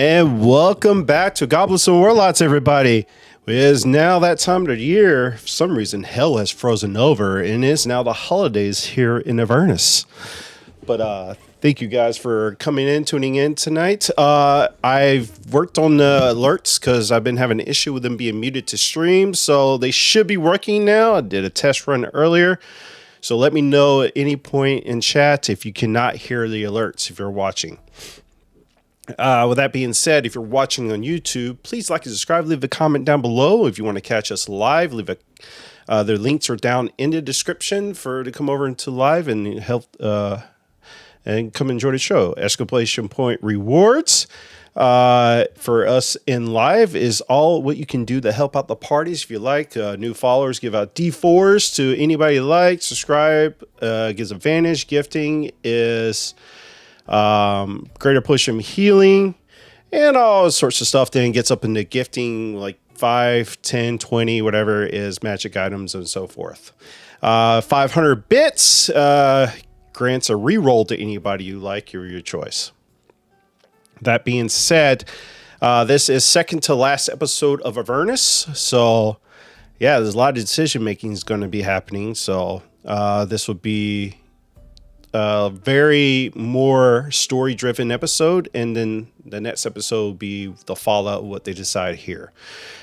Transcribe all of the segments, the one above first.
And welcome back to Goblets and Warlocks, everybody. It is now that time of the year. For some reason, hell has frozen over, and it's now the holidays here in Avernus. But thank you guys for coming in, tuning in tonight. I've worked on the alerts because I've been having an issue with them being muted to stream, so they should be working now. I did a test run earlier, so let me know at any point in chat if you cannot hear the alerts if you're watching. With that being said, if you're watching on YouTube, please like and subscribe. Leave a comment down below. If you want to catch us live, leave a. Their links are down in the description to come over into live and help and come enjoy the show. Exclamation point rewards for us in live is all what you can do to help out the parties. If you like new followers, give out D4s to anybody you like. Subscribe gives advantage. Gifting is greater push from healing and all sorts of stuff. Then gets up into gifting like 5, 10, 20, whatever is magic items and so forth. 500 bits grants a reroll to anybody you like, your choice. That being said, this is second to last episode of Avernus. So yeah, there's a lot of decision making is going to be happening. So this would be very more story driven episode, and then the next episode will be the fallout of what they decide here.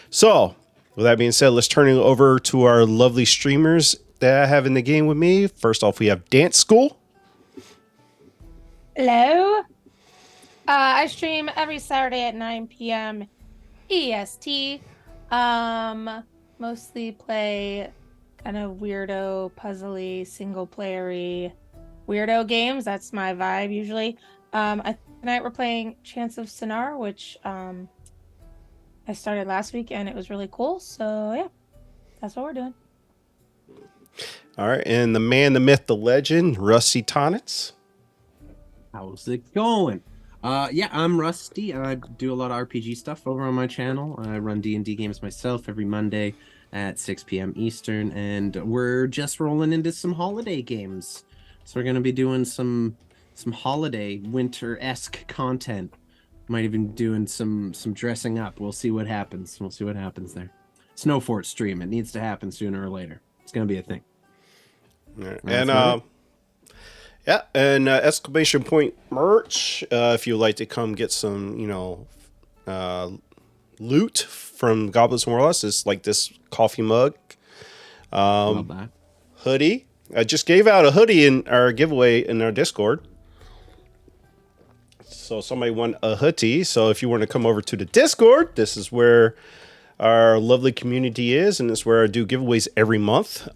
So with that being said, let's turn it over to our lovely streamers that I have in the game with me. First off, we have Dance School. Hello. I stream every Saturday at 9 p.m. EST. Mostly play kind of weirdo, puzzly, single playery weirdo games. That's my vibe usually. Tonight we're playing Chance of Sonar, which I started last week and it was really cool. So yeah, that's what we're doing. All right, and the man, the myth, the legend, Rusty Tonnets. How's it going? Yeah, I'm Rusty, and I do a lot of RPG stuff over on my channel. I run D&D games myself every Monday at 6 p.m. Eastern, and we're just rolling into some holiday games. So we're going to be doing some holiday winter-esque content. Might even doing some dressing up. We'll see what happens. We'll see what happens there. Snow Fort stream. It needs to happen sooner or later. It's going to be a thing. Right. And yeah, and exclamation point merch. If you'd like to come get some, loot from Goblets and Warlocks, it's like this coffee mug, hoodie. I just gave out a hoodie in our giveaway in our Discord. So somebody won a hoodie. So if you want to come over to the Discord, this is where our lovely community is, and it's where I do giveaways every month.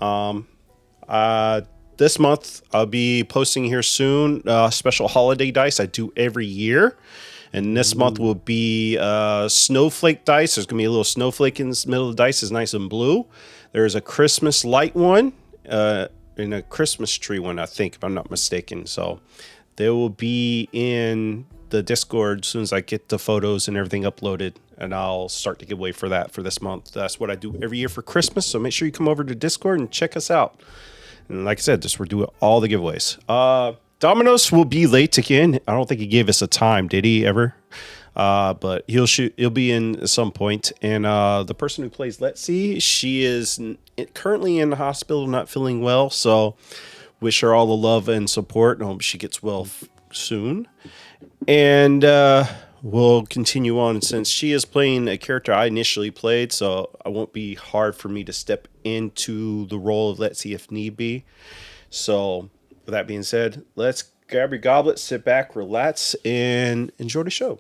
This month I'll be posting here soon special holiday dice I do every year. And this month will be snowflake dice. There's going to be a little snowflake in the middle of the dice. It's nice and blue. There's a Christmas light one. In a Christmas tree one, I think, if I'm not mistaken. So they will be in the Discord as soon as I get the photos and everything uploaded, and I'll start to give away for that for this month. That's what I do every year for Christmas. So make sure you come over to Discord and check us out. And like I said, we're doing all the giveaways. Domino's will be late again. I don't think he gave us a time, did he ever? But he'll be in at some point. And the person who plays Let's See, she is currently in the hospital, not feeling well. So wish her all the love and support. I hope she gets well soon. And we'll continue on since she is playing a character I initially played. So it won't be hard for me to step into the role of Let's See if need be. So with that being said, let's grab your goblet, sit back, relax, and enjoy the show.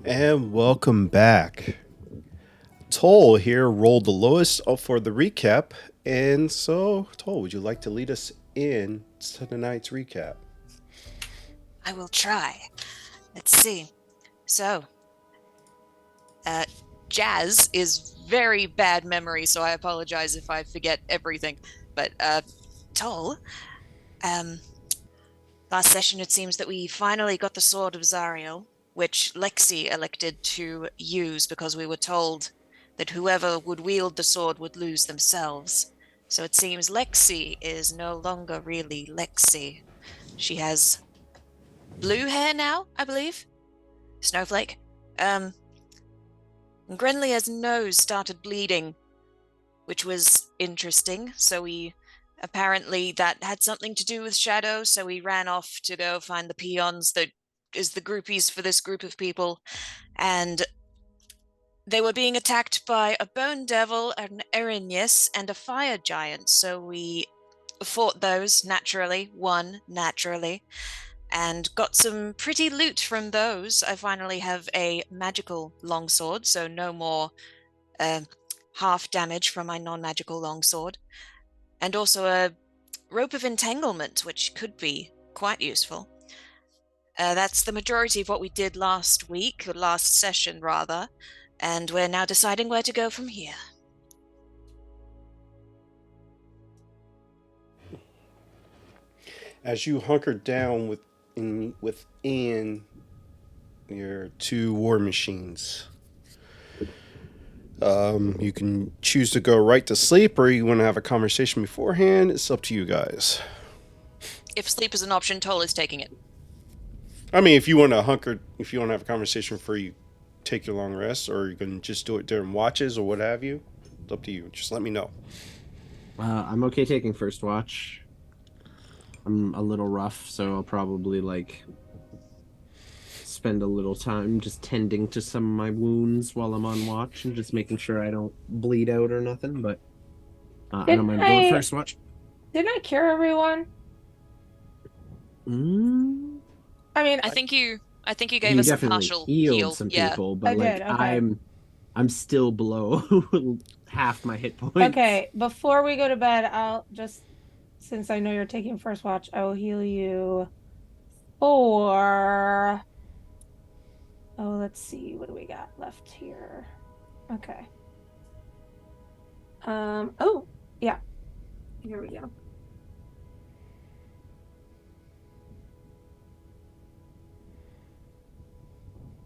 And welcome back. Toll here rolled the lowest for the recap. And so, Toll, would you like to lead us in to tonight's recap? I will try. Let's see. So, Jazz is very bad memory, so I apologize if I forget everything. But, Toll, last session it seems that we finally got the Sword of Zariel, which Lexi elected to use because we were told that whoever would wield the sword would lose themselves. So it seems Lexi is no longer really Lexi. She has blue hair now, I believe. Snowflake. Grenlia's nose started bleeding, which was interesting. So apparently that had something to do with Shadow, so we ran off to go find the peons that is the groupies for this group of people. And they were being attacked by a bone devil, an Erinyes, and a fire giant. So we fought those naturally, won naturally, and got some pretty loot from those. I finally have a magical longsword, so no more half damage from my non-magical longsword. And also a rope of entanglement, which could be quite useful. That's the majority of what we did last week, or last session rather, and we're now deciding where to go from here. As you hunkered down within your two war machines, you can choose to go right to sleep, or you want to have a conversation beforehand. It's up to you guys. If sleep is an option, Toll is taking it. I mean, if you want to have a conversation before you take your long rest, or you can just do it during watches or what have you, it's up to you. Just let me know. I'm okay taking first watch. I'm a little rough, so I'll probably spend a little time just tending to some of my wounds while I'm on watch and just making sure I don't bleed out or nothing. But I don't mind going first watch. Didn't I cure everyone? I mean, I think you gave us a partial heal. Some people, but okay. I'm still below half my hit points. Okay, before we go to bed, I'll just, since I know you're taking first watch, I will heal you for... Oh, let's see. What do we got left here? Okay. Oh, yeah. Here we go.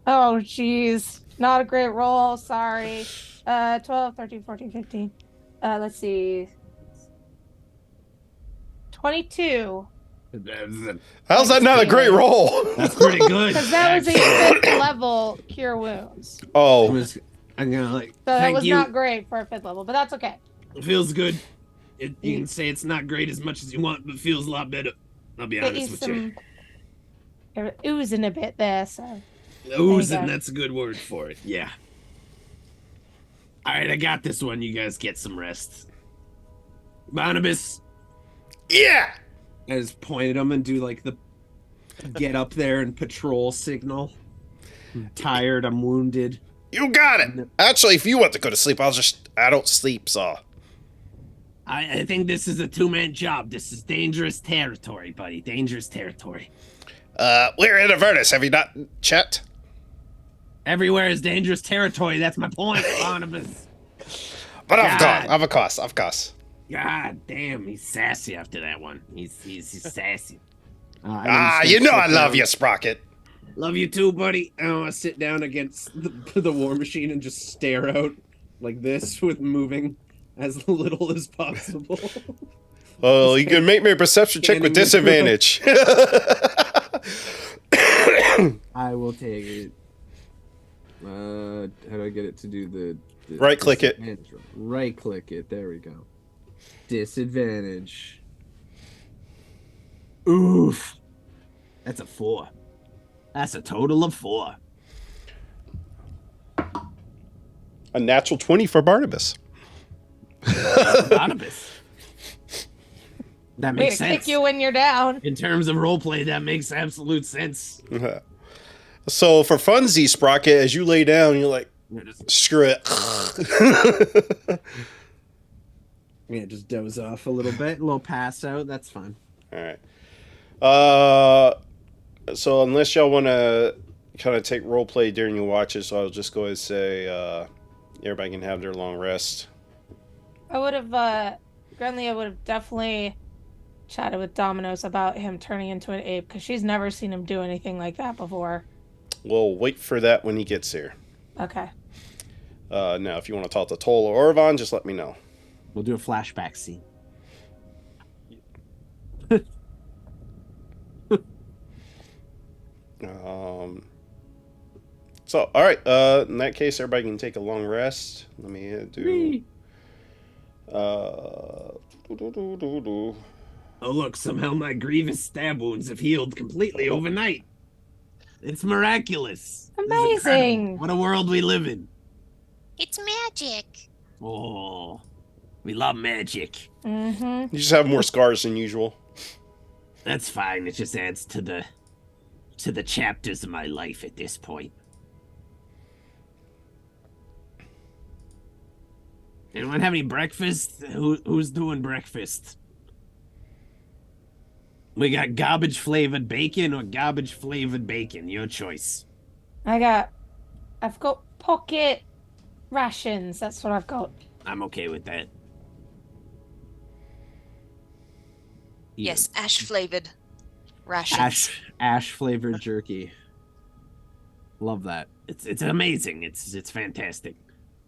Oh, geez. Not a great roll. Sorry. 12, 13, 14, 15. Let's see. 22. How's that not a great roll? That's pretty good. Because that was a 5th level cure wounds. Oh. I'm gonna So that was not great for a 5th level, but that's okay. It feels good. You can say it's not great as much as you want, but feels a lot better. I'll be honest with you. You're oozing a bit there, so... Oozing, that's a good word for it. Yeah. Alright, I got this one. You guys get some rest. Barnabas. Yeah! I just point at him and do the get up there and patrol signal. I'm tired, I'm wounded. You got it! Actually, if you want to go to sleep, I don't sleep, so... I think this is a two-man job. This is dangerous territory, buddy. Dangerous territory. We're in Avernus. Have you not checked? Everywhere is dangerous territory. That's my point, Barnabas. But of course. God damn, he's sassy after that one. He's sassy. I love you, Sprocket. Love you too, buddy. I want to sit down against the war machine and just stare out like this with moving as little as possible. Well, you can make me a perception check with disadvantage. I will take it. How do I get it to do the right click it? Right click it. There we go. Disadvantage. Oof. That's a 4. That's a total of 4. A natural 20 for Barnabas. Barnabas. That makes sense. Kick you when you're down. In terms of roleplay, that makes absolute sense. So for funsies, Sprocket, as you lay down, you're like, screw it. Yeah, just doze off a little bit, a little pass out. That's fine. All right. So unless y'all want to kind of take role play during your watches, so I'll just go ahead and say everybody can have their long rest. I would have, Grenlia would have definitely chatted with Domino's about him turning into an ape because she's never seen him do anything like that before. We'll wait for that when he gets here. Okay. Now, if you want to talk to Toll or Orvon, just let me know. We'll do a flashback scene. So, all right. In that case, everybody can take a long rest. Let me do. Oh, look, somehow my grievous stab wounds have healed completely overnight. It's miraculous. This is Amazing. incredible. What a world we live in. It's magic. Oh, we love magic. Mm-hmm. You just have more scars than usual. That's fine. It just adds to the chapters of my life at this point. Anyone have any breakfast? Who's doing breakfast? We got garbage flavored bacon or garbage flavored bacon. Your choice. I've got pocket rations. That's what I've got. I'm okay with that. Yes, ash flavored rations. Ash flavored jerky. Love that. It's amazing. It's fantastic.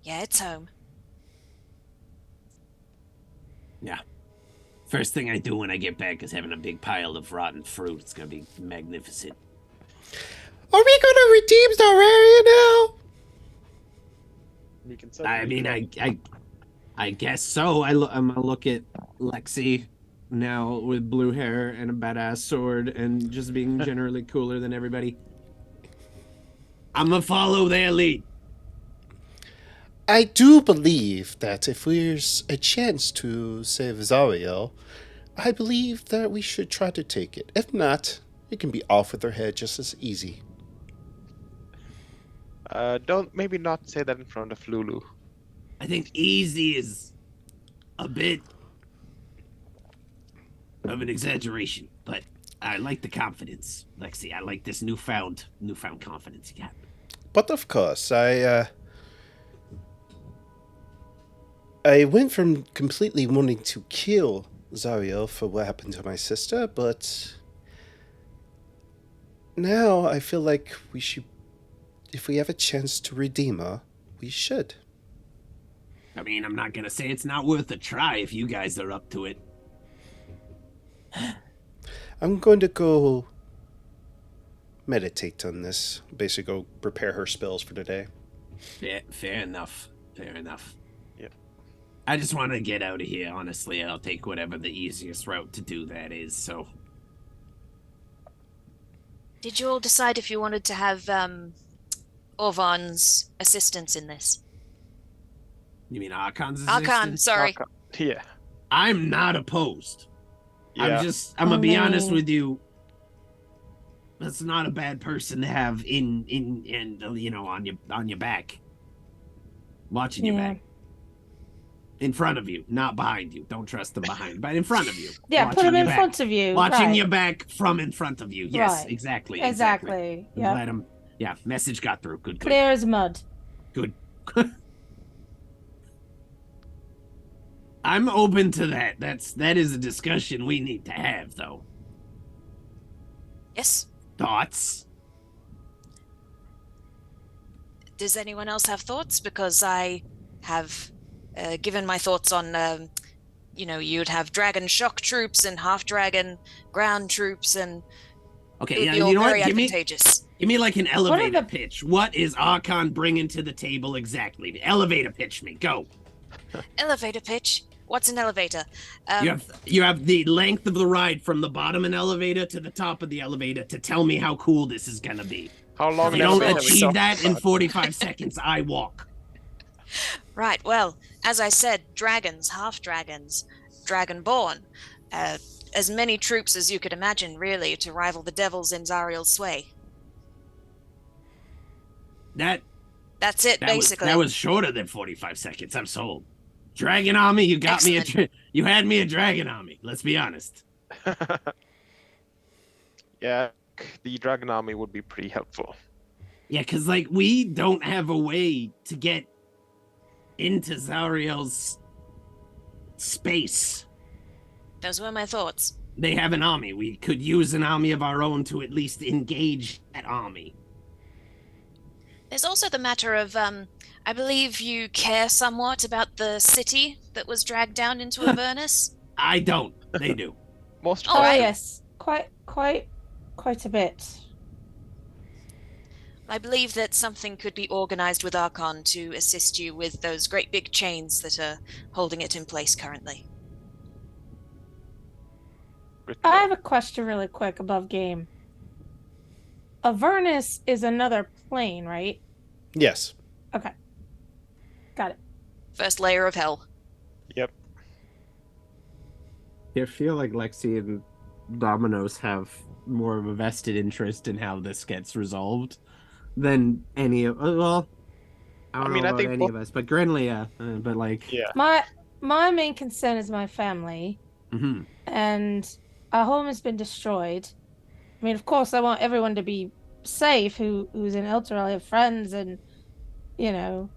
Yeah, it's home. Yeah. First thing I do when I get back is having a big pile of rotten fruit. It's gonna be magnificent. Are we gonna redeem Zararian now? We can I mean, I guess so. I'm gonna look at Lexi now with blue hair and a badass sword and just being generally cooler than everybody. I'm gonna follow their lead. I do believe that if there's a chance to save Zariel, I believe that we should try to take it. If not, it can be off with her head just as easy. Don't maybe not say that in front of Lulu. I think easy is a bit of an exaggeration, but I like the confidence, Lexi. I like this newfound confidence you got. But of course, I went from completely wanting to kill Zariel for what happened to my sister, but now I feel like we should, if we have a chance to redeem her, we should. I mean, I'm not gonna say it's not worth a try if you guys are up to it. I'm going to go meditate on this. Basically, go prepare her spells for today. Fair enough. Fair enough. Yep. I just want to get out of here, honestly. I'll take whatever the easiest route to do that is, so. Did you all decide if you wanted to have Orvan's assistance in this? You mean Archon's Archon, assistant? sorry. Yeah. I'm not opposed. Yeah. I'm gonna be Oh, honest no. with you. That's not a bad person to have in you know, on your back. Watching your Yeah. back. In front of you, not behind you. Don't trust them behind, but in front of you. Yeah, Watching put him your in back. front of you. Watching right. your back from in front of you. Yes, Right. exactly. Exactly. I'm Yeah. glad yeah, message got through. Good. Clear as mud. Good. I'm open to that. That is a discussion we need to have, though. Yes. Thoughts? Does anyone else have thoughts? Because I have given my thoughts on, you'd have dragon shock troops and half dragon ground troops, and Okay, it would yeah, be all you know very what? advantageous. Give me like an elevator the- pitch. What is Archon bringing to the table exactly? Elevator pitch me. Go. Elevator pitch. What's an elevator? You have the length of the ride from the bottom of an elevator to the top of the elevator to tell me how cool this is gonna be. How long If an you don't elevator are we achieve talking that in about? 45 seconds, I walk. Right. Well, as I said, dragons, half dragons, dragonborn. As many troops as you could imagine, really, to rival the devils in Zariel's sway. That's it, basically. That was shorter than 45 seconds. I'm sold. Dragon army, you got Excellent. me. You had me a dragon army. Let's be honest. Yeah, the dragon army would be pretty helpful. Yeah, because like we don't have a way to get into Zariel's space. Those were my thoughts. They have an army. We could use an army of our own to at least engage that army. There's also the matter of, I believe you care somewhat about the city that was dragged down into Avernus. I don't. They do. Most All Oh right. yes, quite a bit. I believe that something could be organized with Archon to assist you with those great big chains that are holding it in place currently. I have a question really quick above game. Avernus is another plane, right? Yes. Okay. Got it. First layer of hell. Yep. I feel like Lexi and Domino's have more of a vested interest in how this gets resolved than any of. Well, I don't I mean, know I about think any both- of us, but Grenlia. But like, Yeah. My main concern is my family, mhm. and our home has been destroyed. I mean, of course, I want everyone to be safe who's in Elturel. I have friends, and you know,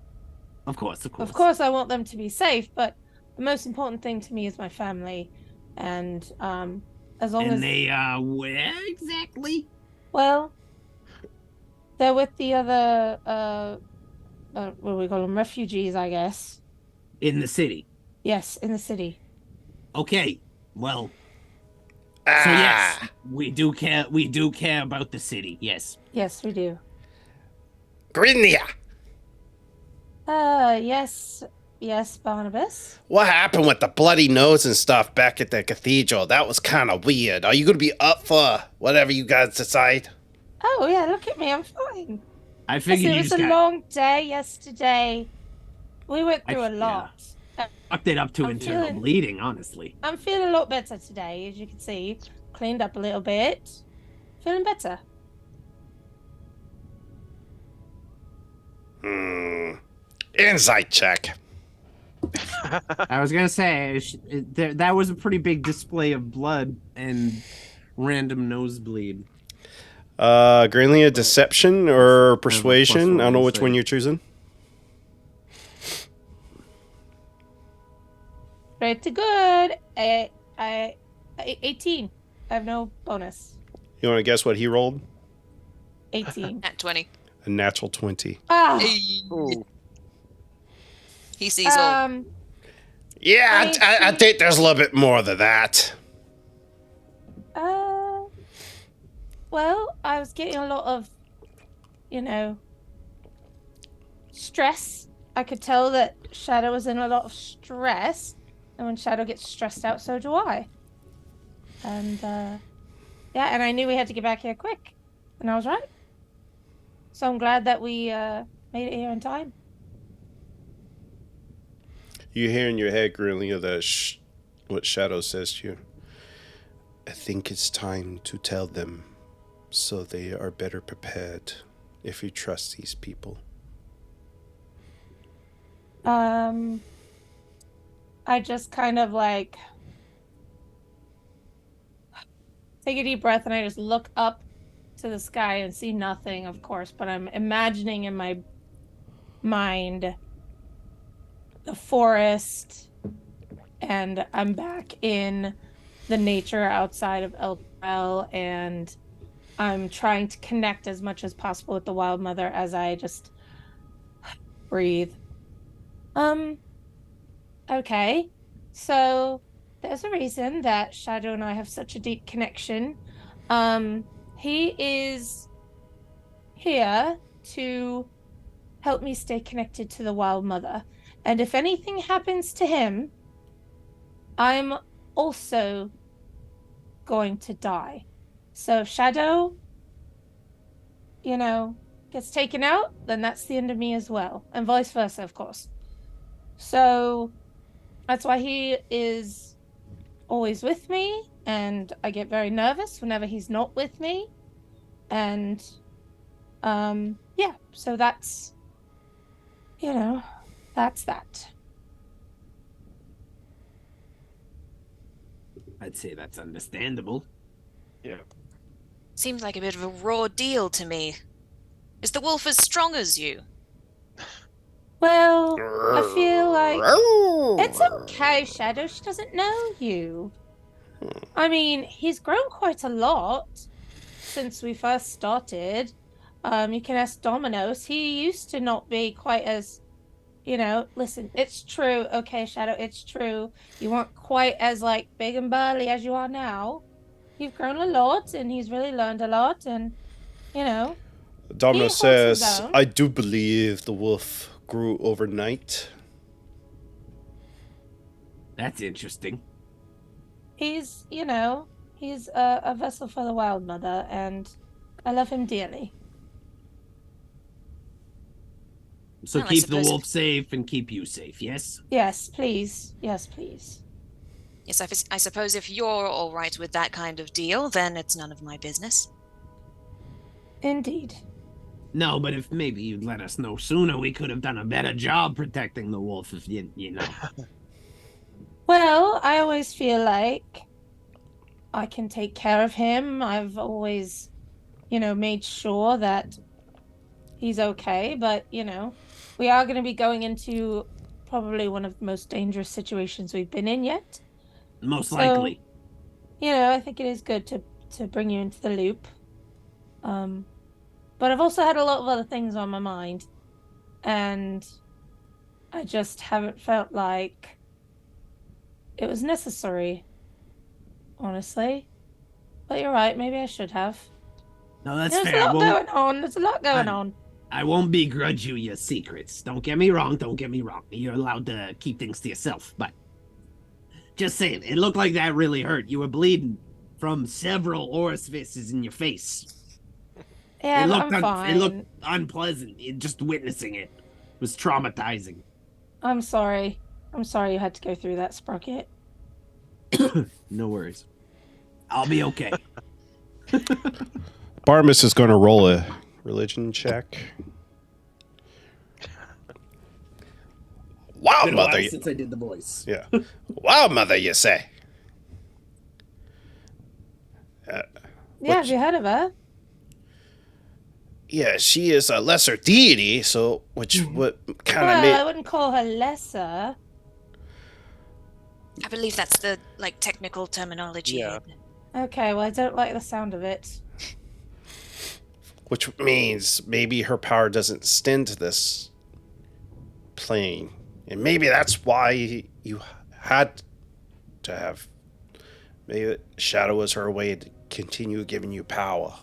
Of course. of course, I want them to be safe. But the most important thing to me is my family, and as long And as they where exactly? well, they're with the other what do we call them, refugees, I guess. In the city. Yes, in the city. Okay. Well, Ah, so yes, we do care. We do care about the city. Yes. Yes, we do. Grindia. Yes, Barnabas. What happened with the bloody nose and stuff back at the cathedral? That was kind of weird. Are you going to be up for whatever you guys decide? Oh yeah, look at me, I'm fine. I Yes, figured it you was just a got long day yesterday. We went through a yeah. lot. fucked it up to I'm internal feeling- bleeding. Honestly. I'm feeling a lot better today, as you can see. Cleaned up a little bit. Feeling better. Insight check. I was gonna say that was a pretty big display of blood and random nosebleed. Grinlia, deception or plus persuasion? I don't know one which one insight. you're choosing. Pretty good. I 18. I have no bonus. You want to guess what he rolled? 18. At 20. A natural 20. Ah. Ooh. He sees all. Yeah, I think there's a little bit more than that. Well, I was getting a lot of, stress. I could tell that Shadow was in a lot of stress, and when Shadow gets stressed out, so do I. And and I knew we had to get back here quick, and I was right. So I'm glad that we made it here in time. You hear in your head, Grinlia, what Shadow says to you. I think it's time to tell them so they are better prepared if you trust these people. I just kind of like take a deep breath and I just look up to the sky and see nothing, of course, but I'm imagining in my mind the forest, and I'm back in the nature outside of Elturel, and I'm trying to connect as much as possible with the Wild Mother as I just breathe. Okay. So there's a reason that Shadow and I have such a deep connection. He is here to help me stay connected to the Wild Mother. And if anything happens to him, I'm also going to die. So if Shadow, gets taken out, then that's the end of me as well. And vice versa, of course. So that's why he is always with me, and I get very nervous whenever he's not with me. And Yeah, so that's, that's that. I'd say that's understandable. Yeah. Seems like a bit of a raw deal to me. Is the wolf as strong as you? Well, I feel like it's okay, Shadow. She doesn't know you. I mean, he's grown quite a lot since we first started. You can ask Domino's. He used to not be quite as, listen, it's true. Okay, Shadow, it's true. You weren't quite as like big and burly as you are now. You've grown a lot and he's really learned a lot and you know, Domino he holds his says, own. I do believe the wolf grew overnight. That's interesting. He's, he's a vessel for the Wild Mother, and I love him dearly. So Well, I keep the suppose wolf safe and keep you safe, yes? Yes, please. Yes, please. Yes, I suppose if you're all right with that kind of deal, then it's none of my business. Indeed. No, but if maybe you'd let us know sooner, we could have done a better job protecting the wolf if you know. Well, I always feel like I can take care of him. I've always, made sure that he's okay, but, we are going to be going into probably one of the most dangerous situations we've been in yet. Most So, likely. I think it is good to bring you into the loop. But I've also had a lot of other things on my mind, and I just haven't felt like it was necessary, honestly. But you're right, maybe I should have. No, that's There's fair. a lot going on. There's a lot going on. I won't begrudge you your secrets. Don't get me wrong. You're allowed to keep things to yourself, but just saying, it looked like that really hurt. You were bleeding from several orifices in your face. Yeah, but I'm fine. It looked unpleasant. Just witnessing it was traumatizing. I'm sorry. I'm sorry you had to go through that, Sprocket. No worries. I'll be okay. Barmus is going to roll a religion check. Wow, Been a while mother. since I did the voice. Yeah. Wow, mother, you say. Yeah, have you heard of her? Yeah, she is a lesser deity, so which what kind of Well, I wouldn't call her lesser. I believe that's the technical terminology. Yeah. Okay, well, I don't like the sound of it. which means maybe her power doesn't extend to this plane, and maybe that's why you had to have. Maybe Shadow was her way to continue giving you power.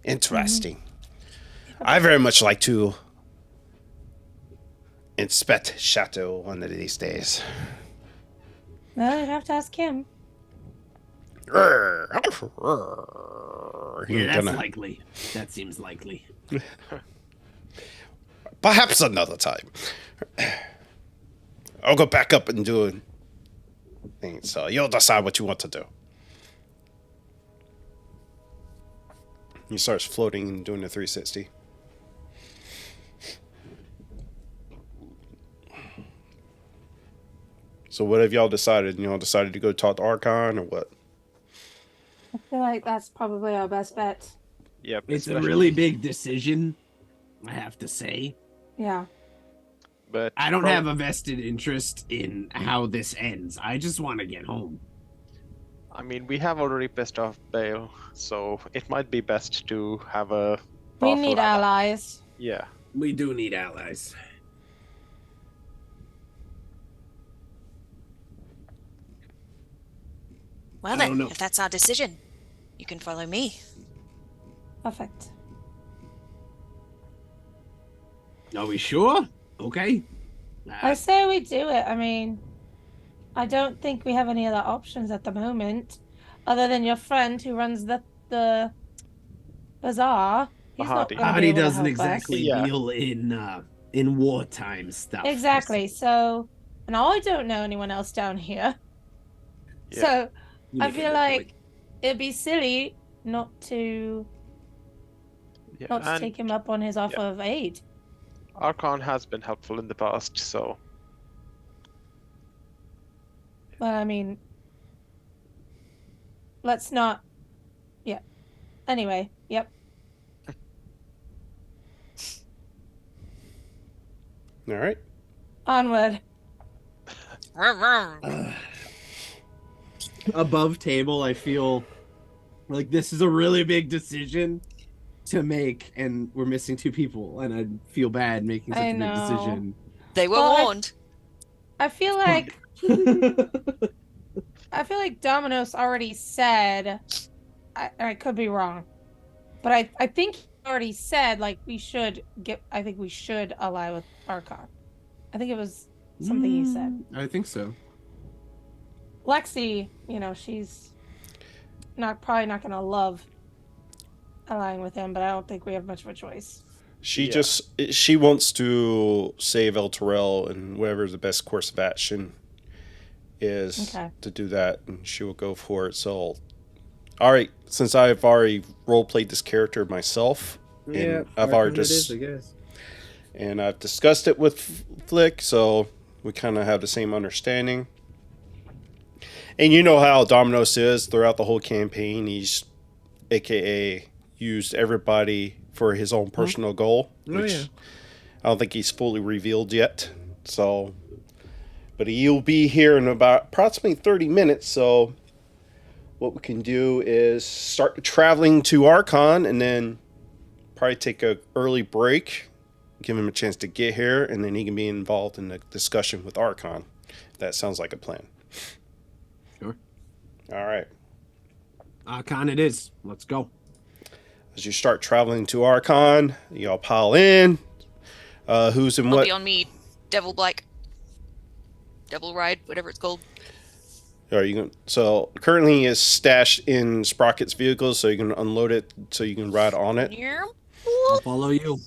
Interesting. I very much like to inspect Shadow one of these days. Well, you'd have to ask him. Yeah, that's likely. That seems likely. Perhaps another time. I'll go back up and do things. So you'll decide what you want to do. He starts floating and doing a 360. So what have y'all decided? Y'all decided to go talk to Archon or what? I feel like that's probably our best bet. Yep. It's a especially- really big decision, I have to say. Yeah. But I don't have a vested interest in how this ends. I just want to get home. I mean, we have already pissed off Bale, so it might be best to have a. We powerful need ally. allies. Yeah. We do need allies. Well I don't then, know. if that's our decision, you can follow me. Perfect. Are we sure? Okay. I say we do it. I mean, I don't think we have any other options at the moment, other than your friend who runs the bazaar. He's not Hardy. going to be Hardy able to doesn't help exactly Yeah. deal in wartime stuff. us. Exactly. So, and I don't know anyone else down here. Yeah. So You I make a feel good like point. it'd be silly not to Yeah, Let's and take him up on his offer of aid. Archon has been helpful in the past, so But I mean, let's not. Yeah. Anyway, yep. All right. Onward. Above table, I feel like this is a really big decision to make, and we're missing 2 people, and I feel bad making such I a big know. decision. They were Well, warned. I feel like Domino's already said. I could be wrong, but I think he already said like we should get. I think we should ally with Archon. I think it was something he said. I think so. Lexi, she's probably not gonna love allying with him, but I don't think we have much of a choice. She wants to save El Terrell, and whatever the best course of action is to do that, and she will go for it. So, all right, since I've already role played this character myself, and I've already and I've discussed it with Flick, so we kind of have the same understanding. And you know how Domino's is throughout the whole campaign. He's, AKA, used everybody for his own personal goal, which I don't think he's fully revealed yet. So, but he'll be here in about approximately 30 minutes. So, what we can do is start traveling to Archon, and then probably take a early break, give him a chance to get here, and then he can be involved in the discussion with Archon. That sounds like a plan. Sure. All right. Archon it is. Let's go. As you start traveling to Archon, y'all pile in. Who's in I'll what? be on me, Devil Ride, whatever it's called. Are you going? So currently he is stashed in Sprocket's vehicle, so you can unload it, so you can ride on it. Yeah. I'll follow you.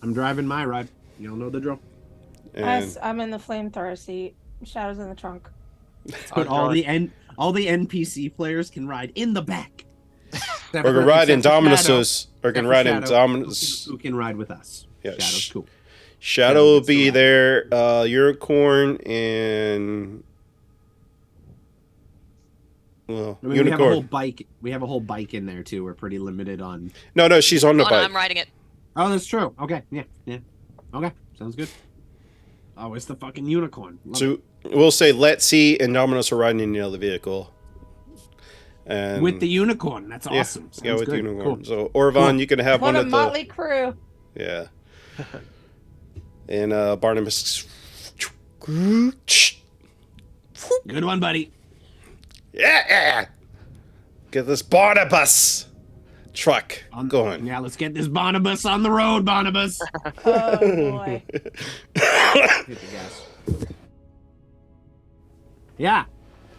I'm driving my ride. You'll know the drill. And I'm in the flamethrower seat. Shadow's in the trunk. But all the NPC players can ride in the back. We're gonna ride in Dominus's. We're gonna ride in Shadow, Dominus. who can ride with us? Yeah, Shadow's cool. Shadow will be there. Unicorn and I mean, Unicorn. we have a whole bike. We have a whole bike in there too. We're pretty limited on. No, she's on the Oh, bike. no, I'm riding it. Oh, that's true. Okay, yeah. Okay, sounds good. Oh, it's the fucking unicorn. So we'll say Letzi and Dominus are riding in the other vehicle. And with the unicorn. That's awesome. Yeah, with good. the unicorn. Cool. So Orvon, you can have What one a of the motley crew. Yeah. And Barnabas. Good one, buddy. Yeah. Get this Barnabas truck going. Yeah, let's get this Barnabas on the road, Barnabas. Oh boy. Hit the gas. Yeah.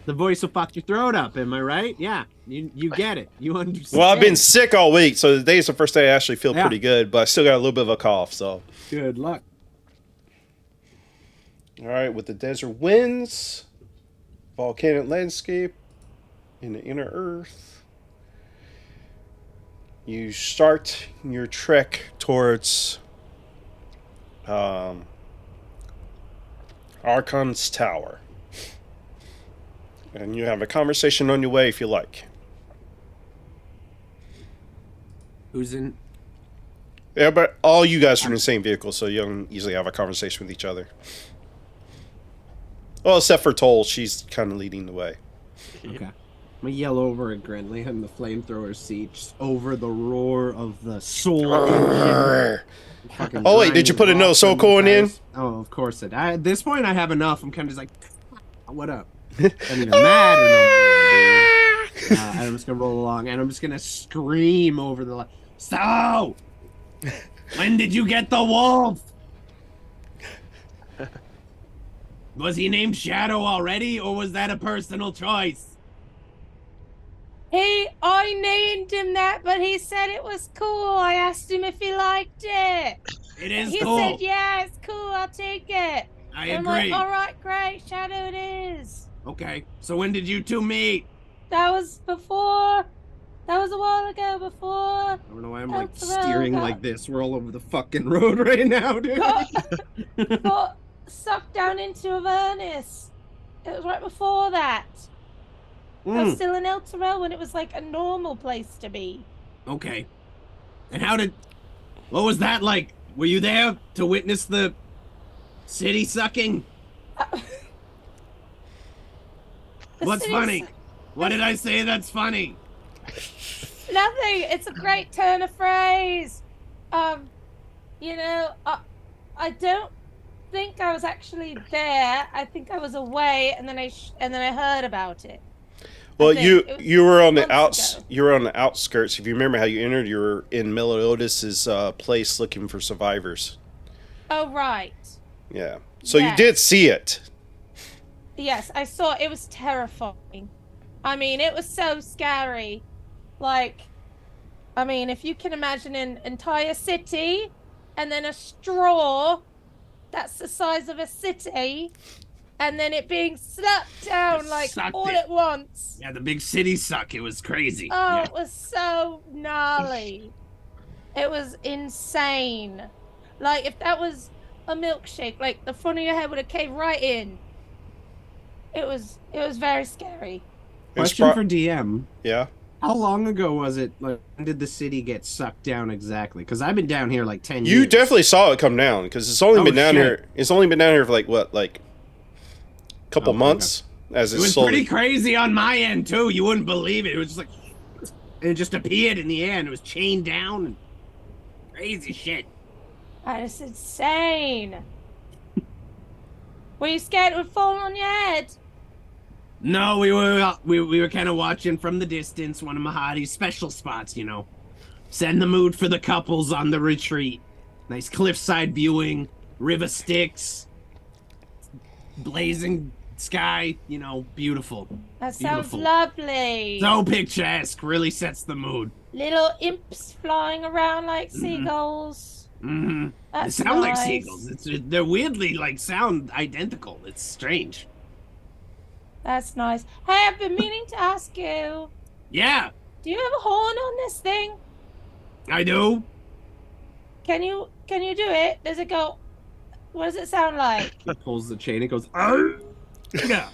The voice will fuck your throat up, am I right? Yeah. You get it. You understand. Well, I've been sick all week, so today's the first day I actually feel pretty good, but I still got a little bit of a cough, so. Good luck. All right, with the desert winds, volcanic landscape, in the inner earth, you start your trek towards Archon's Tower. And you have a conversation on your way if you like. Who's in? Yeah, but all you guys are in the same vehicle, so you can easily have a conversation with each other. Well, except for Toll, she's kind of leading the way. Okay. I'm gonna yell over at Grenly in the flamethrower seat, just over the roar of the soul engine. Oh wait, did you put another soul coin in? Oh, of course it. At this point, I have enough. I'm kind of just like, what up? I don't even matter no more, dude. And I'm just gonna roll along, and I'm just gonna scream over the. So, when did you get the wolf? Was he named Shadow already, or was that a personal choice? I named him that, but he said it was cool. I asked him if he liked it. It is He cool. said, yeah, it's cool. I'll take it. I I'm agree. like, all right, great. Shadow it is. Okay, so when did you two meet? That was before That was a while ago before. I don't know why I'm like Elturel steering got- like this. We're all over the fucking road right now, dude. got sucked down into Avernus. It was right before that. I was still in Elturel when it was like a normal place to be. Okay. And what was that like? Were you there to witness the city sucking? What's city funny? suck- What did I say that's funny? Nothing. It's a great turn of phrase. You know, I don't think I was actually there. I think I was away, and then I heard about it. Well, think you were on the months ago. you were on the outskirts. If you remember how you entered, you were in Meliodas' place looking for survivors. Oh right. Yeah. So you Yes. did see it. Yes, I saw. It was terrifying. I mean, it was so scary. Like, I mean, if you can imagine an entire city, and then a straw that's the size of a city, and then it being sucked down It like sucked all it. at once. Yeah, the big city suck. It was crazy. Oh, Yeah. it was so gnarly. It was insane. Like, if that was a milkshake, like the front of your head would have caved right in. It was very scary. It's Question for DM. Yeah. How long ago was it? Like, when did the city get sucked down exactly? Because I've been down here like 10 years. You definitely saw it come down because it's only Oh, been down shit. here. It's only been down here for like what, like a couple Okay, months as It it's was slowly. pretty crazy on my end too. You wouldn't believe it. It was just like, and it just appeared in the air, and it was chained down, and crazy shit. That is insane. Were you scared it would fall on your head? No, we were kind of watching from the distance. One of Mahadi's special spots, you know. Setting the mood for the couples on the retreat. Nice cliffside viewing, river Styx, blazing sky. You know, beautiful. That sounds Beautiful. lovely. So picturesque. Really sets the mood. Little imps flying around like seagulls. Mm-hmm. They That's sound like nice. seagulls. They're weirdly like sound identical. It's strange. That's nice. Hey, I've been meaning to ask you. Yeah, Do you have a horn on this thing? I do. Can you do it? Does it go? What does it sound like? He pulls the chain. It goes. "Arr!" Yeah.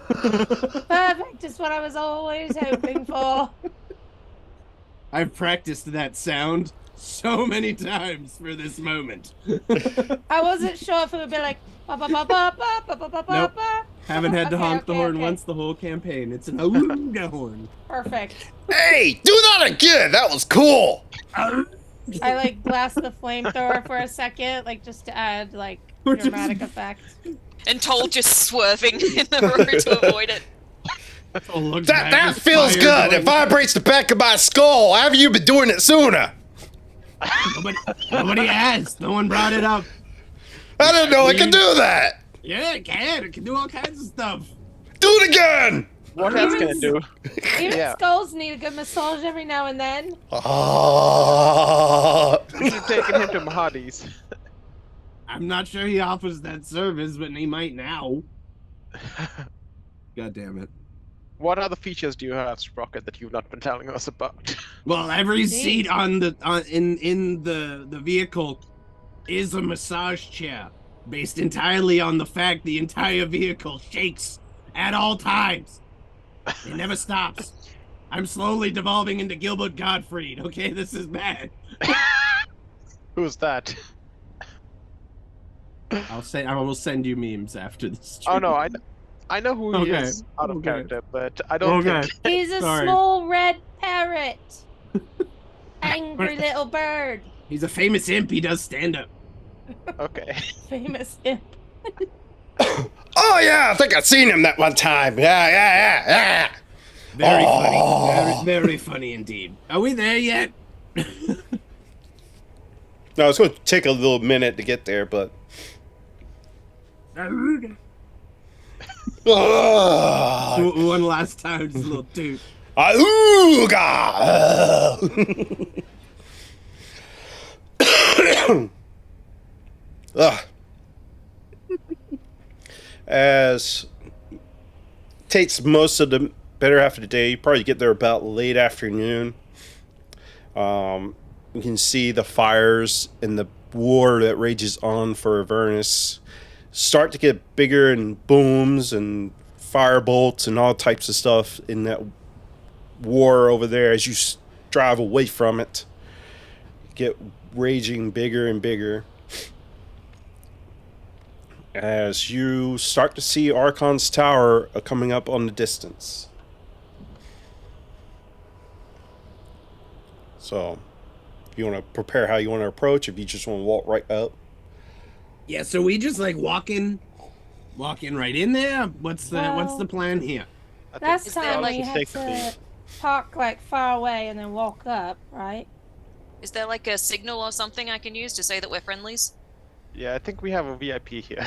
Perfect. Just what I was always hoping for. I've practiced that sound so many times for this moment. I wasn't sure if it would be like ba ba ba ba ba ba ba ba ba Nope. ba. Haven't had to Okay, honk the okay, horn okay. once the whole campaign. It's an Awooga horn. Perfect. Hey, do that again. That was cool. Arr! I like blast the flamethrower for a second, like just to add like Or just- dramatic effect. And Toll just swerving in the road to avoid it. Oh, look, That back, that feels fire good. going. It vibrates the back of my skull. How have you been doing it sooner? Nobody asked. No one brought it up. I didn't know I could do that. Yeah, it can. It can do all kinds of stuff. Do it again. What else can it do? Even Yeah. skulls need a good massage every now and then. Oh. You've taken him to Mahadi's. I'm not sure he offers that service, but he might now. God damn it. What other features do you have, Sprocket, that you've not been telling us about? Well, every Indeed. seat on the in the vehicle is a massage chair, based entirely on the fact the entire vehicle shakes at all times. It never stops. I'm slowly devolving into Gilbert Gottfried. Okay, this is bad. Who's that? I will send you memes after this. Oh no, I know who he Okay, is out of okay. character, but I don't think He's a Sorry. small red parrot. Angry little bird. He's a famous imp. He does stand up. Okay. Famous imp. Oh yeah, I think I've seen him that one time. Yeah. Very Oh. funny. Very, very funny indeed. Are we there yet? No, it's going to take a little minute to get there, but. One last time, just a little toot. Auga! Ugh. As takes most of the better half of the day. You probably get there about late afternoon. You can see the fires and the war that rages on for Avernus start to get bigger, and booms and fire bolts and all types of stuff in that war over there as you drive away from it. Get raging bigger and bigger. As you start to see Archon's tower coming up on the distance. So, you want to prepare how you want to approach, if you just want to walk right up. Yeah, so we just like walking right in there. What's the plan here? I think Last it's time also we had take to the- park like far away and then walk up, right? Is there like a signal or something I can use to say that we're friendlies? Yeah, I think we have a VIP here.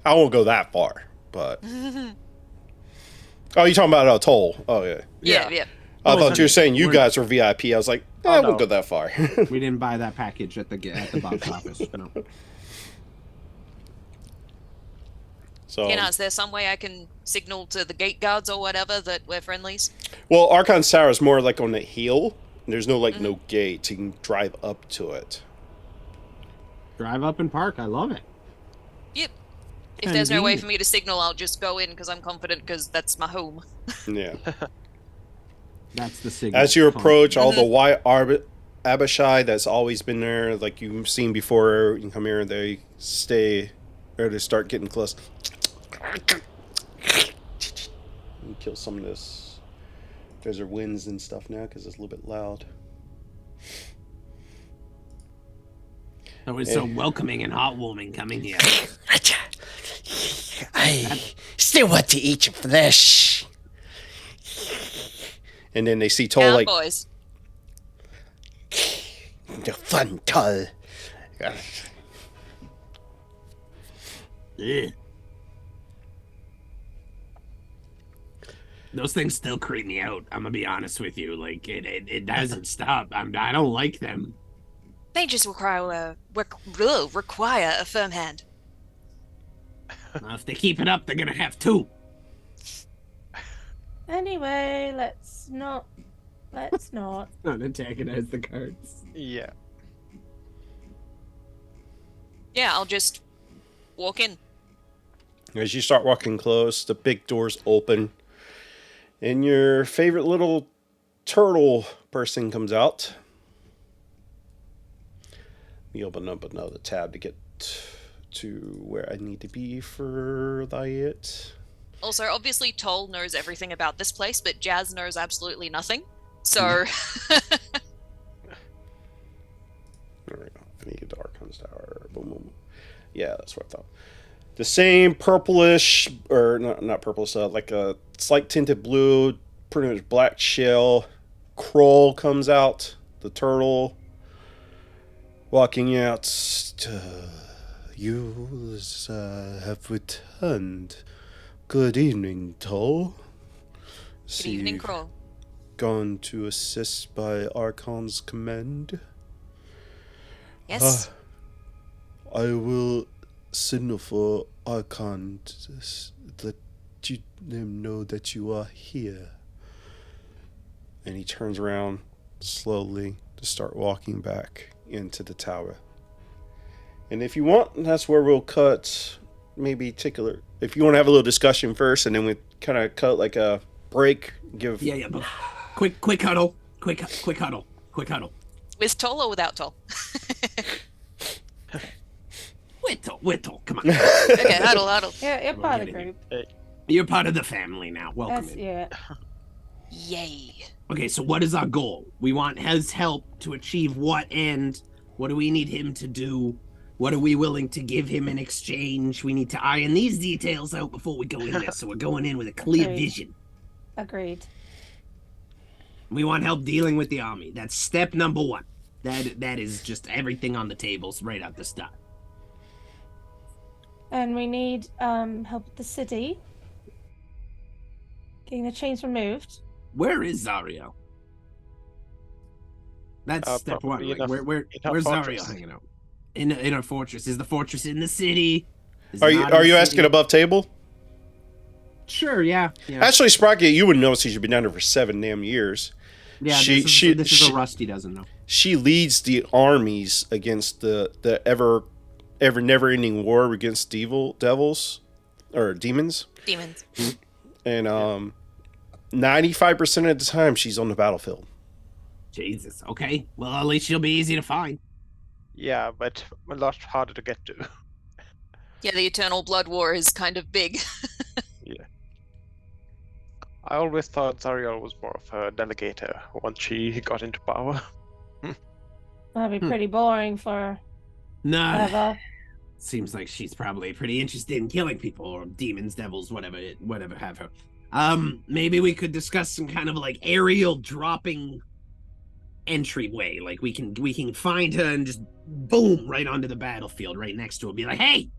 I won't go that far, but... Oh, you're talking about a toll. Oh, yeah. Yeah. I thought you were saying you We're- guys were VIP. I was like, Oh, I no. won't go that far. We didn't buy that package at the box office. No. So, Is there some way I can signal to the gate guards or whatever that we're friendlies? well, Archon's tower is more like on the hill. There's no no gate. You can drive up to it. Drive up and park. I love it. Yep. If there's no way Convenient. for me to signal, I'll just go in because I'm confident because that's my home. Yeah. That's the signal. As you approach, all the white Abishai that's always been there, like you've seen before, you come here and they stay, or they start getting close. And kill some of this. There's winds and stuff now because it's a little bit loud. That was so welcoming and heartwarming coming here. I still want to eat your flesh. And then they see Toll like, boys. The fun Toll. Ugh. Those things still creep me out. I'm gonna be honest with you. Like it doesn't stop. I don't like them. They just require a firm hand. If they keep it up, they're gonna have two. Anyway, let's not. Not antagonize the cards. Yeah. Yeah, I'll just walk in. as you start walking close, the big doors open, and your favorite little turtle person comes out. You open up another tab to get to where I need to be for it. Also, obviously, Toll knows everything about this place, but Jazz knows absolutely nothing. So, There we go. I need to get to Archon's Tower. Boom, boom, boom. Yeah, that's what I thought. The same purplish, or not purplish, like a slight tinted blue, pretty much black shell. Kroll comes out, the turtle, walking out. You have returned. Good evening, Toll. good evening, Kroll. Gone to assist by Archon's command. Yes. I will signal for Archon to let them know that you are here. And he turns around slowly to start walking back into the tower. And if you want, that's where we'll cut. Maybe if you want to have a little discussion first, and then we kind of cut like a break. Yeah, but quick huddle, quick huddle. With Toll or without Toll? Whittle, come on. Okay, huddle. Yeah, you're We'll part of the get it. group. You're part of the family now. Welcome That's in. yeah. Yay. Okay, so what is our goal? We want his help to achieve what end? What do we need him to do? What are we willing to give him in exchange? We need to iron these details out before we go in there, so we're going in with a clear Agreed. vision. Agreed. We want help dealing with the army. That's step number one. That is just everything on the tables right at the start. And we need help with the city. Getting the chains removed. Where is Zario? That's step one. probably Like, in a- where's our Zario fortress. hanging out? In our fortress. Is the fortress in the city? Is Are it you not in the asking city? above table? Sure, yeah. Actually, Sprocket, you would know since you've been down there for 7 damn years. Yeah, She- this she- is she- a Rusty doesn't know. She leads the armies against the ever never-ending war against devils or demons. Demons. And 95% of the time she's on the battlefield. Jesus. Okay. Well, at least she'll be easy to find. Yeah, but a lot harder to get to. Yeah, the Eternal Blood War is kind of big. I always thought Zariel was more of a delegator once she got into power. That'd be pretty boring for Nah. Eva. Seems like she's probably pretty interested in killing people or demons, devils, whatever have her. Maybe we could discuss some kind of like aerial dropping entryway. Like we can find her and just boom right onto the battlefield right next to her. Be like, hey.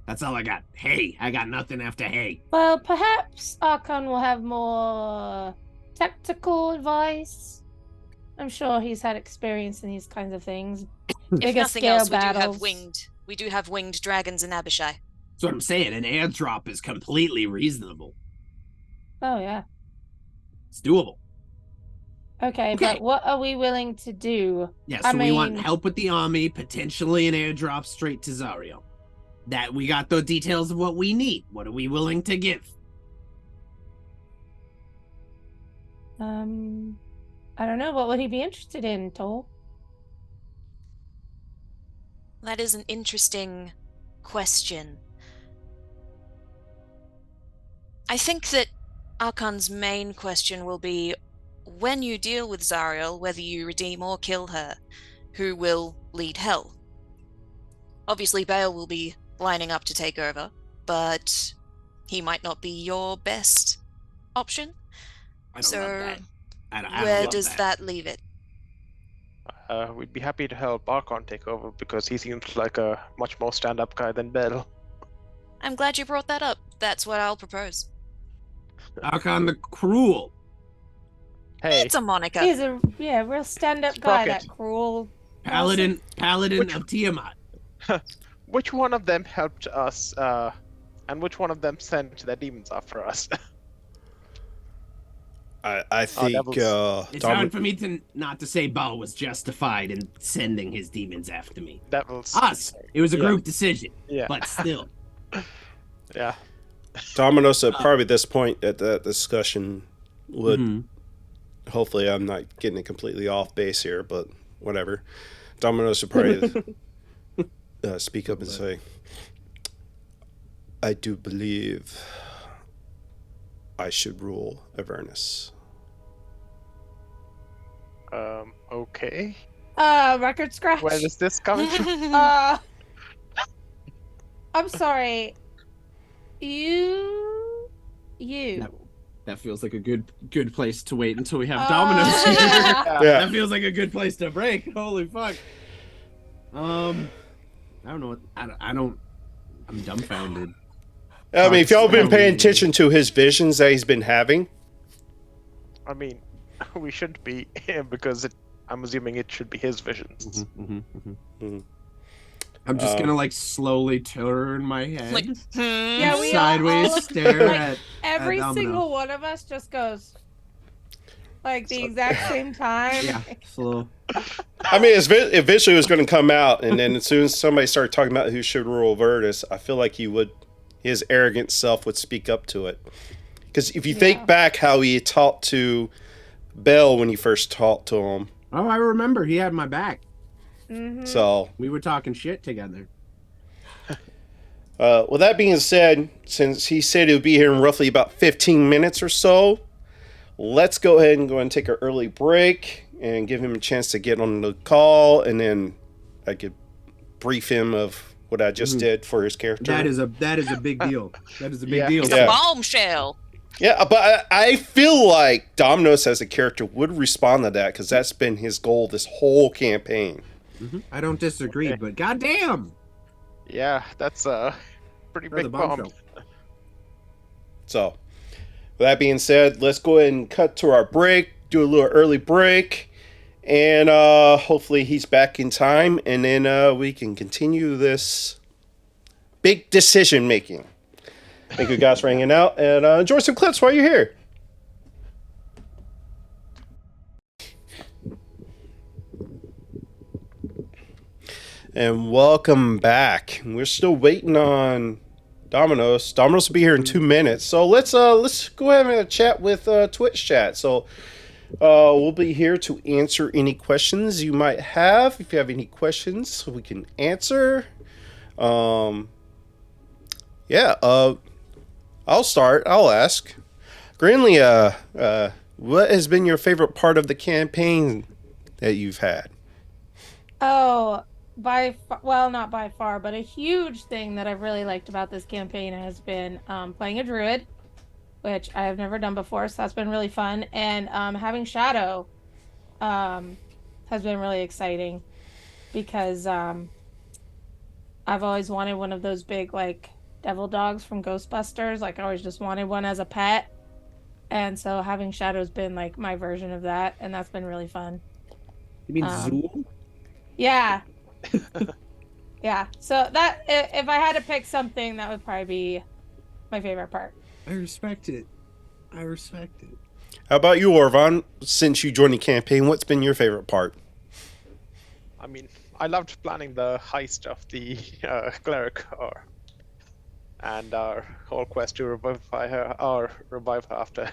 That's all I got. Hey, I got nothing after hey. Well, perhaps Archon will have more tactical advice. I'm sure he's had experience in these kinds of things. If Bigger nothing scale else, battles. we do have winged dragons in Abishai. That's what I'm saying. An airdrop is completely reasonable. Oh yeah. It's doable. Okay, Okay. but what are we willing to do? Yeah, so I we want mean- help with the army, potentially an airdrop straight to Zariel. That we got the details of what we need. What are we willing to give? I don't know. What would he be interested in, Toll? That is an interesting question. I think that Archon's main question will be, when you deal with Zariel, whether you redeem or kill her, who will lead hell? Obviously, Bale will be lining up to take over, but he might not be your best option. I don't So, love that. I don't where love does that leave it? We'd be happy to help Archon take over because he seems like a much more stand-up guy than Bell. I'm glad you brought that up. That's what I'll propose. Archon the Cruel. Hey, It's a moniker. He's a real stand-up guy. Sprocket. That cruel Paladin Which- of Tiamat. which one of them helped us, and which one of them sent their demons after us? I think It's hard for me to not to say Bo was justified in sending his demons after me. Devils. Us. It was a Yeah. group decision, Yeah. but still. Yeah. Dominos at probably this point at that discussion would Mhm. hopefully I'm not getting it completely off base here, but whatever. Dominos would probably speak up and say, I do believe I should rule Avernus. Okay. record scratch. Where is this coming from? I'm sorry. You. That feels like a good place to wait until we have Domino's here. Yeah. Yeah. That feels like a good place to break. Holy fuck. I don't know what I'm dumbfounded. I mean, if y'all been paying attention to his visions that he's been having, I mean, we shouldn't be because I'm assuming it should be his visions. I'm just gonna like slowly turn my head Like, Yeah, we all sideways, stare like, at Every Domino. single one of us just goes like the exact same time. yeah, slow. I mean, eventually it was going to come out, and then as soon as somebody started talking about who should rule Avernus, I feel like his arrogant self would speak up to it. Because if you think back how he talked to Bell when he first talked to him, Oh, I remember he had my back. Mhm. so We were talking shit together. with that being said, since he said he'll be here in roughly about 15 minutes or so, let's go ahead and take an early break and give him a chance to get on the call, and then I could brief him of what I just did for his character. That is a big deal. That is a big Yeah. deal. it's Yeah. a bombshell. Yeah, but I feel like Domino's as a character would respond to that because that's been his goal this whole campaign. I don't disagree, Okay. but goddamn, Yeah, that's a pretty Another big bomb. bombshell. So, with that being said, let's go ahead and cut to our break, do a little early break, and hopefully he's back in time, and then we can continue this big decision making. Thank you guys for hanging out, and enjoy some clips while you're here. And welcome back. We're still waiting on Domino's. Domino's will be here in 2 minutes. So let's go ahead and have a chat with Twitch chat. So we'll be here to answer any questions you might have. If you have any questions, we can answer. I'll start. I'll ask. Greenlee, what has been your favorite part of the campaign that you've had? Oh, not by far, but a huge thing that I've really liked about this campaign has been playing a druid, which I have never done before, so that's been really fun. And having Shadow has been really exciting because I've always wanted one of those big, like, devil dogs from Ghostbusters. Like, I always just wanted one as a pet. And so having Shadow's been, like, my version of that, and that's been really fun. You mean Zool? Yeah. Yeah. So that, if I had to pick something, that would probably be my favorite part. I respect it. How about you, Orvan? Since you joined the campaign, what's been your favorite part? I mean, I loved planning the heist of the cleric, and our whole quest to revive her after.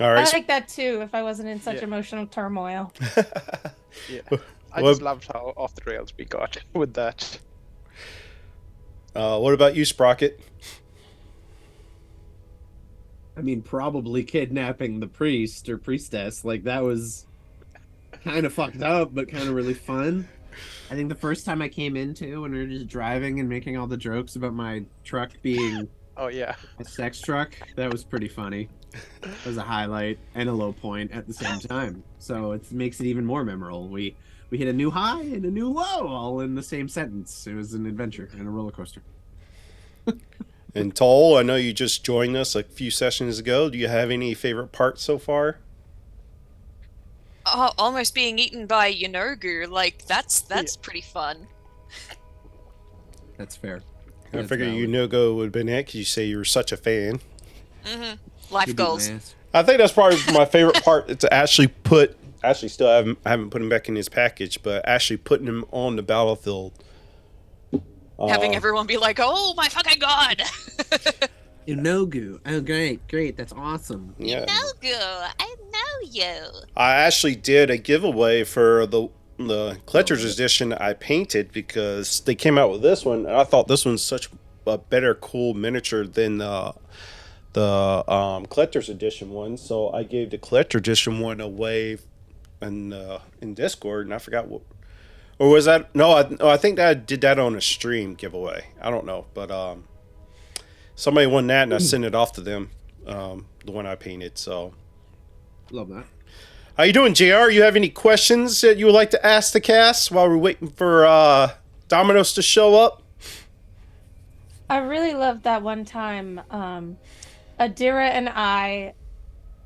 All right. I like that too, if I wasn't in such emotional turmoil. Yeah. I just loved how off the rails we got with that. What about you, Sprocket? I mean, probably kidnapping the priest or priestess. Like, that was kind of fucked up, but kind of really fun. I think the first time I came into when we were just driving and making all the jokes about my truck being Oh yeah, a sex truck, that was pretty funny. It was a highlight and a low point at the same time. So it makes it even more memorable. We hit a new high and a new low all in the same sentence. It was an adventure and a roller coaster. And Toll, I know you just joined us a few sessions ago. Do you have any favorite parts so far? Oh, almost being eaten by Yanogu, like that's pretty fun. That's fair. I figured Yunogo would have been it because you say you were such a fan. Life goals. I think that's probably my favorite part to actually put. Actually, still haven't put him back in his package, but actually putting him on the battlefield. Having everyone be like, "Oh my fucking god!" Yunogu. Oh, great. That's awesome. Yeah. Yunogu, I know you. I actually did a giveaway for the collector's edition I painted because they came out with this one, and I thought this one's such a better, cool miniature than the collector's edition one. So I gave the collector edition one away in Discord, and I forgot what. Or was that? No, I think that I did that on a stream giveaway. I don't know, but somebody won that, and I sent it off to them. The one I painted. So Love that. how you doing, JR? You have any questions that you would like to ask the cast while we're waiting for Domino's to show up? I really loved that one time. Adira and I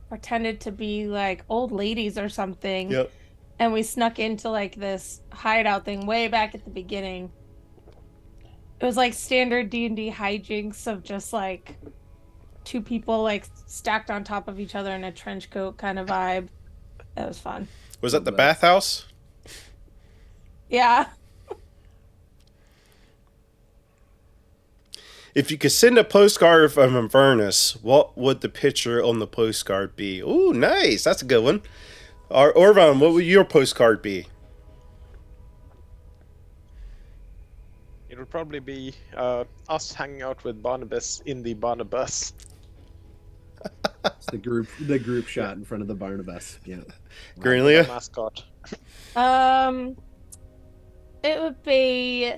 pretended to be like old ladies or something. Yep. And we snuck into like this hideout thing way back at the beginning. It was like standard D&D hijinks of just like two people like stacked on top of each other in a trench coat kind of vibe. That was fun. Was that the bathhouse? Yeah. If you could send a postcard from Avernus, what would the picture on the postcard be? Ooh, nice. That's a good one. Orvan, what would your postcard be? it would probably be us hanging out with Barnabas in the Barnabas. It's the group shot in front of the Barnabas. Yeah. Greenlee? Mascot. It would be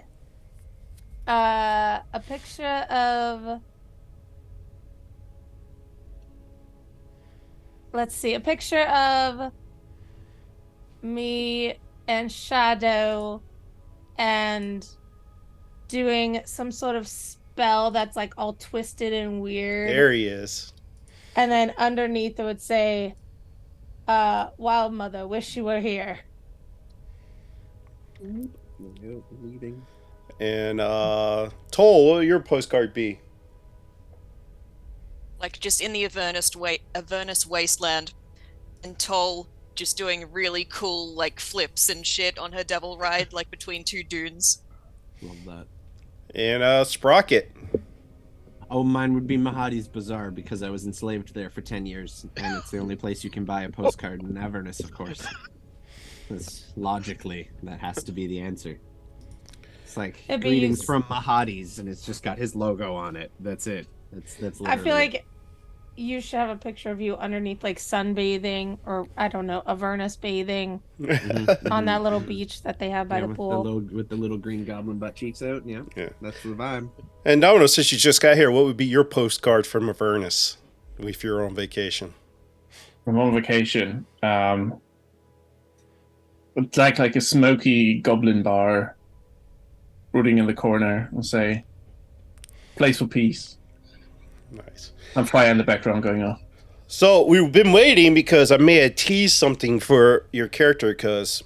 a picture of, let's see, a picture of me and Shadow and doing some sort of spell that's like all twisted and weird. There he is. And then underneath it would say, Wild Mother, wish you were here. Leaving. And Toll, what will your postcard be? Like just in the Avernus wasteland, and Toll just doing really cool like flips and shit on her devil ride, like between two dunes. Love that. And Sprocket. Oh, mine would be Mahadi's Bazaar because I was enslaved there for 10 years, and it's the only place you can buy a postcard in Avernus, of course. Because logically, that has to be the answer. It's like greetings from Mahadi's, and it's just got his logo on it. That's it. That's literally. I feel like you should have a picture of you underneath, like sunbathing, or I don't know, Avernus bathing on that little beach that they have by the pool. With the little green goblin butt cheeks out. Yeah, that's the vibe. And Domino, since you just got here, what would be your postcard from Avernus if you're on vacation? I'm on vacation. It's like a smoky goblin bar rooting in the corner and say, place for peace. Nice. And fire in the background going off. So we've been waiting because I may have teased something for your character because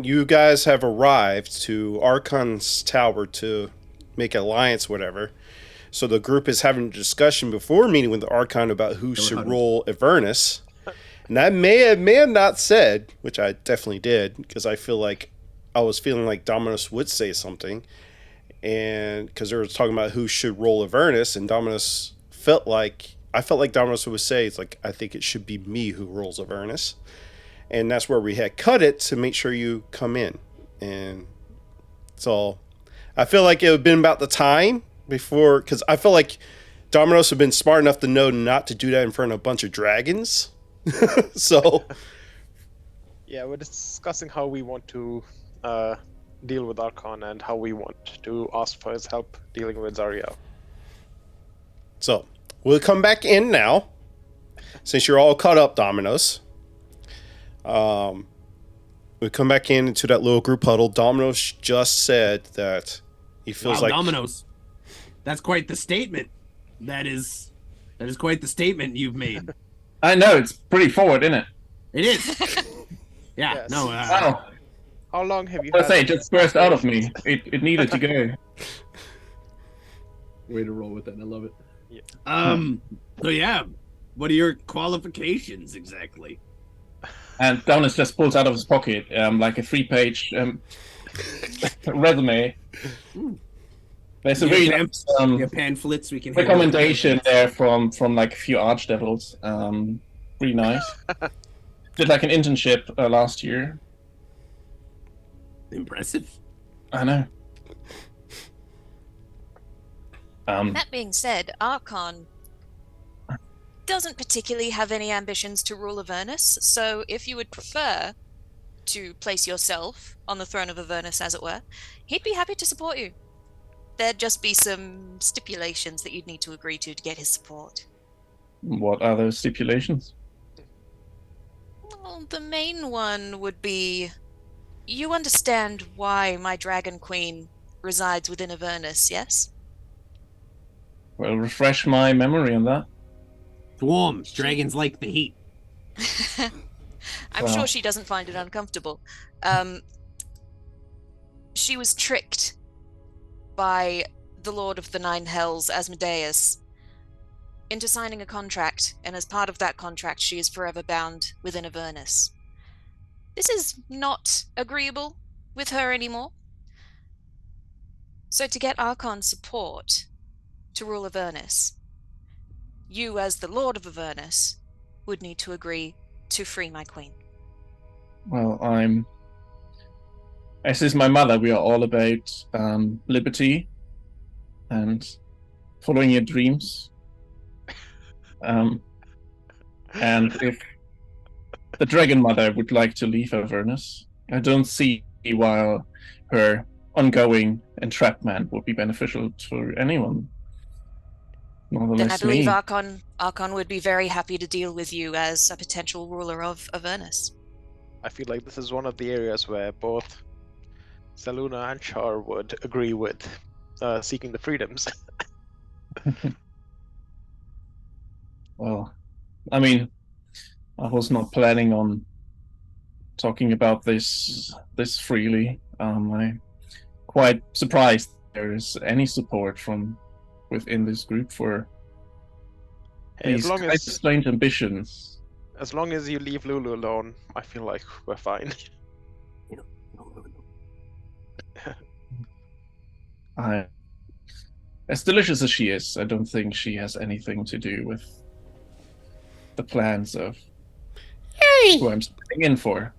you guys have arrived to Archon's tower to make alliance, whatever. So the group is having a discussion before meeting with the Archon about who should roll Avernus. And I may have not said, which I definitely did, because I feel like I was feeling like Dominus would say something. And because they were talking about who should roll Avernus, and Dominus I felt like Dominus would say, it's like, I think it should be me who rolls Avernus. And that's where we had cut it to make sure you come in. And so I feel like it would have been about the time before, because I feel like Dominos have been smart enough to know not to do that in front of a bunch of dragons. So yeah, we're discussing how we want to deal with Archon and how we want to ask for his help dealing with Zariel. So we'll come back in now, since you're all caught up, Dominos. We'll come back into that little group huddle. Dominos just said that he feels like Dominos. That's quite the statement. That is quite the statement you've made. I know, it's pretty forward, isn't it? It is. Yeah. Yes. No. How long have you? I say, it just burst out of me. It needed to go. Way to roll with that. I love it. Yeah. So yeah, what are your qualifications exactly? And Donis just pulls out of his pocket like a 3-page resume. There's a really nice pamphlets we can recommendation there from like a few archdevils. Really nice. Did like an internship last year. Impressive. I know. That being said, Archon doesn't particularly have any ambitions to rule Avernus, so if you would prefer to place yourself on the throne of Avernus, as it were, he'd be happy to support you. There'd just be some stipulations that you'd need to agree to get his support. What are those stipulations? Well, the main one would be, you understand why my Dragon Queen resides within Avernus, yes? Well, refresh my memory on that. It's warm. Dragons like the heat. I'm sure she doesn't find it uncomfortable. She was tricked by the Lord of the Nine Hells, Asmodeus, into signing a contract, and as part of that contract, she is forever bound within Avernus. This is not agreeable with her anymore. So to get Archon's support to rule Avernus, you, as the Lord of Avernus, would need to agree to free my queen. Well, as is my mother, we are all about liberty and following your dreams. And if the Dragon Mother would like to leave Avernus, I don't see why her ongoing entrapment would be beneficial to anyone. Then I believe Archon would be very happy to deal with you as a potential ruler of Avernus. I feel like this is one of the areas where both Saluna and Char would agree with seeking the freedoms. Well, I mean, I was not planning on talking about this freely. I quite surprised there is any support from within this group for Hey, these kind of strange ambitions. as long as you leave Lulu alone, I feel like we're fine. As delicious as she is, I don't think she has anything to do with the plans of who I'm standing in for.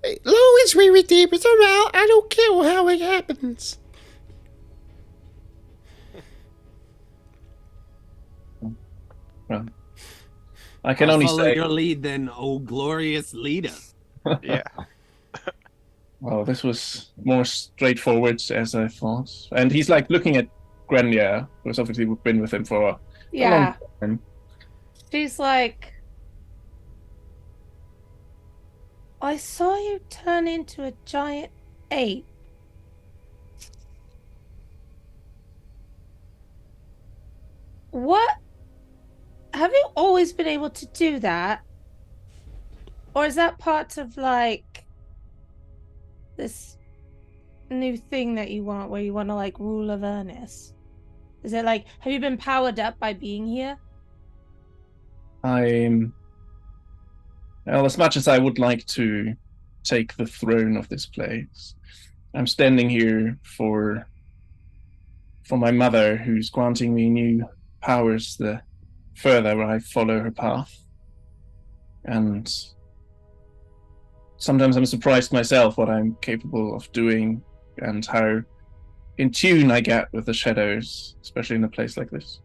As long as we redeem it around, I don't care how it happens. Well, I can only follow say, your lead, then, oh glorious leader. Yeah. well, this was more straightforward as I thought. And he's like looking at Grania, who's obviously been with him for a long Yeah. time. She's like, I saw you turn into a giant ape. What? Have you always been able to do that? Or is that part of like this new thing that you want where you want to like rule Avernus? Is it like, have you been powered up by being here? Well, as much as I would like to take the throne of this place, I'm standing here for my mother, who's granting me new powers the further I follow her path. And sometimes I'm surprised myself what I'm capable of doing and how in tune I get with the shadows, especially in a place like this.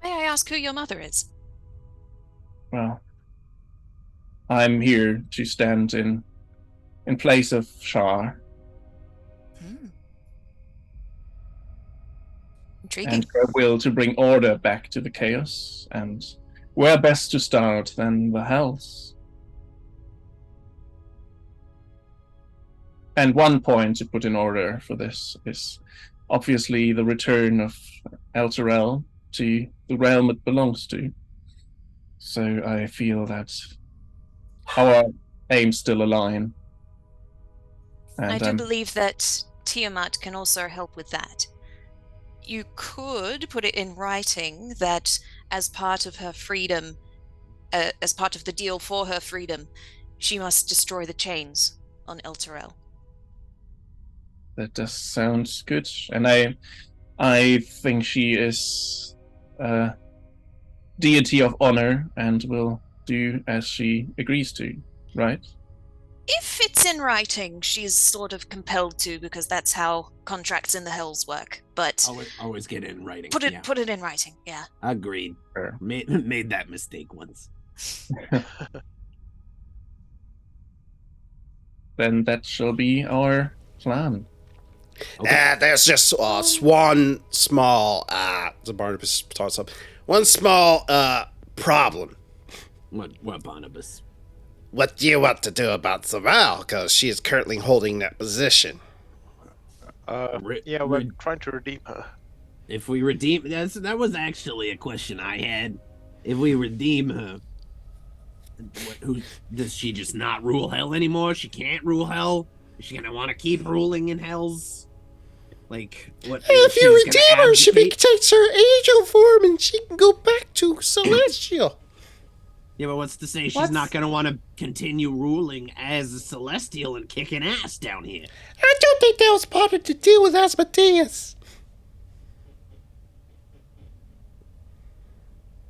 May I ask who your mother is? Well, I'm here to stand in place of Shar Intriguing. and her will to bring order back to the chaos. And where best to start than the Hells? And one point to put in order for this is obviously the return of Elturel to the realm it belongs to. So I feel that our aims still align. And I do believe that Tiamat can also help with that. You could put it in writing that as part of her freedom, as part of the deal for her freedom, she must destroy the chains on Elturel. That does sound good. And I think she is a deity of honor and will do as she agrees to, right? If it's in writing, she's sort of compelled to, because that's how contracts in the Hells work. But Always get it in writing. put it in writing, yeah. Agreed. Sure. Made that mistake once. Then that shall be our plan. Okay. There's just one small, Barnabas talks up. One small problem. What Barnabas? What do you want to do about Zaval? Because she is currently holding that position. Yeah, we're trying to redeem her. If we redeem, that was actually a question I had. If we redeem her, who does she just not rule hell anymore? She can't rule hell. Is she gonna want to keep ruling in hells? Like what? If you redeem her, she takes her angel form and she can go back to celestial. Yeah, but what's to say she's not gonna want to continue ruling as a celestial and kicking ass down here? I don't think that was part of the deal with Asmodeus.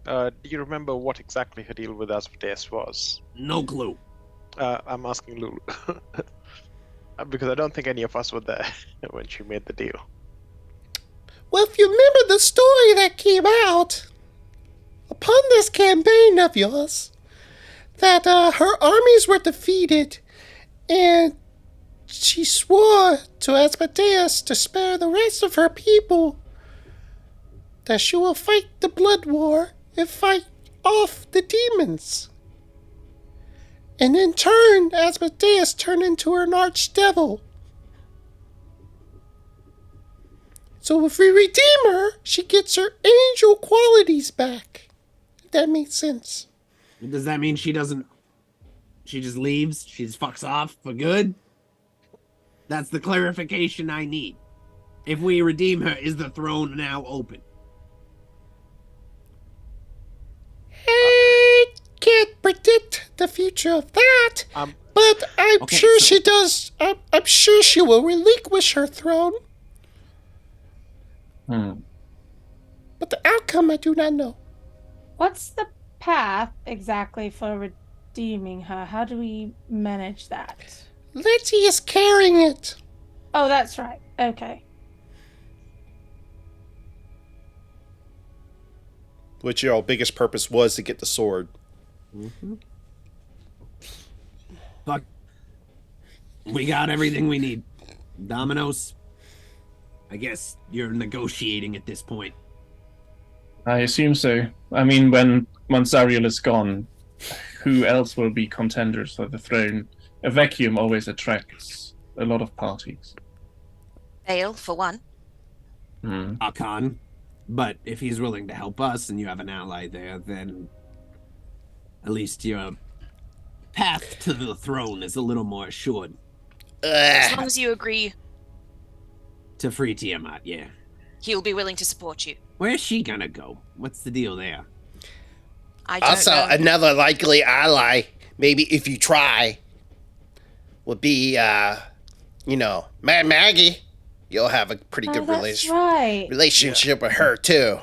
Do you remember what exactly her deal with Asmodeus was? No clue. I'm asking Lulu. Because I don't think any of us were there when she made the deal. Well, if you remember the story that came out upon this campaign of yours, that her armies were defeated, and she swore to Asmodeus to spare the rest of her people, that she will fight the blood war and fight off the demons. And in turn, Asmodeus turned into an archdevil. So if we redeem her, she gets her angel qualities back. If that makes sense. Does that mean she She just leaves? She just fucks off for good? That's the clarification I need. If we redeem her, is the throne now open? I can't predict the future of that, but I'm Okay, sure so- she does. I'm sure she will relinquish her throne, Hmm. but the outcome I do not know. What's the path exactly for redeeming her? How do we manage that? Letty is carrying it. Oh, that's right. Okay. Which your biggest purpose was to get the sword. Fuck. We got everything we need. Dominoes, I guess you're negotiating at this point. I assume so. I mean, once Ariel is gone, who else will be contenders for the throne? A vacuum always attracts a lot of parties. Vale, for one. Hmm. Akan. But if he's willing to help us and you have an ally there, then at least your path to the throne is a little more assured. As long as you agree, To free Tiamat, yeah. he'll be willing to support you. Where's she gonna go? What's the deal there? I don't Also, know. another likely ally, maybe if you try, would be, Mad Maggie. You'll have a pretty good That's right. relationship with her, too.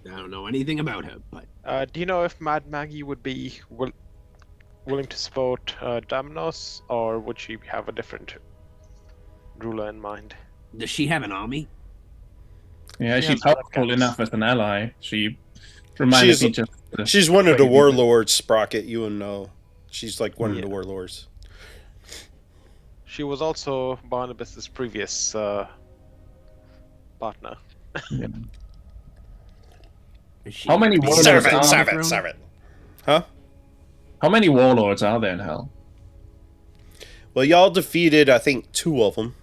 I don't know anything about her, but Do you know if Mad Maggie would be willing to support Damnos, or would she have a different ruler in mind? does she have an army? Yeah, she's Yes, powerful Redcaps. enough as an ally. She reminded She's- me just. She's one of the crazy. warlords, Sprocket. You will know. She's like one of Yeah. the warlords. She was also Barnabas's previous partner. Is she How many gonna be warlords Servant, on the servant, throne? servant. Huh? How many warlords are there in hell? Well, y'all defeated, I think, 2 of them.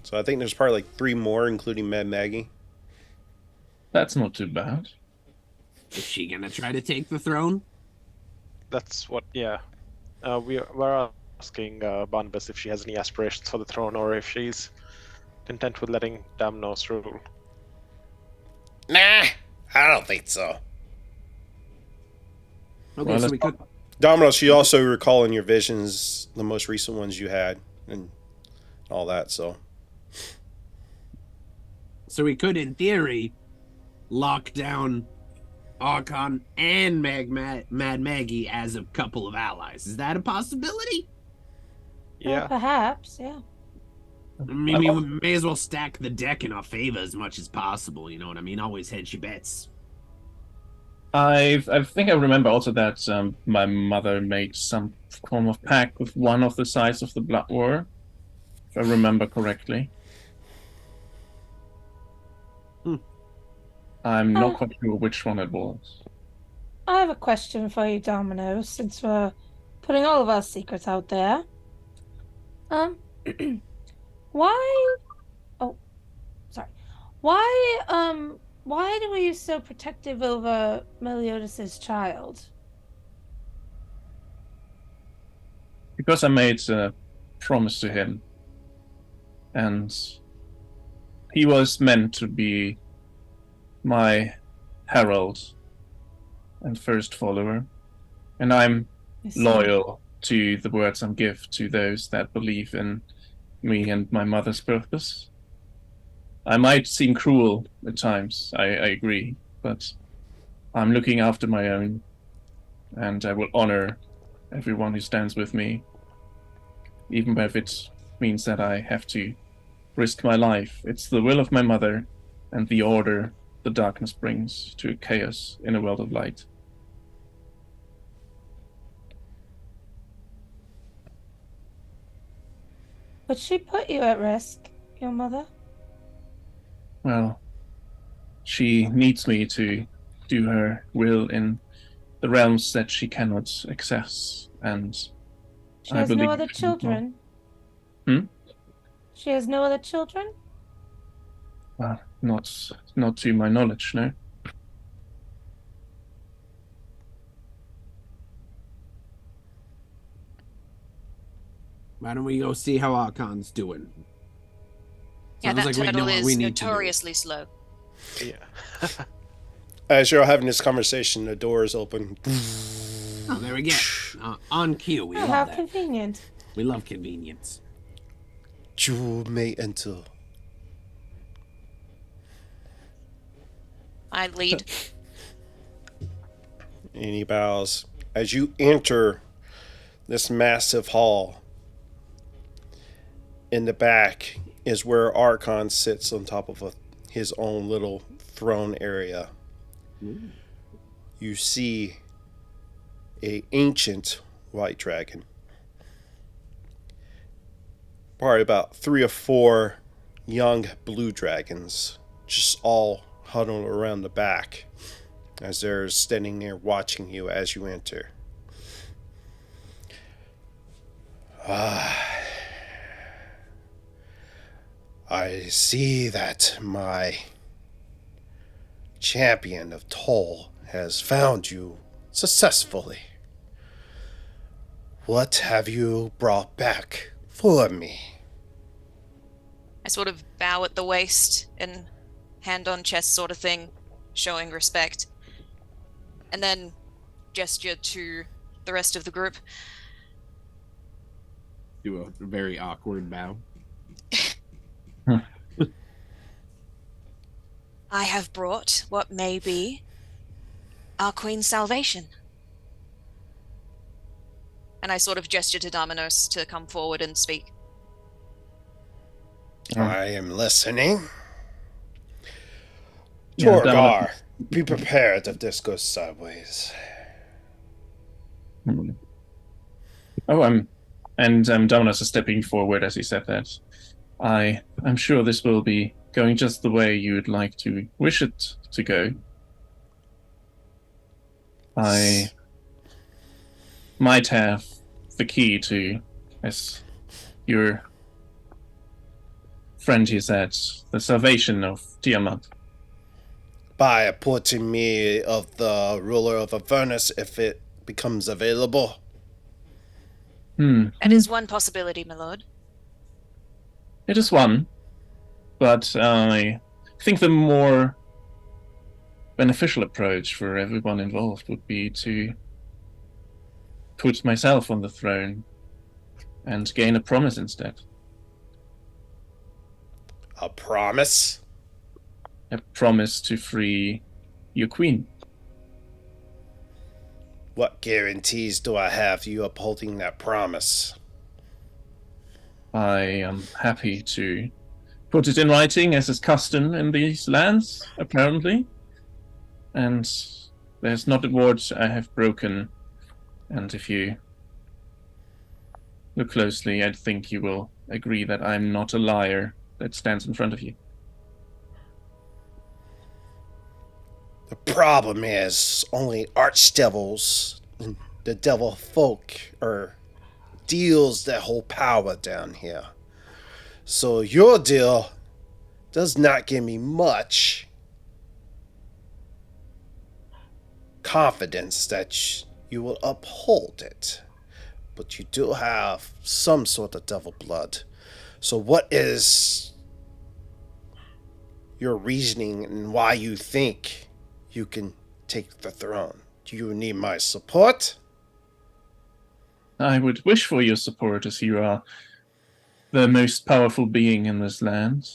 So I think there's probably like 3 more, including Mad Maggie. That's not too bad. Is she gonna try to take the throne? That's what, yeah. We're asking Barnabas if she has any aspirations for the throne, or if she's content with letting Damnos rule. Nah, I don't think so. Okay, Well, so let's- we could. Dominos, you also recall in your visions the most recent ones you had and all that, so. So we could, in theory, lock down Archon and Mad Maggie as a couple of allies. Is that a possibility? Yeah. Perhaps, yeah. I mean, we may as well stack the deck in our favor as much as possible. You know what I mean? Always hedge your bets. I think I remember also that my mother made some form of pact with one of the sides of the Blood War, if I remember correctly. I'm not quite sure which one it was. I have a question for you, Domino, since we're putting all of our secrets out there. Why? Oh, sorry. Why were you so protective over Meliodas' child? Because I made a promise to him, and he was meant to be my herald and first follower, and I'm I see. loyal to the words I give to those that believe in me and my mother's purpose. I might seem cruel at times, I agree, but I'm looking after my own, and I will honor everyone who stands with me, even if it means that I have to risk my life. It's the will of my mother and the order the darkness brings to chaos in a world of light. Would she put you at risk, your mother? Well, she needs me to do her will in the realms that she cannot access, and She I has no believe other in her. children. Hmm? She has no other children? Not to my knowledge, no. Why don't we go see how Archon's doing? Yeah, Sounds that like we know turtle what is we need to do. notoriously slow. Yeah. As you're having this conversation, the doors open. Oh, there we go. On cue. We Oh, love how that. convenient. We love convenience. You may enter. I lead. And he bows. As you enter this massive hall, in the back is where Archon sits on top of his own little throne area. Ooh. You see a ancient white dragon. Probably about 3 or 4 young blue dragons, just all huddled around the back as they're standing there watching you as you enter. I see that my champion of Toll has found you successfully. What have you brought back for me? I sort of bow at the waist and hand on chest sort of thing, showing respect. And then gesture to the rest of the group. Do a very awkward bow. I have brought what may be our Queen's salvation. And I sort of gesture to Dominos to come forward and speak. I am listening. Yeah, Torgar, be prepared if this goes sideways. Oh, and Dominus is stepping forward as he said that. I'm sure this will be going just the way you would like to wish it to go. I might have the key to, as your friend here said, the salvation of Tiamat. By appointing me of the ruler of Avernus if it becomes available. That is one possibility, my lord. It is one, but I think the more beneficial approach for everyone involved would be to put myself on the throne and gain a promise instead. A promise? A promise to free your queen. What guarantees do I have you upholding that promise? I am happy to put it in writing, as is custom in these lands, apparently. And there's not a word I have broken. And if you look closely, I think you will agree that I'm not a liar that stands in front of you. The problem is only archdevils and the devil folk are deals that hold power down here. So your deal does not give me much confidence that you will uphold it. But you do have some sort of devil blood. So what is your reasoning and why you think you can take the throne? Do you need my support? I would wish for your support, as you are the most powerful being in this land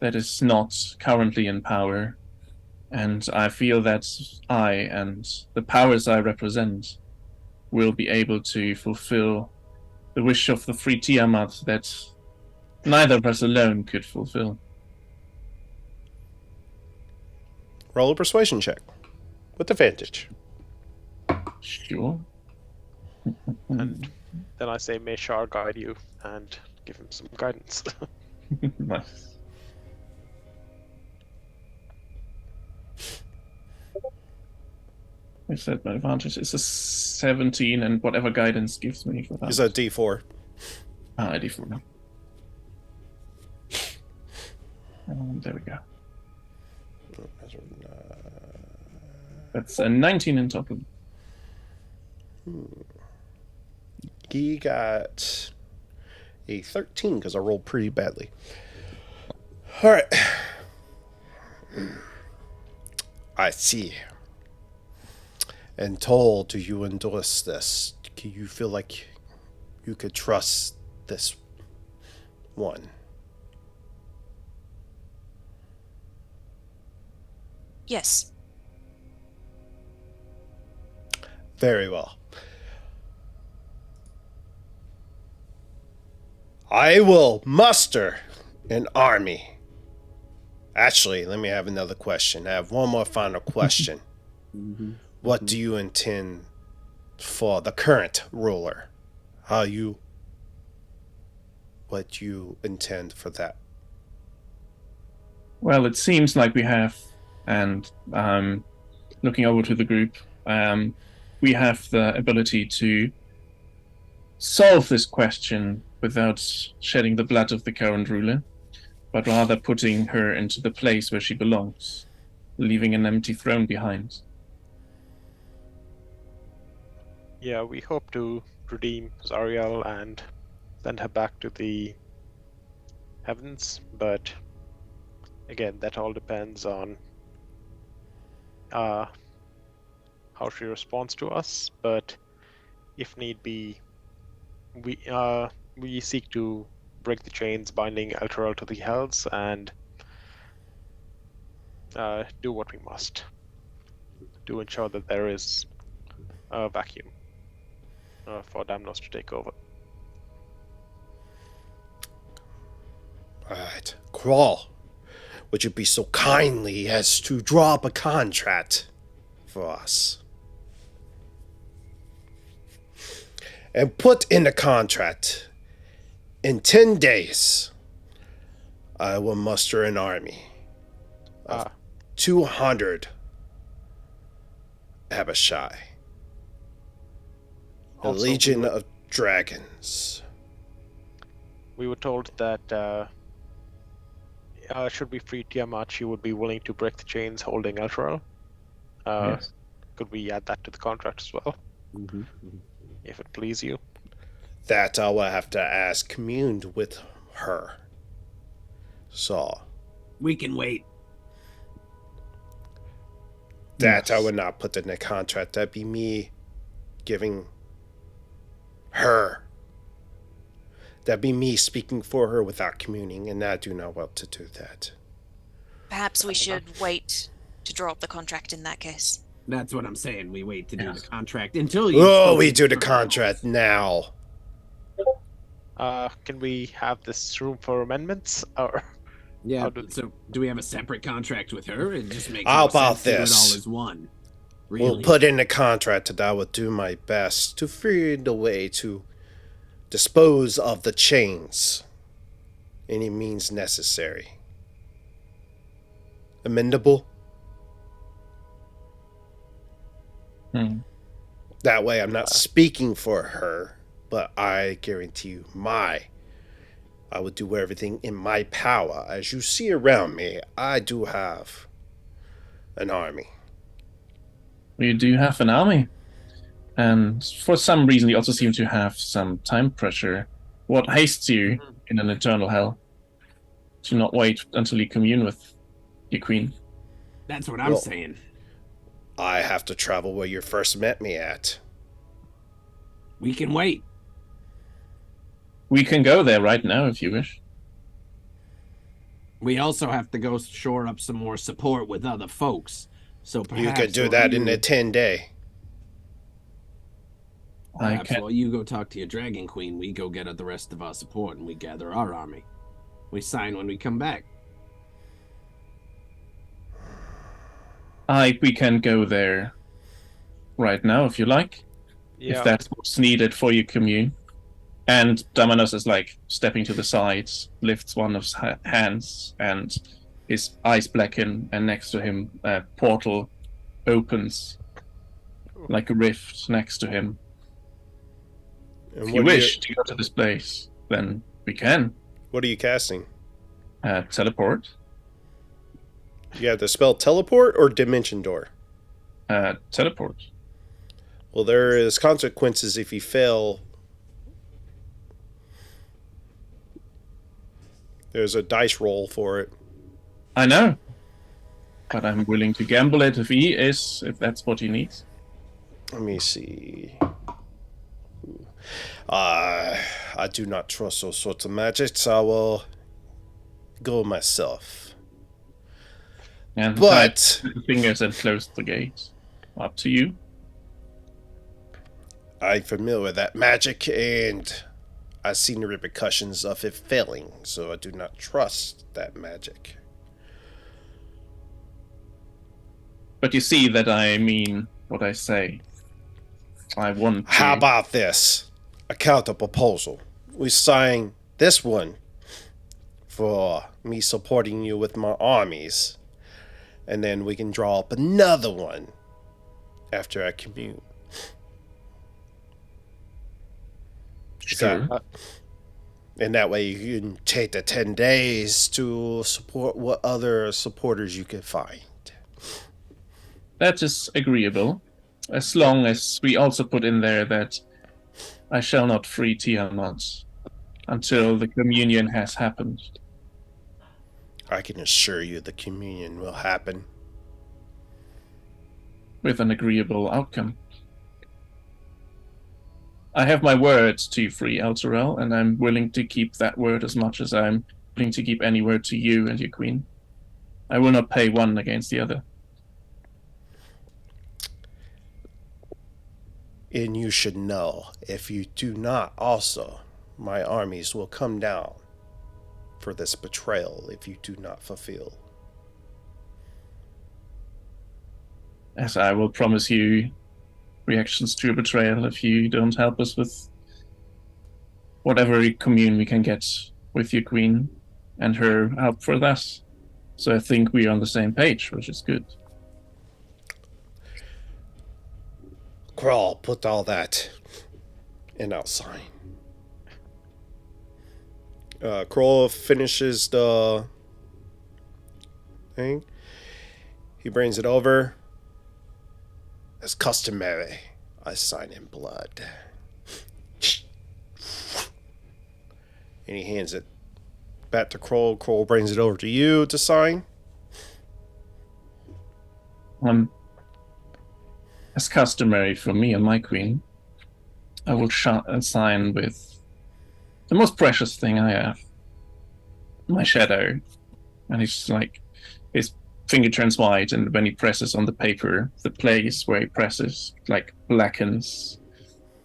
that is not currently in power. And I feel that I and the powers I represent will be able to fulfill the wish of the free Tiamat that neither of us alone could fulfill. Roll a persuasion check with advantage. Sure. And then I say, may Shar guide you and give him some guidance. Nice. I said my advantage is a 17, and whatever guidance gives me for that. Is a D4. D4. There we go. That's a 19 in total. He got a 13 because I rolled pretty badly. All right. I see. And Toll, do you endorse this? Do you feel like you could trust this one? Yes. Very well. I will muster an army. Actually, let me have another question. I have one more final question. What do you intend for the current ruler? What you intend for that? Well, it seems like we have, and looking over to the group, we have the ability to solve this question without shedding the blood of the current ruler, but rather putting her into the place where she belongs, leaving an empty throne behind. Yeah, we hope to redeem Zariel and send her back to the heavens, but again, that all depends on how she responds to us. But if need be, we seek to break the chains binding Elturel to the Hells and do what we must to ensure that there is a vacuum for Damnos to take over. Alright. Crawl, would you be so kindly as to draw up a contract for us? And put in the contract, in 10 days, I will muster an army of 200 Abishai. A Also, legion of dragons. We were told that should we free Tiamat, she would be willing to break the chains holding Elturel. Yes. Could we add that to the contract as well, if it please you? That I will have to ask communed with her. So, We can wait. that I Yes. would not put in the contract. That'd be me giving her. That'd be me speaking for her without communing, and I do not want to do that. Perhaps we should wait to draw up the contract in that case. That's what I'm saying. We wait to do Yes. the contract until you. Oh, we do the contract now. Can we have this room for amendments, or Yeah. How do- So, do we have a separate contract with her? It just makes How more about sense to do it this? all as one. We'll Really. put in the contract that I will do my best to find a way to dispose of the chains. Any means necessary. Amendable? Hmm. That way I'm not speaking for her, but I guarantee you I would do everything in my power. As you see around me, I do have an army. We do have an army. And for some reason, you also seem to have some time pressure. What hastes you in an eternal hell? To not wait until you commune with your queen. That's what I'm Well- saying. I have to travel where you first met me at. We can wait. We can go there right now if you wish. We also have to go shore up some more support with other folks. So perhaps You could do while that in you- a 10-day. I Perhaps can. while you go talk to your dragon queen, we go get the rest of our support and we gather our army. We sign when we come back. We can go there right now if you like. yeah, If that's what's needed for your commune. And Damanos is like stepping to the side, lifts one of his hands, and his eyes blacken, and next to him a portal opens like a rift next to him. And If you what are wish to go to this place, then we can. What are you casting? Teleport. You have to spell teleport or dimension door? Teleport. Well, there is consequences if you fail There's a dice roll for it. I know. But I'm willing to gamble it if that's what he needs. Let me see. I do not trust those sorts of magics. I will go myself. And But the fingers and close the gate. Up to you. I'm familiar with that magic, and I've seen the repercussions of it failing, so I do not trust that magic. But you see that I mean what I say. I want to... How about this? A counter proposal. We sign this one for me supporting you with my armies, and then we can draw up another one after I commune. Sure. And that way you can take the 10 days to support what other supporters you can find. That is agreeable. As long as we also put in there that I shall not free Tiamat until the communion has happened. I can assure you the communion will happen. With an agreeable outcome. I have my word to free Elturel, and I'm willing to keep that word as much as I'm willing to keep any word to you and your queen. I will not pay one against the other. And you should know, if you do not also, my armies will come down for this betrayal if you do not fulfill. As I will promise you reactions to your betrayal if you don't help us with whatever commune we can get with your queen and her help for that. So I think we're on the same page, which is good. Crawl, put all that and I'll sign. Kroll finishes the thing. He brings it over. As customary, I sign in blood. And he hands it back to Kroll. Kroll brings it over to you to sign. As customary for me and my queen, I will sign with the most precious thing I have, my shadow. And he's like, his finger turns white, and when he presses on the paper, the place where he presses like blackens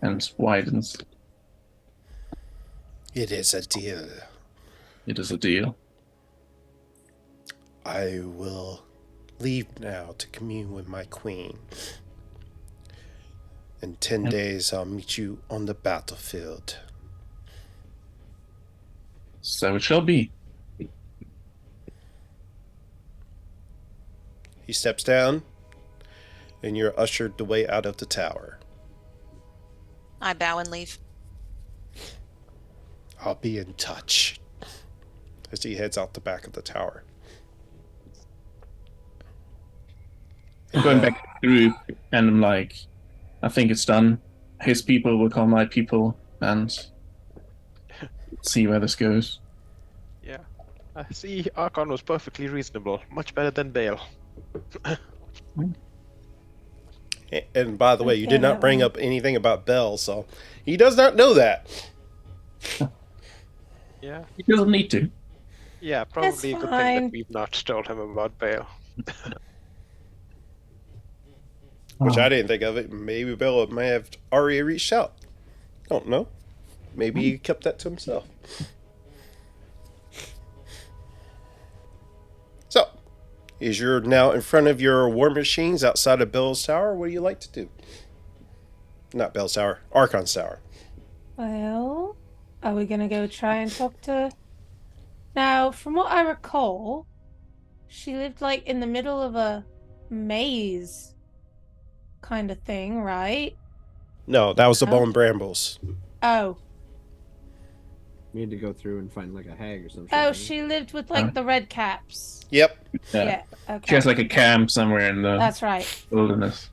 and widens. It is a deal. It is a deal. I will leave now to commune with my queen. In 10 days, I'll meet you on the battlefield. So it shall be. He steps down, and you're ushered the way out of the tower. I bow and leave. I'll be in touch. As he heads out the back of the tower. I'm going back to the group, and I'm like, I think it's done. His people will call my people, and see where this goes. Yeah. See, Archon was perfectly reasonable. Much better than Bale. And by the way, you did not bring up anything about Bell, so he does not know that. Yeah. He doesn't need to. Yeah, probably a good thing fine. that we've not told him about Bale. Which I didn't think of it. Maybe Bell may have already reached out. Don't know. Maybe he kept that to himself. So, is you're now in front of your war machines outside of Bell's Tower? What do you like to do? Not Bell's Tower, Archon's Tower. Well, are we gonna go try and talk to... Now, from what I recall, she lived like in the middle of a maze kind of thing, right? No, that was the Huh? Bone Brambles. Oh. We had to go through and find like a hag or something. Oh, she lived with like the red caps. Yep. Yeah. Okay. She has like a camp somewhere in the That's right. wilderness.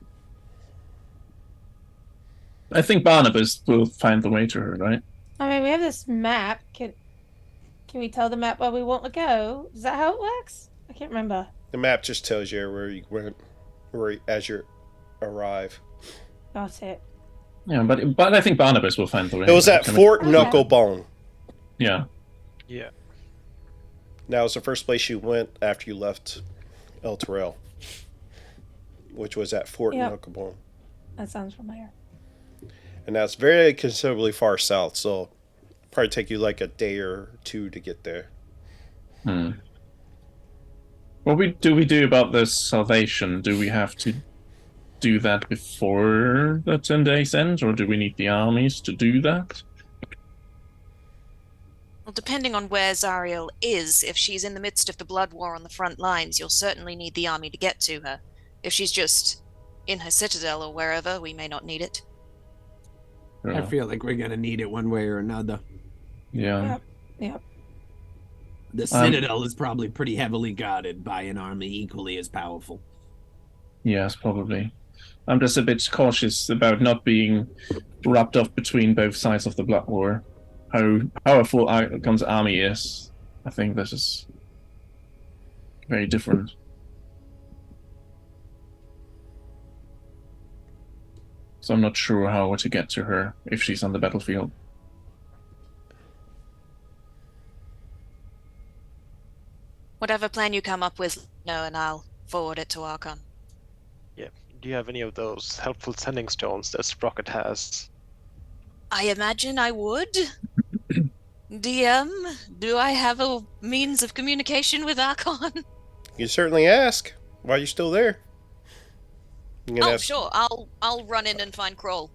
I think Barnabas will find the way to her, right? I mean, we have this map. Can Can we tell the map where we want to go? Is that how it works? I can't remember. The map just tells you where you went, as you arrive. Got it. Yeah, but I think Barnabas will find the way. It was at Fort Okay. Knucklebone. Yeah. Yeah. That was the first place you went after you left El Terrell, which was at Fort Yep. Knucklebone. That sounds familiar. And that's very considerably far south, so probably take you like a day or two to get there. What do we do about this salvation? Do we have to do that before the 10 days end, or do we need the armies to do that? Well, depending on where Zariel is, if she's in the midst of the blood war on the front lines, you'll certainly need the army to get to her. If she's just in her citadel or wherever, we may not need it. I feel like we're gonna need it one way or another. Yeah. Yep. The Citadel is probably pretty heavily guarded by an army equally as powerful. Yes, probably. I'm just a bit cautious about not being wrapped up between both sides of the blood war. How powerful Argon's army is, I think this is very different. So I'm not sure how to get to her if she's on the battlefield. Whatever plan you come up with, no, and I'll forward it to Archon. Yeah. Do you have any of those helpful sending stones that Sprocket has? I imagine I would. DM, do I have a means of communication with Archon? You certainly ask while you're still there. You can Oh, ask, sure. I'll run in and find Kroll.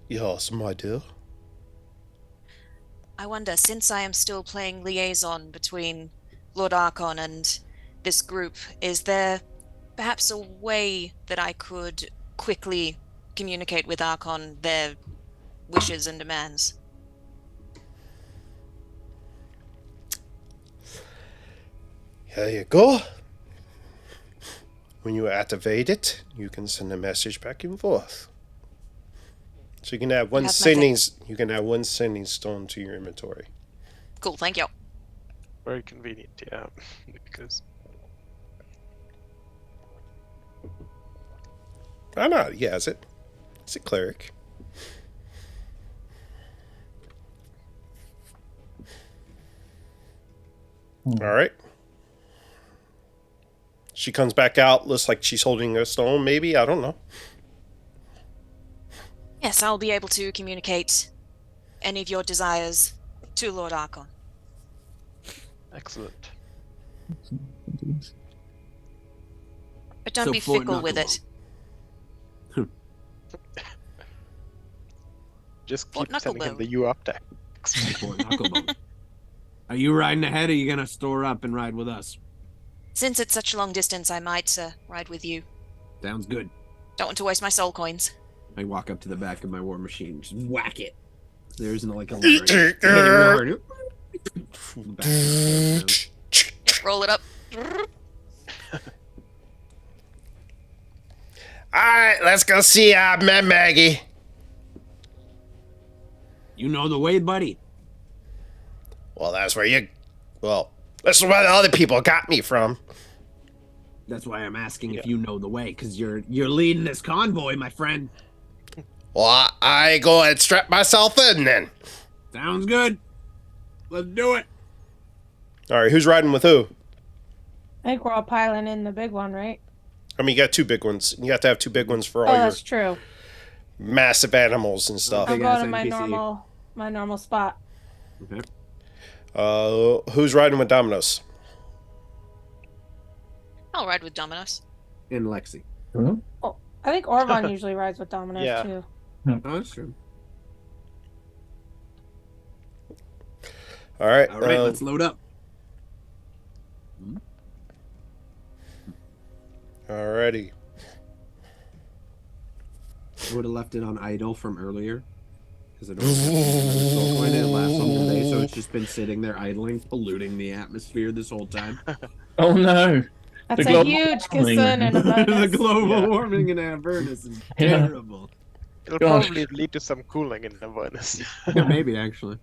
Yes, my dear. I wonder, since I am still playing liaison between Lord Archon and this group, is there perhaps a way that I could quickly communicate with Archon their wishes and demands? Here you go. When you activate it, you can send a message back and forth. So you can add one sending stone to your inventory. Cool, thank you. Very convenient, yeah. Because I'm not. He has it. It's a cleric. All right. She comes back out. Looks like she's holding a stone. Maybe, I don't know. Yes, I'll be able to communicate any of your desires to Lord Archon. excellent. But don't So be Fort fickle with it. Just Fort keep sending him Knucklebone. the U up text. Fort Knucklebone. Are you riding ahead, or are you gonna store up and ride with us? Since it's such a long distance, I might ride with you. Sounds good. Don't want to waste my soul coins. I walk up to the back of my war machine, just whack it. There isn't like a lever. Hit it real hard. The back of it goes Roll it up. All right, let's go see Maggie. You know the way, buddy. Well, that's where that's where the other people got me from. That's why I'm asking if you know the way, because you're leading this convoy, my friend. Well, I go and strap myself in then. Sounds good. Let's do it. All right, who's riding with who? I think we're all piling in the big one, right? I mean, you got two big ones. You have to have two big ones for all Oh, your that's true. massive animals and stuff. I'm Big going ass to my NPC. normal spot. Okay. Who's riding with Domino's? I'll ride with Dominos. In Lexi. Oh, I think Orvon usually rides with Domino's Yeah. too. Oh, that's true. All right. All right, let's load up. Alrighty. I would have left it on idle from earlier. Because I don't have another soul coin. It lasts all day, so it's just been sitting there idling, polluting the atmosphere this whole time. Oh no! That's The a global huge warming. concern in The Avernus. global warming in Avernus is Yeah. terrible. It'll Gosh. probably lead to some cooling in Avernus. Yeah, maybe, actually.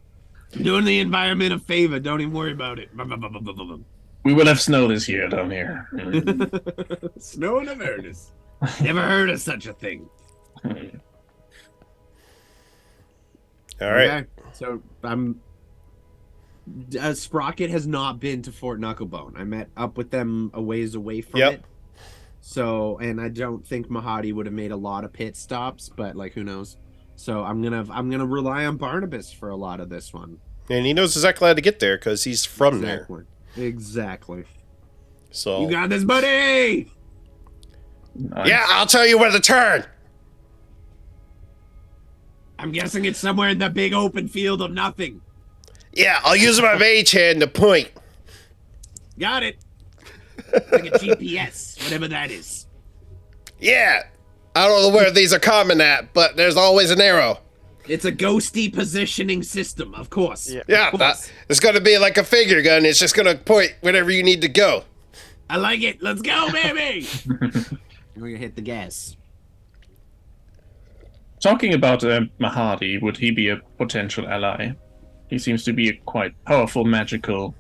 Doing the environment a favor. Don't even worry about it. We will have snow this year down here. Snow in Avernus. Never heard of such a thing. All right. Okay, so I'm. Sprocket has not been to Fort Knucklebone. I met up with them a ways away from Yep. it. So, and I don't think Mahadi would have made a lot of pit stops, but like, who knows? So I'm gonna rely on Barnabas for a lot of this one. And he knows exactly how to get there because he's from there. Exactly. So You got this, buddy. Nice. yeah, I'll tell you where to turn. I'm guessing it's somewhere in the big open field of nothing. Yeah, I'll use my mage hand to point. Got it. Like a GPS, whatever that is. Yeah, I don't know where these are common at, but there's always an arrow. It's a ghosty positioning system, of course. Yeah. Yeah, Of course. it's gonna be like a finger gun. It's just gonna point wherever you need to go. I like it. Let's go, baby. We're gonna hit the gas. Talking about Mahadi, would he be a potential ally? He seems to be a quite powerful magical.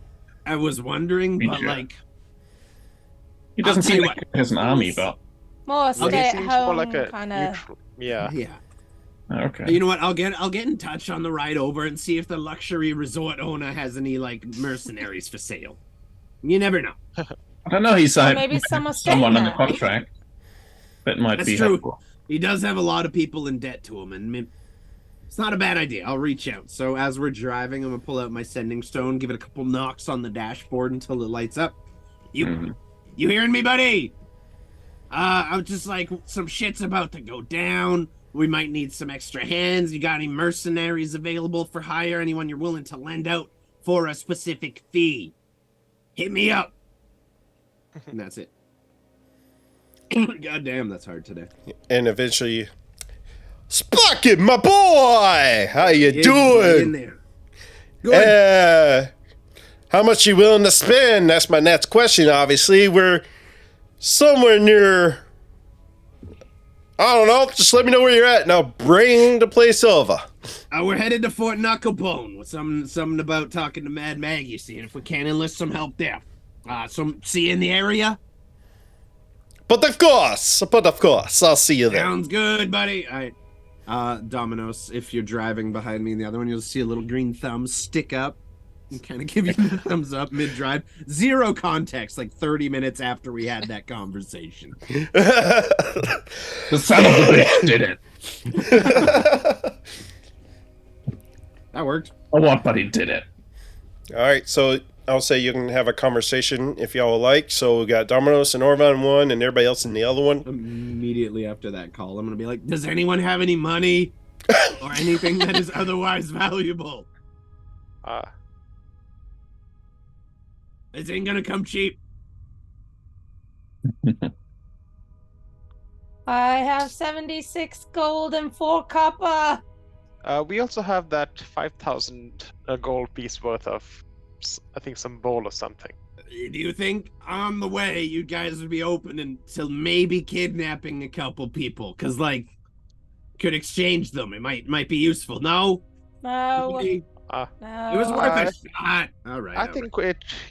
I was wondering, but Creature. like, He doesn't I'll tell seem you like he has an army, but More He stay at seems more home like a kind of. neutral. Yeah. yeah. okay. You know what? I'll get in touch on the ride over and see if the luxury resort owner has any like mercenaries for sale. You never know. I don't know. He signed maybe someone's someone staying on the there. contract. That might That's be true. helpful. He does have a lot of people in debt to him, and it's not a bad idea. I'll reach out. So as we're driving, I'm gonna pull out my sending stone, give it a couple knocks on the dashboard until it lights up. You hearing me, buddy? I was just like, some shit's about to go down. We might need some extra hands. You got any mercenaries available for hire? Anyone you're willing to lend out for a specific fee? Hit me up. And that's it. God damn, that's hard today. And eventually, Sprocket, my boy, how you Yeah, in doing? there. Good. How much you willing to spend? That's my next question. Obviously, we're somewhere near. I don't know. Just let me know where you're at, and I'll bring the place over. We're headed to Fort Knucklebone with something about talking to Mad Maggie, seeing if we can enlist some help there. See you in the area? But of course, I'll see you there. Sounds good, buddy. All right. Domino's, if you're driving behind me in the other one, you'll see a little green thumb stick up and kind of give you the thumbs up mid-drive. Zero context, like 30 minutes after we had that conversation. The son of the bitch did it. That worked. Or what, but he did it. All right, so I'll say you can have a conversation if y'all like. So we got Domino's and Orvan in one, and everybody else in the other one. Immediately after that call, I'm going to be like, does anyone have any money or anything that is otherwise valuable? This ain't going to come cheap. I have 76 gold and 4 copper. We also have that 5,000 gold piece worth of, I think, some bowl or something. Do you think on the way you guys would be open until maybe kidnapping a couple people? Because, like, could exchange them. It might be useful. No? No. Okay. No. It was worth a shot. All right. I think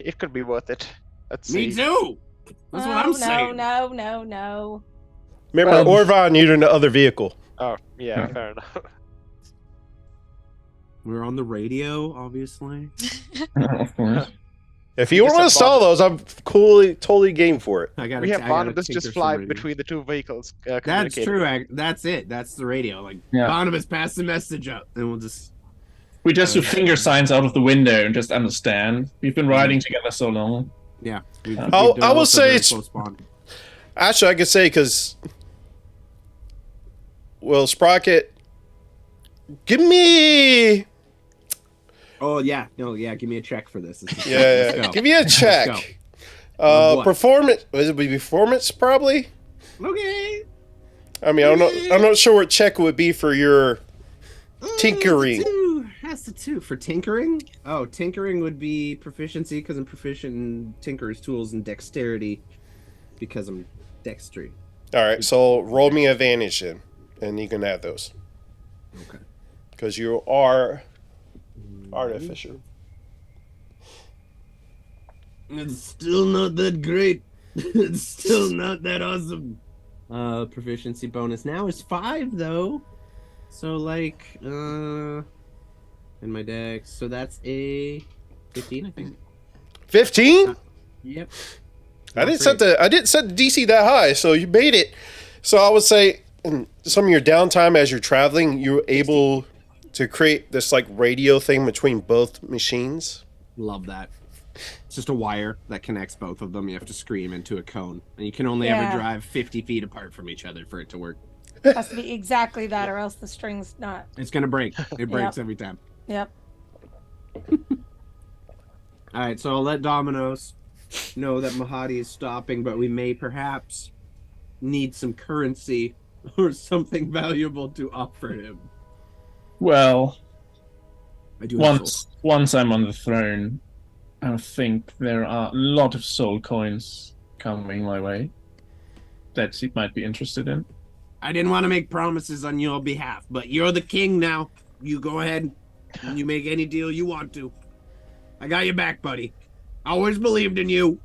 it could be worth it. Let's see. Me too. That's what I'm saying. No. Remember, Orvan, you're in the other vehicle. Oh, yeah, Yeah. fair enough. We're on the radio, obviously. Of course. If you want to install those, I'm totally game for it. I got. We have Barnabas just fly between the two vehicles. That's communicating. true. That's it. That's the radio. Like Yeah. Barnabas, pass the message up, and we'll just. We just do finger signs out of the window and just understand. We've been riding together so long. Yeah. I will say it's- Actually, I could say because, well, Sprocket, give me. Oh yeah, no, yeah. Give me a check for this. Yeah, Let's go. give me a Let's check. Of what? Performance. Was it performance? Probably. Okay. I mean, I'm not sure what check would be for your tinkering. That's the two for tinkering. Oh, tinkering would be proficiency because I'm proficient in tinker's tools and dexterity because I'm dexterous. All right, so roll me advantage then, and you can add those Okay. because you are Artificer. It's still not that great. It's still not that awesome. Proficiency bonus now is 5 though. So like in my dex. So that's a 15, I think. 15? Yep. I didn't set the DC that high, so you made it. So I would say in some of your downtime as you're traveling, you're able to create this like radio thing between both machines. Love that. It's just a wire that connects both of them. You have to scream into a cone. And you can only ever drive 50 feet apart from each other for it to work. It has to be exactly that, or else the string's not. It's going to break. It breaks every time. Yep. All right, so I'll let Domino's know that Mahadi is stopping, but we may perhaps need some currency or something valuable to offer him. Well, I do once I'm on the throne, I think there are a lot of soul coins coming my way that he might be interested in. I didn't want to make promises on your behalf, but you're the king now. You go ahead and you make any deal you want to. I got your back, buddy. I always believed in you.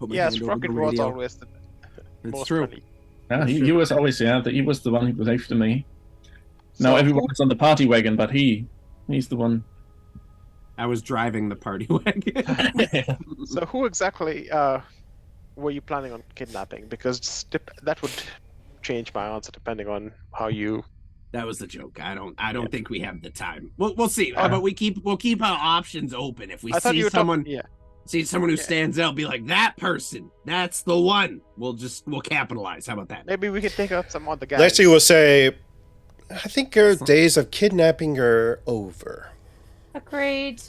Yeah, Sprocket was always the most true. funny. Yeah, he was always he was the one who was after me. Now So everyone is on the party wagon, but he's the one. I was driving the party wagon. So who exactly were you planning on kidnapping? Because that would change my answer depending on how you. That was the joke. I don't think we have the time. We'll see. How about we'll keep our options open. If we see someone who stands out, be like, that person, that's the one. We'll capitalize. How about that? Maybe we could take out some other guys. Lexi will say, I think your days of kidnapping are over. Agreed.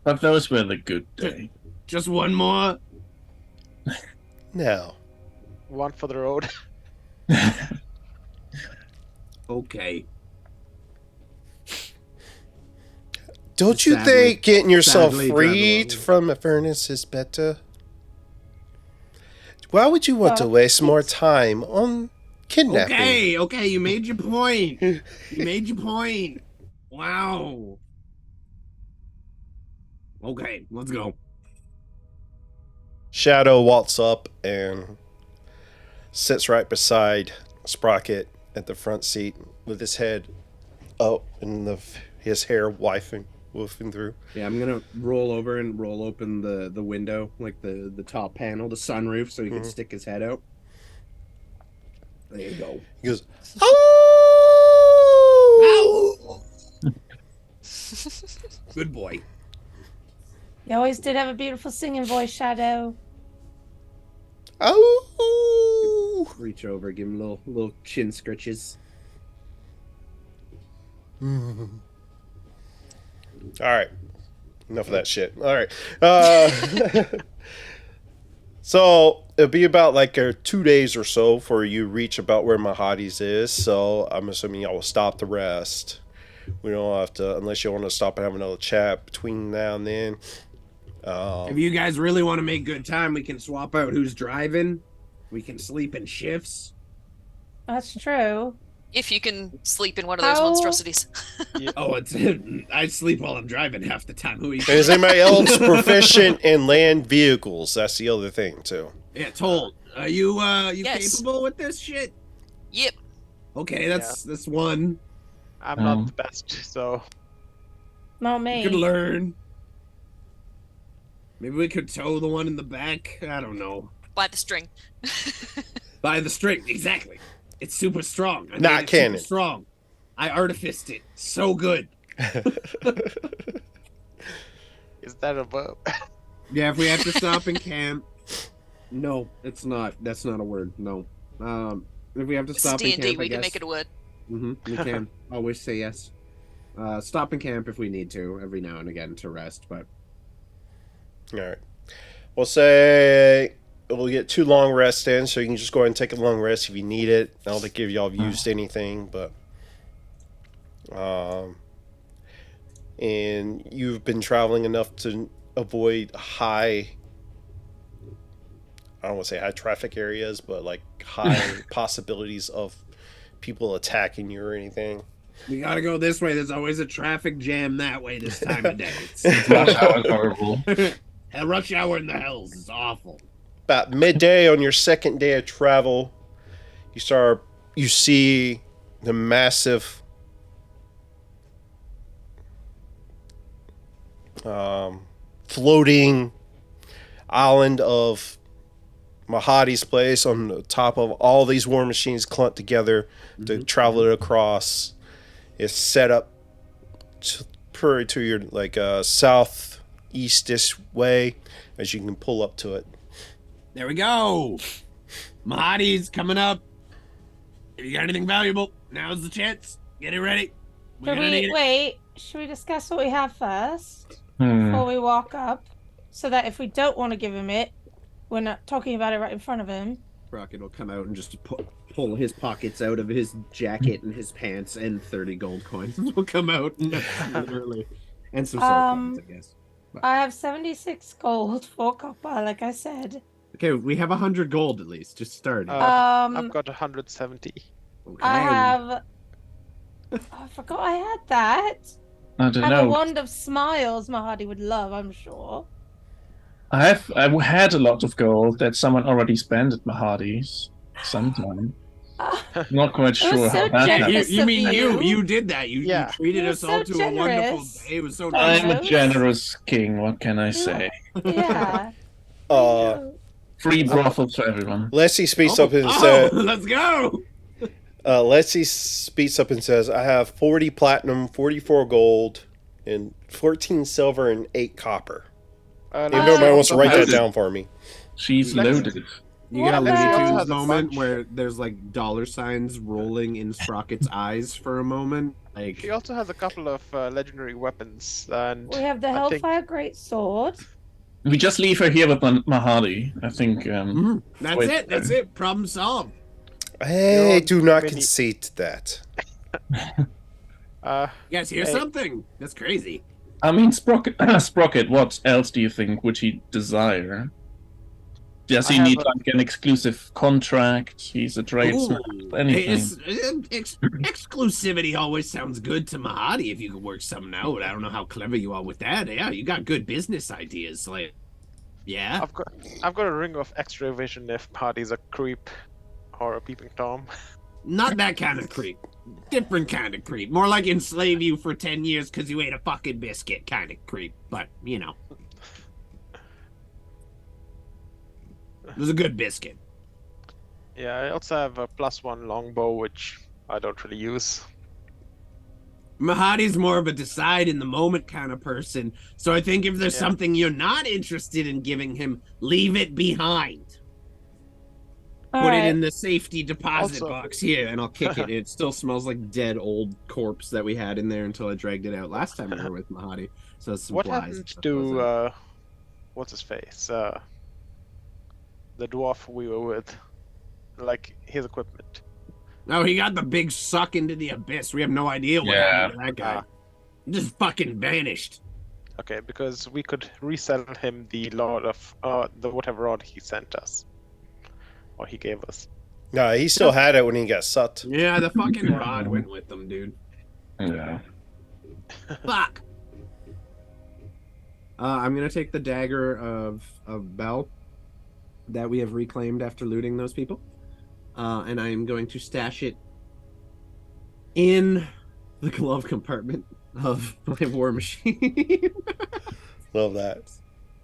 But those were the good days. Just one more. No. One for the road. Okay. Don't you think getting yourself freed from Avernus is better? Why would you want to waste more time on kidnapping? Okay, you made your point. Wow. Okay, let's go. Shadow walks up and sits right beside Sprocket at the front seat with his head out and his hair woofing through. Yeah, I'm gonna roll over and roll open the window, like the top panel, the sunroof, so he can stick his head out. There you go. He goes, "Oh!" Good boy. You always did have a beautiful singing voice, Shadow. Oh! Reach over, give him little chin scratches. All right. Enough of that shit. All right. So it'll be about like 2 days or so for you reach about where Mahadi's is. So I'm assuming y'all will stop the rest. We don't have to, unless you want to stop and have another chat between now and then. If you guys really want to make good time, we can swap out who's driving. We can sleep in shifts. That's true. If you can sleep in one of those monstrosities. Oh, I sleep while I'm driving half the time. Who is anybody else proficient in land vehicles? That's the other thing too. Yeah, told. Are you Yes. capable with this shit? Yep. Okay, that's one. I'm not the best, so Not me. You could learn. Maybe we could tow the one in the back. I don't know. By the string. By the string, exactly. It's super strong. Not canon. Super strong. I artificed it. So good. is that a verb? Yeah, if we have to stop and camp. No, it's not. That's not a word. No. If we have to It's stop and D&D, camp, we can make it a word. We can. Always say yes. Stop and camp if we need to, every now and again to rest, but... All right. We'll say we'll get 2 long rests in, so you can just go ahead and take a long rest if you need it. I don't think y'all have used anything, but... and you've been traveling enough to avoid high... I don't want to say high traffic areas, but like high possibilities of people attacking you or anything. We gotta go this way. There's always a traffic jam that way this time of day. Rush hour is horrible. Rush hour in the hills is awful. About midday on your second day of travel, you see the massive floating island of Mahadi's place on the top of all these war machines clumped together to travel it across. It's set up to your southeast-ish way as you can pull up to it. There we go. Mahadi's coming up. If you got anything valuable, now's the chance. Get it ready. Should we discuss what we have first before we walk up? So that if we don't want to give him it, we're not talking about it right in front of him. Rocket will come out and just pull his pockets out of his jacket and his pants, and 30 gold coins will come out. Literally. And some soul coins, I guess. But. I have 76 gold, 4 copper, like I said. Okay, we have 100 gold at least. Just starting. I've got 170. Okay. I have... Oh, I forgot I had that. I don't I have know. a wand of smiles Mahadi would love, I'm sure. I had a lot of gold that someone already spent at Mahadi's sometime. Not quite sure so how that happened. You mean you did that? You treated You're us all so to a wonderful generous. day. It was so I'm nice. a generous king. What can I say? Yeah. Free brothel for everyone. Leslie speaks up and says, let's go. Leslie speaks up and says, I have 40 platinum, 44 gold, and 14 silver and 8 copper. If nobody wants to write that down for me. She's loaded. You get a Looney Lexi Tunes has a moment bunch. where there's like dollar signs rolling in Sprocket's eyes for a moment. Like He also has a couple of legendary weapons, and We have the I think- Hellfire Great Sword. We just leave her here with Mahadi. I think. that's Wait, it. That's it. Problem solved. Hey, do not many- concede that. You guys hear Hey. something? That's crazy. I mean, Sprocket. What else do you think would he desire? Does I he have need a- like an exclusive contract? He's a tradesman. Ooh. Anything. Exclusivity always sounds good to Mahadi if you could work something out. I don't know how clever you are with that. Yeah, you got good business ideas. Like, yeah. I've got a ring of extra vision if Party's a creep or a peeping Tom. Not that kind of creep. Different kind of creep. More like enslave you for 10 years because you ate a fucking biscuit kind of creep. But, you know. It was a good biscuit. Yeah, I also have a +1 longbow, which I don't really use. Mahadi's more of a decide in the moment kind of person. So I think if there's Yeah. something you're not interested in giving him, leave it behind. Put it in the safety deposit Also- box here, and I'll kick it. It still smells like dead old corpse that we had in there until I dragged it out last time we were with Mahadi. So it's What supplies. happened That to wasn't- what's his face? The dwarf we were with, like his equipment. No, he got the big suck into the abyss. We have no idea what happened to that guy. He just fucking vanished. Okay, because we could resell him the lot of the whatever rod he sent us, or he gave us. No, he still had it when he got sucked. Yeah, the fucking rod went with them, dude. Yeah. Fuck. I'm gonna take the dagger of Bell that we have reclaimed after looting those people, and I am going to stash it in the glove compartment of my war machine. Love that.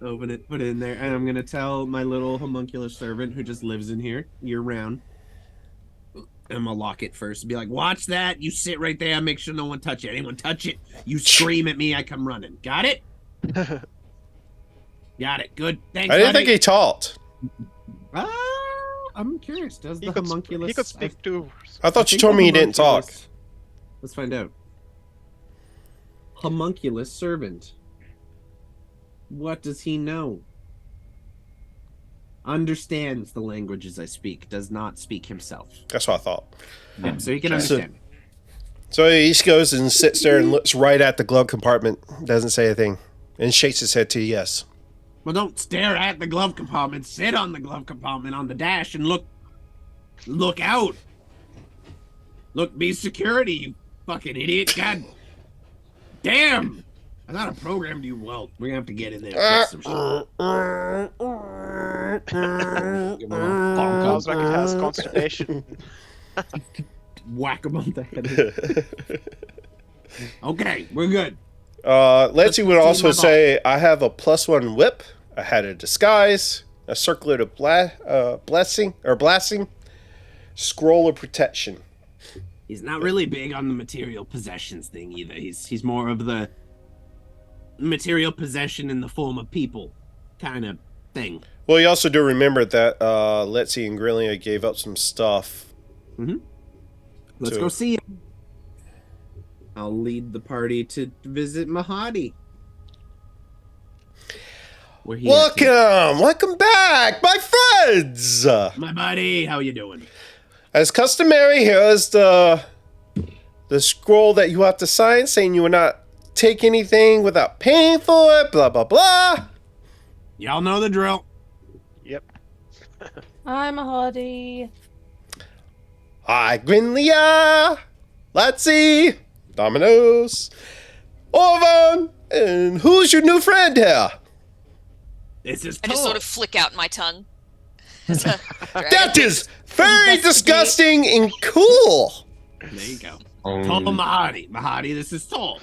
Open it, put it in there, and I'm gonna tell my little homunculus servant who just lives in here year round. I'm gonna lock it first. Be like, watch that. You sit right there. Make sure no one touch it. Anyone touch it, you scream at me. I come running. Got it? Got it. Good. Thanks. I didn't buddy. think he talked. I'm curious. Does He the could, homunculus? he could speak to. I thought you think told the me he didn't talk. homunculus- Let's find out. Homunculus servant. What does he know? Understands the languages I speak. Does not speak himself. That's what I thought. Yeah, so he can So- understand. So he just goes and sits there and looks right at the glove compartment, doesn't say anything, and shakes his head to yes. Well, don't stare at the glove compartment. Sit on the glove compartment on the dash and look out. Look, be security, you fucking idiot. God damn. I thought I programmed you well. We're gonna have to get in there and fix some shit. Give him a bonk Sounds like it has constipation. whack him on the head. Okay, we're good. Let's see would also say, I have a +1 whip, I had a disguise, a circlet of blasting, scroll of protection. He's not really big on the material possessions thing either. He's more of the material possession in the form of people kind of thing. Well, you also do remember that Letzi and Grillia gave up some stuff. Mm-hmm. Let's go see him. I'll lead the party to visit Mahadi. Welcome back, my friends! My buddy, how you doing? As customary, here's the scroll that you have to sign saying you will not take anything without paying for it, blah, blah, blah. Y'all know the drill. Yep. I'm a holiday. Hi, Grinlia, Letzi, Dominoes, Orvan, and who's your new friend here? This is I just sort of flick out my tongue. That is very disgusting and cool. There you go. Tall Mahadi. Mahadi, this is Tall.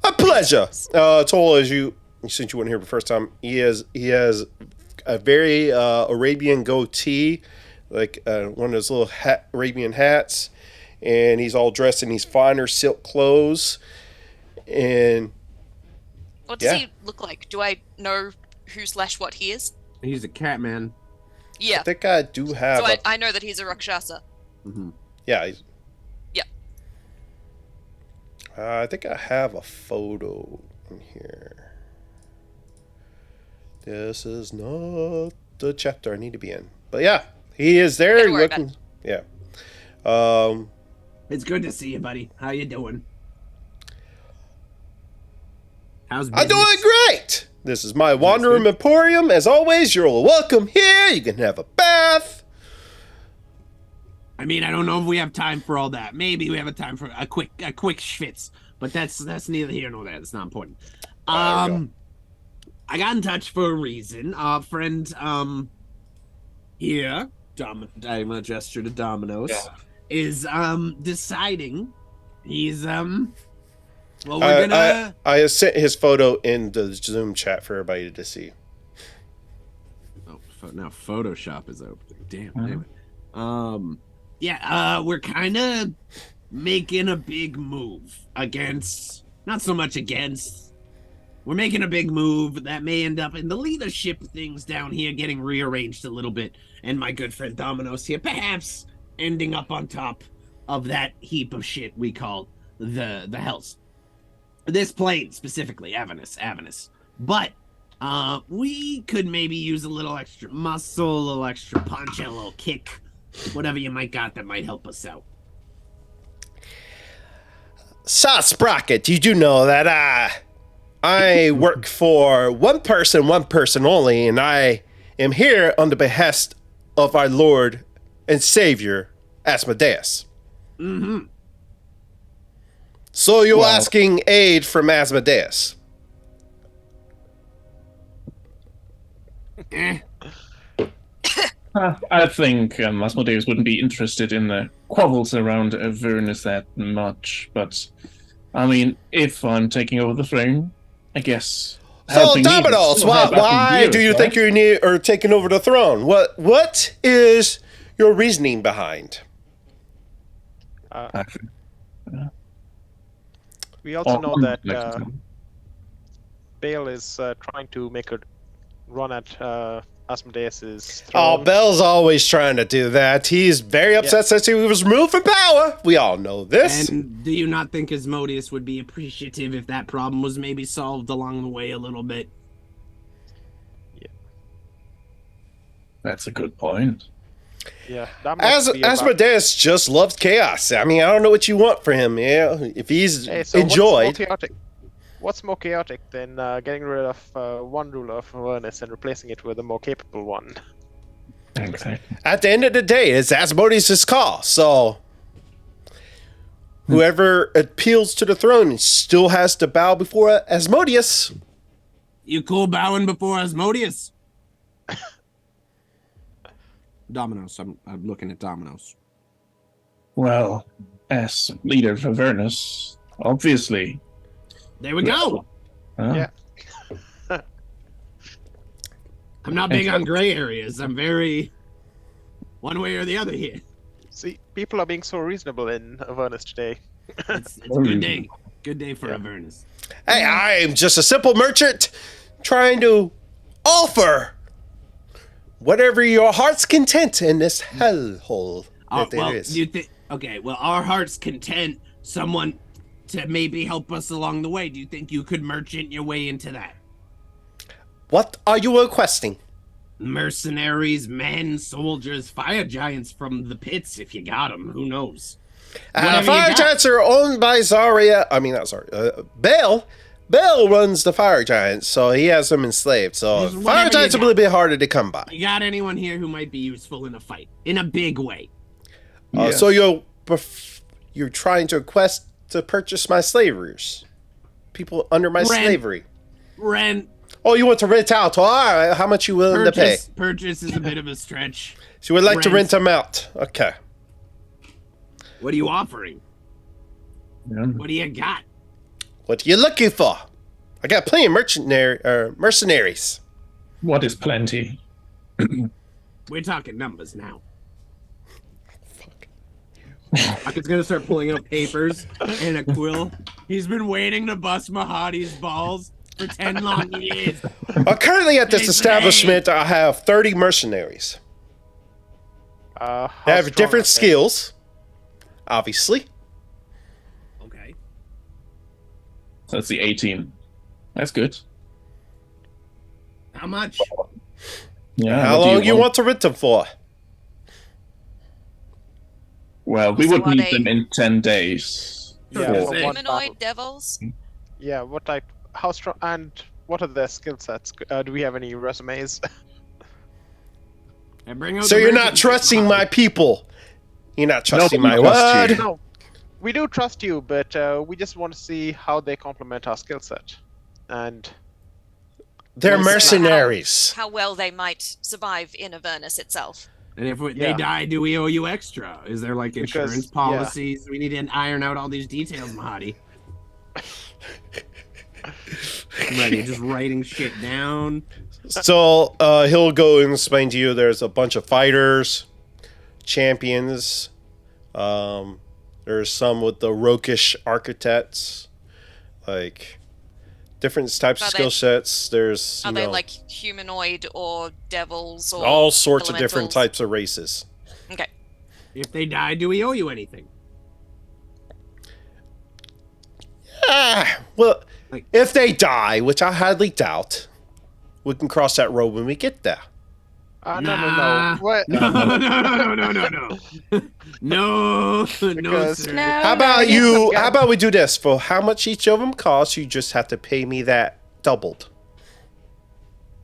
A pleasure. Tol, since you weren't here the first time, he has a very Arabian goatee, like one of those little Arabian hats, and he's all dressed in these finer silk clothes. And what does he look like? Do I know who/what he is? He's a cat man. Yeah. I think I do have. So I know that he's a Rakshasa. Mm-hmm. Yeah. Yep. I think I have a photo in here. This is not the chapter I need to be in, but yeah, he is there. Don't worry about it. Yeah. It's good to see you, buddy. How you doing? How's I'm business? doing great. This is my Wandering Emporium. As always, you're all welcome here. You can have a bath. I mean, I don't know if we have time for all that. Maybe we have a time for a quick schwitz, but that's neither here nor there. That's not important. I got in touch for a reason. Our friend here, I'm a gesture to Dominoes, is deciding he's well, we're gonna. I sent his photo in the Zoom chat for everybody to see. Oh, now Photoshop is open. Damn. Anyway. We're kind of making a big move against. Not so much against. We're making a big move that may end up in the leadership things down here getting rearranged a little bit, and my good friend Domino's here, perhaps ending up on top of that heap of shit we call the Hells. This plane specifically, Avernus. But we could maybe use a little extra muscle, a little extra punch, a little kick, whatever you might got that might help us out. Sprocket, you do know that I work for one person only, and I am here on the behest of our Lord and Savior, Asmodeus. Mm-hmm. So you're asking aid from Asmodeus? I think Asmodeus wouldn't be interested in the quarrels around Avernus that much, but I mean, if I'm taking over the throne, I guess. So, Dominoes, why do you think you're taking over the throne? What is your reasoning behind? We also know that Bale is trying to make a run at Asmodeus's throne. Oh, Bale's always trying to do that. He's very upset since he was removed from power. We all know this. And do you not think Asmodeus would be appreciative if that problem was maybe solved along the way a little bit? Yeah. That's a good point. Yeah. Asmodeus just loves chaos. I mean, I don't know what you want for him. Yeah, if he's enjoyed. What's more chaotic than getting rid of one ruler of Avernus and replacing it with a more capable one? Exactly. At the end of the day, it's Asmodeus' call. So Whoever appeals to the throne still has to bow before Asmodeus. You cool bowing before Asmodeus? Dominoes. I'm looking at Dominoes. Well, as leader of Avernus, obviously. There we go. Yeah. I'm not big on gray areas. I'm very one way or the other here. See, people are being so reasonable in Avernus today. It's a good day. Good day for Avernus. Hey, I am just a simple merchant trying to offer whatever your heart's content in this hellhole that there is. Okay, well, our heart's content someone to maybe help us along the way. Do you think you could merchant your way into that? What are you requesting? Mercenaries, men, soldiers, fire giants from the pits if you got them. Who knows? Fire giants are owned by Zarya. I mean, not Zarya. Baal. Baal runs the fire giants, so he has them enslaved. So Just fire whatever giants are you a little bit harder to come by. You got anyone here who might be useful in a fight? In a big way? Yes. So you're trying to request to purchase my slavers, people under my slavery. Rent. Oh, you want to rent out? All right, how much you willing to pay? Purchase is a bit of a stretch. So you would like to rent them out? Okay. What are you offering? Yeah. What do you got? What are you looking for? I got plenty of mercenaries. What is plenty? We're talking numbers now. Fuck. Gonna start pulling out papers and a quill. He's been waiting to bust Mahadi's balls for 10 long years. Currently at this establishment, I have 30 mercenaries. They have different skills, obviously. Okay. So that's the 18. That's good. How much? Yeah. How long you want to rent them for? Well, we So would are need they- them in 10 days. Yeah, for for one Humanoid battle. devils? Yeah, what type? How strong? And what are their skill sets? Do we have any resumes? And bring out So the you're not merchant trusting Mahadi. my people. You're not trusting my Nobody trusts word. you. No, we do trust you, but we just want to see how they complement our skill set. And They're Well, so mercenaries. How well they might survive in Avernus itself. And if they Yeah. die, do we owe you extra? Is there like Because- insurance policies? We need to iron out all these details, Mahadi. I'm ready, just writing shit down. So he'll go and explain to you there's a bunch of fighters, champions. There's some with the roguish architects, like different types of Are skill they- sets. There's Are you they know, like humanoid or devils or all sorts of different elementals? types of races. Okay. If they die, do we owe you anything? Well, Like- if they die, which I highly doubt, we can cross that road when we get there. no. Nah. What? No, no, no, no, no, no. No, no, Because- sir. No, How about no, you? yeah. How about we do this? For how much each of them costs, you just have to pay me that doubled.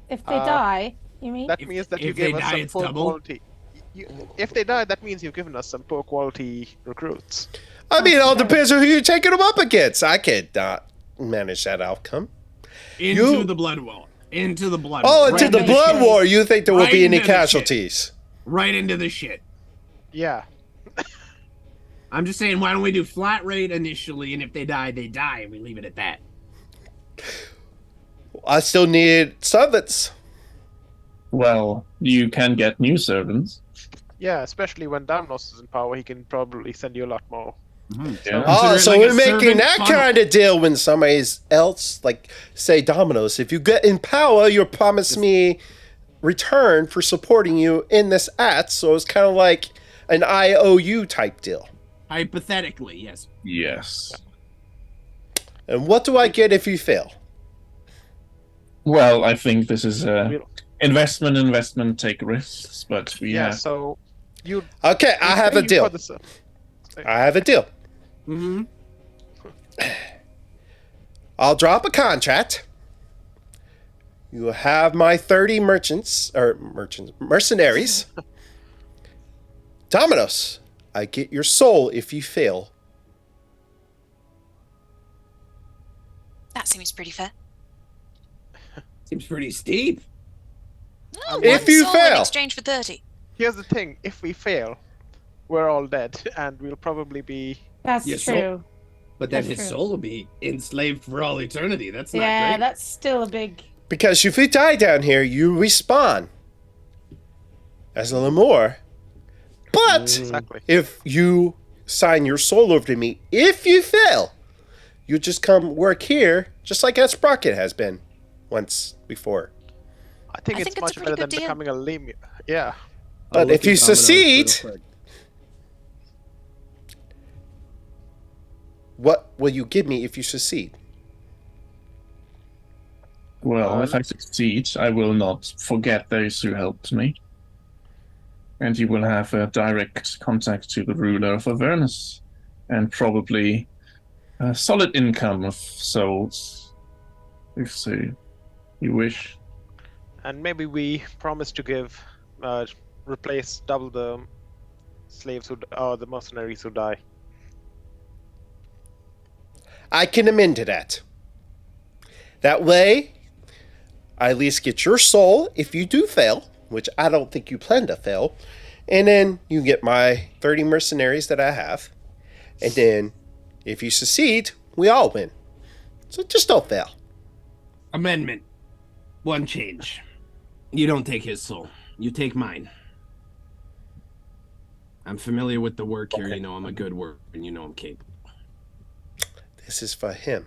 If they die, you mean? That means that you if they gave us die, some it's poor double? quality. If they die, that means you've given us some poor quality recruits. I mean, it all depends on who you're taking them up against. I can't not manage that outcome. Into You- the blood wall. Into the blood Oh, wall. into Right the into blood shit. war, you think there will Right be any into the shit. casualties? Right into the shit. Yeah. I'm just saying, why don't we do flat rate initially, and if they die, they die, and we leave it at that. I still need servants. Well, you can get new servants. Yeah, especially when Damnos is in power, he can probably send you a lot more. Yeah. Oh, Consider it so like we're a making servant that funnel. kind of deal when somebody else, like, say, Domino's. If you get in power, you'll promise me return for supporting you in this act. So it's kind of like an IOU type deal. Hypothetically, yes. Yes. And what do I get if you fail? Well, I think this is a We'll- investment, take risks, but we Yeah, have... so you. Okay, I have a you deal. for the ser- I have a deal. Mm-hmm. I'll drop a contract. You will have my 30 mercenaries. Domino's, I get your soul if you fail. seems pretty fair. Seems pretty steep. Oh, If one you soul fail. in exchange for 30. Here's the thing: if we fail, we're all dead, and we'll probably be. That's Yeah, so- true. But then That's his true. soul will be enslaved for all eternity. That's not Yeah, great. that's still a big. Because if you die down here, you respawn as a Lemur. But Exactly. if you sign your soul over to me, if you fail, you just come work here, just like as Sprocket has been once before. I think I it's think it's much a pretty better good than deal. becoming a lemur. Yeah. But I'll if look you at Domino's real succeed, quick. what will you give me if you succeed? Well, if I succeed, I will not forget those who helped me. And you will have a direct contact to the ruler of Avernus. And probably a solid income of souls, if so you wish. And maybe we promise to give, replace double the slaves the mercenaries who die. I can amend to that. That way, I at least get your soul if you do fail, which I don't think you plan to fail. And then you get my 30 mercenaries that I have. And then if you succeed, we all win. So just don't fail. Amendment. One change. You don't take his soul. You take mine. I'm familiar with the work here. Okay. You know I'm a good worker, and you know I'm capable. This is for him.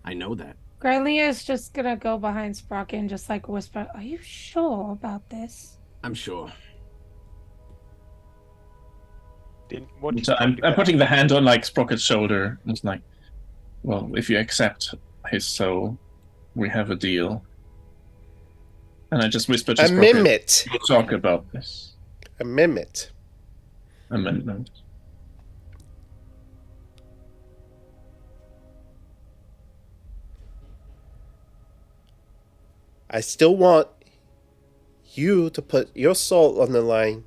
I know that. Granlia is just gonna go behind Sprocket and just like whisper, "Are you sure about this?" I'm sure. What So I'm putting the hand on like Sprocket's shoulder and it's like, well, if you accept his soul, we have a deal. And I just whispered to Sprocket, Amendment. we'll talk about this Amendment. amendment. I still want you to put your soul on the line.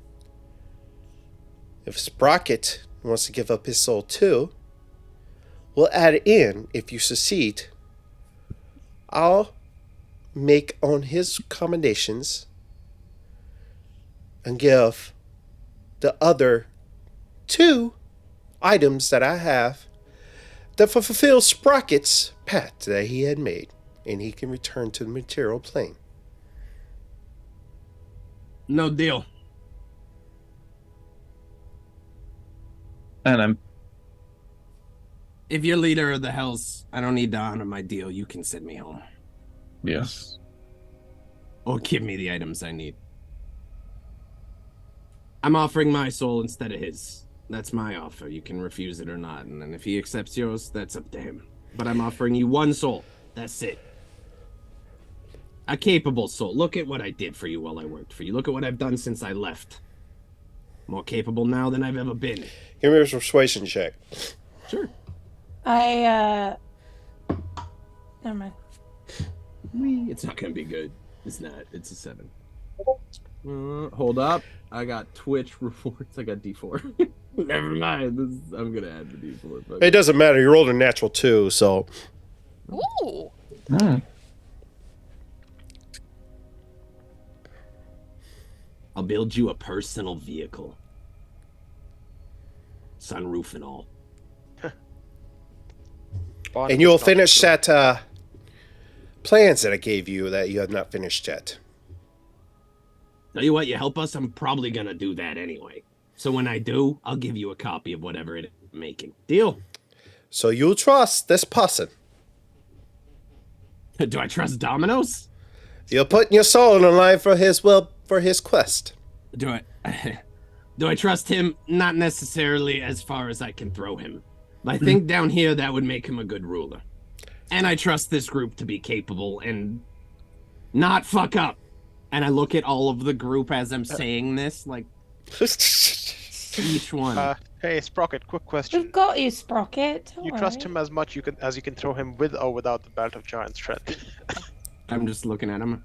If Sprocket wants to give up his soul too, we'll add it in if you succeed. I'll make on his commendations and give the other 2 items that I have that fulfill Sprocket's pact that he had made, and he can return to the material plane. No deal. And I'm If you're leader of the Hells, I don't need to honor my deal. You can send me home. yes. Or give me the items I need. I'm offering my soul instead of his. That's my offer. You can refuse it or not. And then if he accepts yours, that's up to him. But I'm offering you one soul. That's it. A capable soul. Look at what I did for you while I worked for you. Look at what I've done since I left. More capable now than I've ever been. Give me a persuasion check. Sure. Never mind. It's not gonna be good. It's not. It's a 7. Hold up. I got Twitch rewards. I got D4. Never mind. I'm gonna add the D4. But It doesn't matter. You rolled a natural 2, so Ooh. Hmm. I'll build you a personal vehicle. Sunroof and all. and you'll finish that plans that I gave you that you have not finished yet. Tell you what, you help us, I'm probably gonna do that anyway. So when I do, I'll give you a copy of whatever it is I'm making. Deal? So you'll trust this person. Do I trust Domino's? You're putting your soul on the line for his quest. Do I do I trust him? Not necessarily as far as I can throw him. But I think down here that would make him a good ruler. And I trust this group to be capable and not fuck up. And I look at all of the group as I'm saying this, like each one. Hey, Sprocket, quick question. We've got you, Sprocket. Don't You trust worry. him as much as you can throw him with or without the Belt of Giant Strength. I'm just looking at him.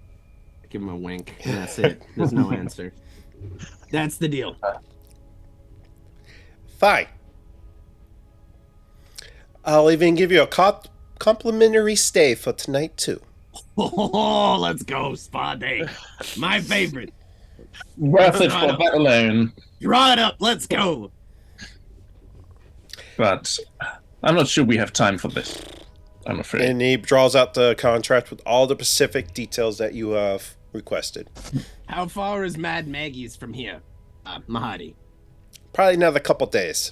I give him a wink, and that's it. There's no answer. That's the deal. Fine. I'll even give you a complimentary stay for tonight, too. Oh, let's go, spa day. My favorite. Worth it for that alone. Draw it up. Let's go. But I'm not sure we have time for this. I'm afraid. And he draws out the contract with all the specific details that you have requested. How far is Mad Maggie's from here, Mahadi? Probably another couple days.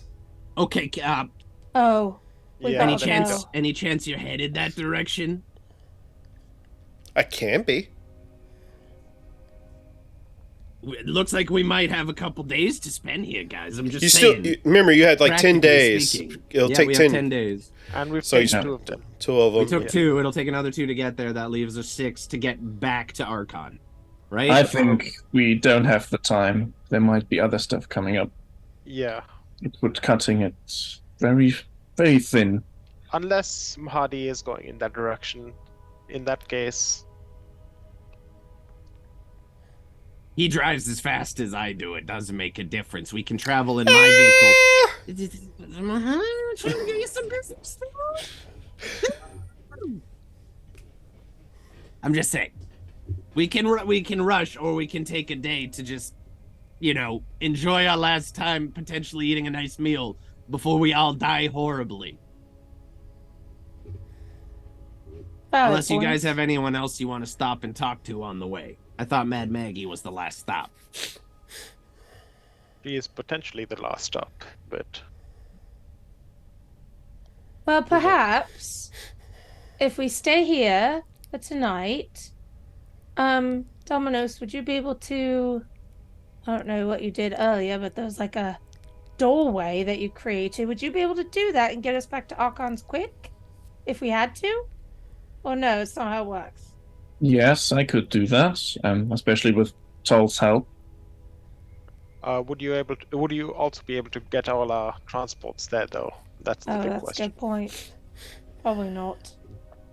Okay. Oh. We Yeah, Any both chance? know. Any chance you're headed that direction? I can be. It looks like we might have a couple days to spend here, guys. I'm just You saying. remember you had like 10 Practically days. speaking. It'll Yeah, take we 10. have 10 days. And we've So you taken should- 2 of them. 2 of them. We took 2. It'll take another 2 to get there. That leaves us 6 to get back to Archon. Right? I think we don't have the time. There might be other stuff coming up. Yeah. It would cutting it very, very thin. Unless Mahadi is going in that direction. In that case, He drives as fast as I do. It doesn't make a difference. We can travel in my vehicle. I'm trying to get you some business. I'm just saying. We can rush, or we can take a day to just, enjoy our last time potentially eating a nice meal before we all die horribly. Valid Unless you guys points. have anyone else you want to stop and talk to on the way. I thought Mad Maggie was the last stop. he is potentially the last stop, but Well, perhaps if we stay here for tonight, Dominos, would you be able to? I don't know what you did earlier, but there was like a doorway that you created. Would you be able to do that and get us back to Archon's quick, if we had to? Or no, it's not how it works. Yes, I could do that, especially with Toll's help. would you also be able to get all our transports there though? That's the Oh, big that's a question. good point. Probably not.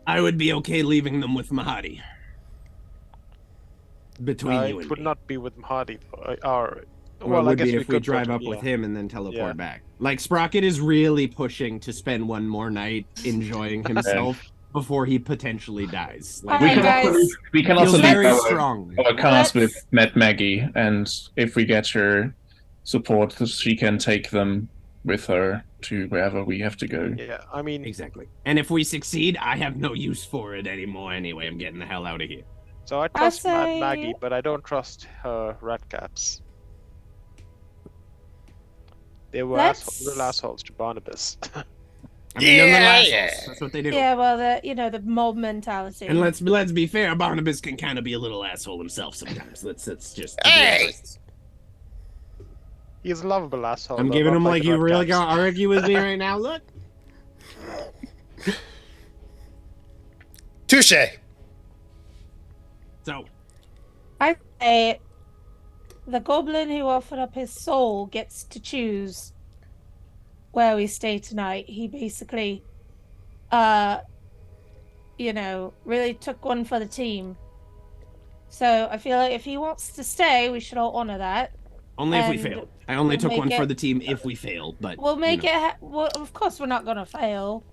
I would be okay leaving them with Mahadi. Between you It and would me. not be with Mahadi though. Or Well, it I would guess be if we could go drive to- up with yeah. him and then teleport Yeah. back. Like, Sprocket is really pushing to spend one more night enjoying himself before he potentially dies. Like, Alright, guys. We can feels also very leave strong. our cars with Let's- Mad Maggie, and if we get her support, she can take them with her to wherever we have to go. Yeah, I mean, Exactly. And if we succeed, I have no use for it anymore anyway. I'm getting the hell out of here. so I trust say- Mad Maggie, but I don't trust her rat caps. They were Let's- real assholes to Barnabas. I mean, they're little assholes. That's what they do. Yeah, well, the mob mentality. And let's be fair, Barnabas can kind of be a little asshole himself sometimes. Let's just be Hey! honest. He's a lovable asshole. I'm though, giving not him like the you rat really caps. gonna argue with me right now. Look. Touche. So I say the goblin who offered up his soul gets to choose where we stay tonight. He basically, really took one for the team. So I feel like if he wants to stay, we should all honor that. only if we And fail. I only we'll took make one for it- the team if we fail, but We'll make you know. it. Well, of course, we're not gonna fail.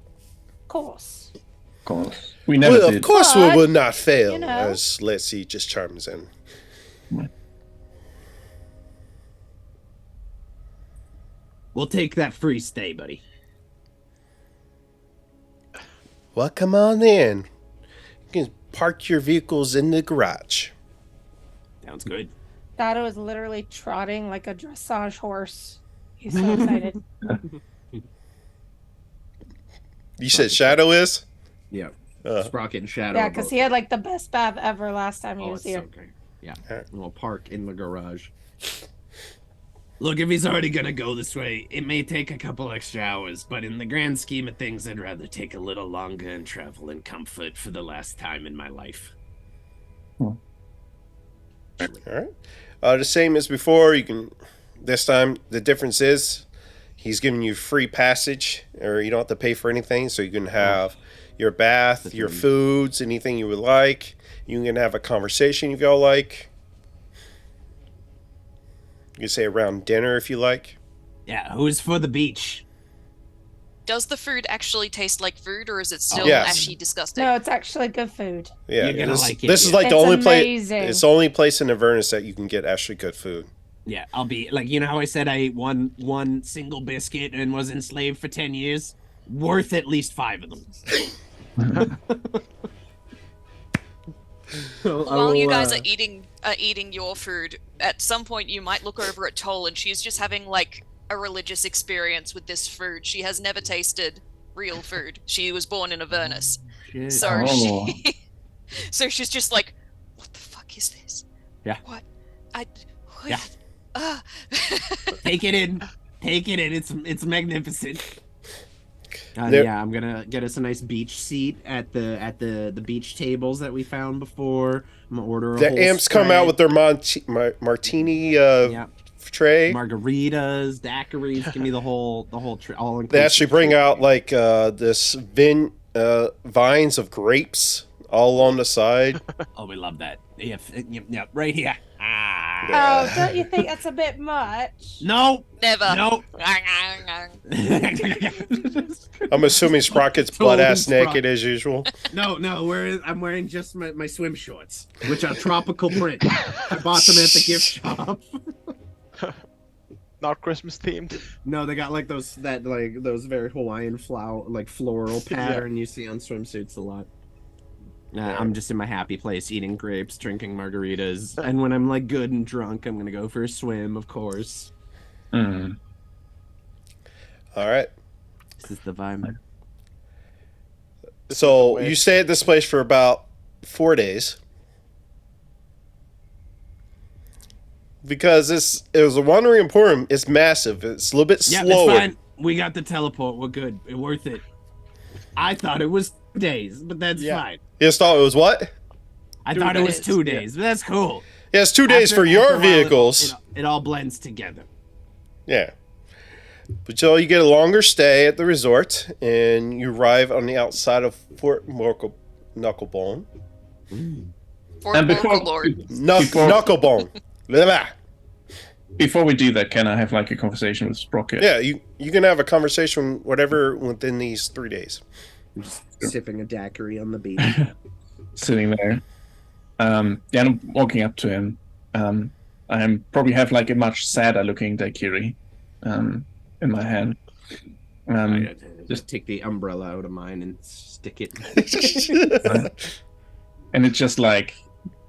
Of course. Of course. We never Well, did. of course we But, will not fail, you know. as Let's See just chimes in. We'll take that free stay, buddy. Well, come on in. You can park your vehicles in the garage. Sounds good. Dado is literally trotting like a dressage horse. He's so excited. You said Shadow is? Yeah. Uh, Sprocket and Shadow. Yeah, are because both- he had like the best bath ever last time he Oh, was it's here. so great. Yeah. Alright. We'll park in the garage. Look, if he's already gonna go this way, it may take a couple extra hours, but in the grand scheme of things, I'd rather take a little longer and travel in comfort for the last time in my life. All right. The same as before. You can. This time, the difference is he's giving you free passage, or you don't have to pay for anything. So you can have your bath, That's your really- foods, anything you would like. You can have a conversation if y'all like. You can say around dinner if you like. Yeah, who's for the beach? Does the food actually taste like food, or is it still Yes. ashy disgusting? No, it's actually good food. Yeah, You're gonna this, like it, this is yeah. like the It's only place. amazing. It's the only place in Avernus that you can get actually good food. Yeah, I'll be like, you know how I said I ate one single biscuit and was enslaved for 10 years? Worth at least 5 of them. While you guys are eating your food, at some point you might look over at Toll, and she's just having like a religious experience with this food. She has never tasted real food. She was born in Avernus, Shit. so Oh. so she's just like, what the fuck is this? Yeah. What? Yeah. Take it in. It's magnificent. Yeah, I'm gonna get us a nice beach seat at the beach tables that we found before. I'm gonna order a The whole amps come out with their martini tray. margaritas, daiquiris. Give me the whole all. They actually bring out like this vines of grapes all along the side. Oh, we love that. Yeah, right here. Oh, don't you think that's a bit much? No, Never. no. I'm assuming Sprocket's butt ass Totally naked as usual. No. I'm wearing just my swim shorts, which are tropical print. I bought them at the gift shop. Not Christmas themed. No, they got like those very Hawaiian floral pattern you see on swimsuits a lot. I'm just in my happy place, eating grapes, drinking margaritas, and when I'm like good and drunk, I'm gonna go for a swim, of course. Mm. All right. This is the vibe. So you stay at this place for about 4 days. Because it was a wandering emporium. It's massive. It's a little bit Yeah, slower. that's fine. We got the teleport. We're good. It's worth it. I thought it was days, but that's fine. You just thought it was what? I thought it was days. 2 days, but that's cool. Yeah, it's 2 days After- for your after a while, vehicles. It all blends together. Yeah. But so you get a longer stay at the resort, and you arrive on the outside of Fort Knucklebone. Fort And before- Lord. Before- Knucklebone. Blah, blah. Before we do that, can I have like a conversation with Sprocket? Yeah, you can have a conversation, whatever, within these 3 days. I'm just sipping a daiquiri on the beach. Sitting there. And I'm walking up to him. I probably have like a much sadder looking daiquiri in my hand. Just take the umbrella out of mine and stick it. And it just like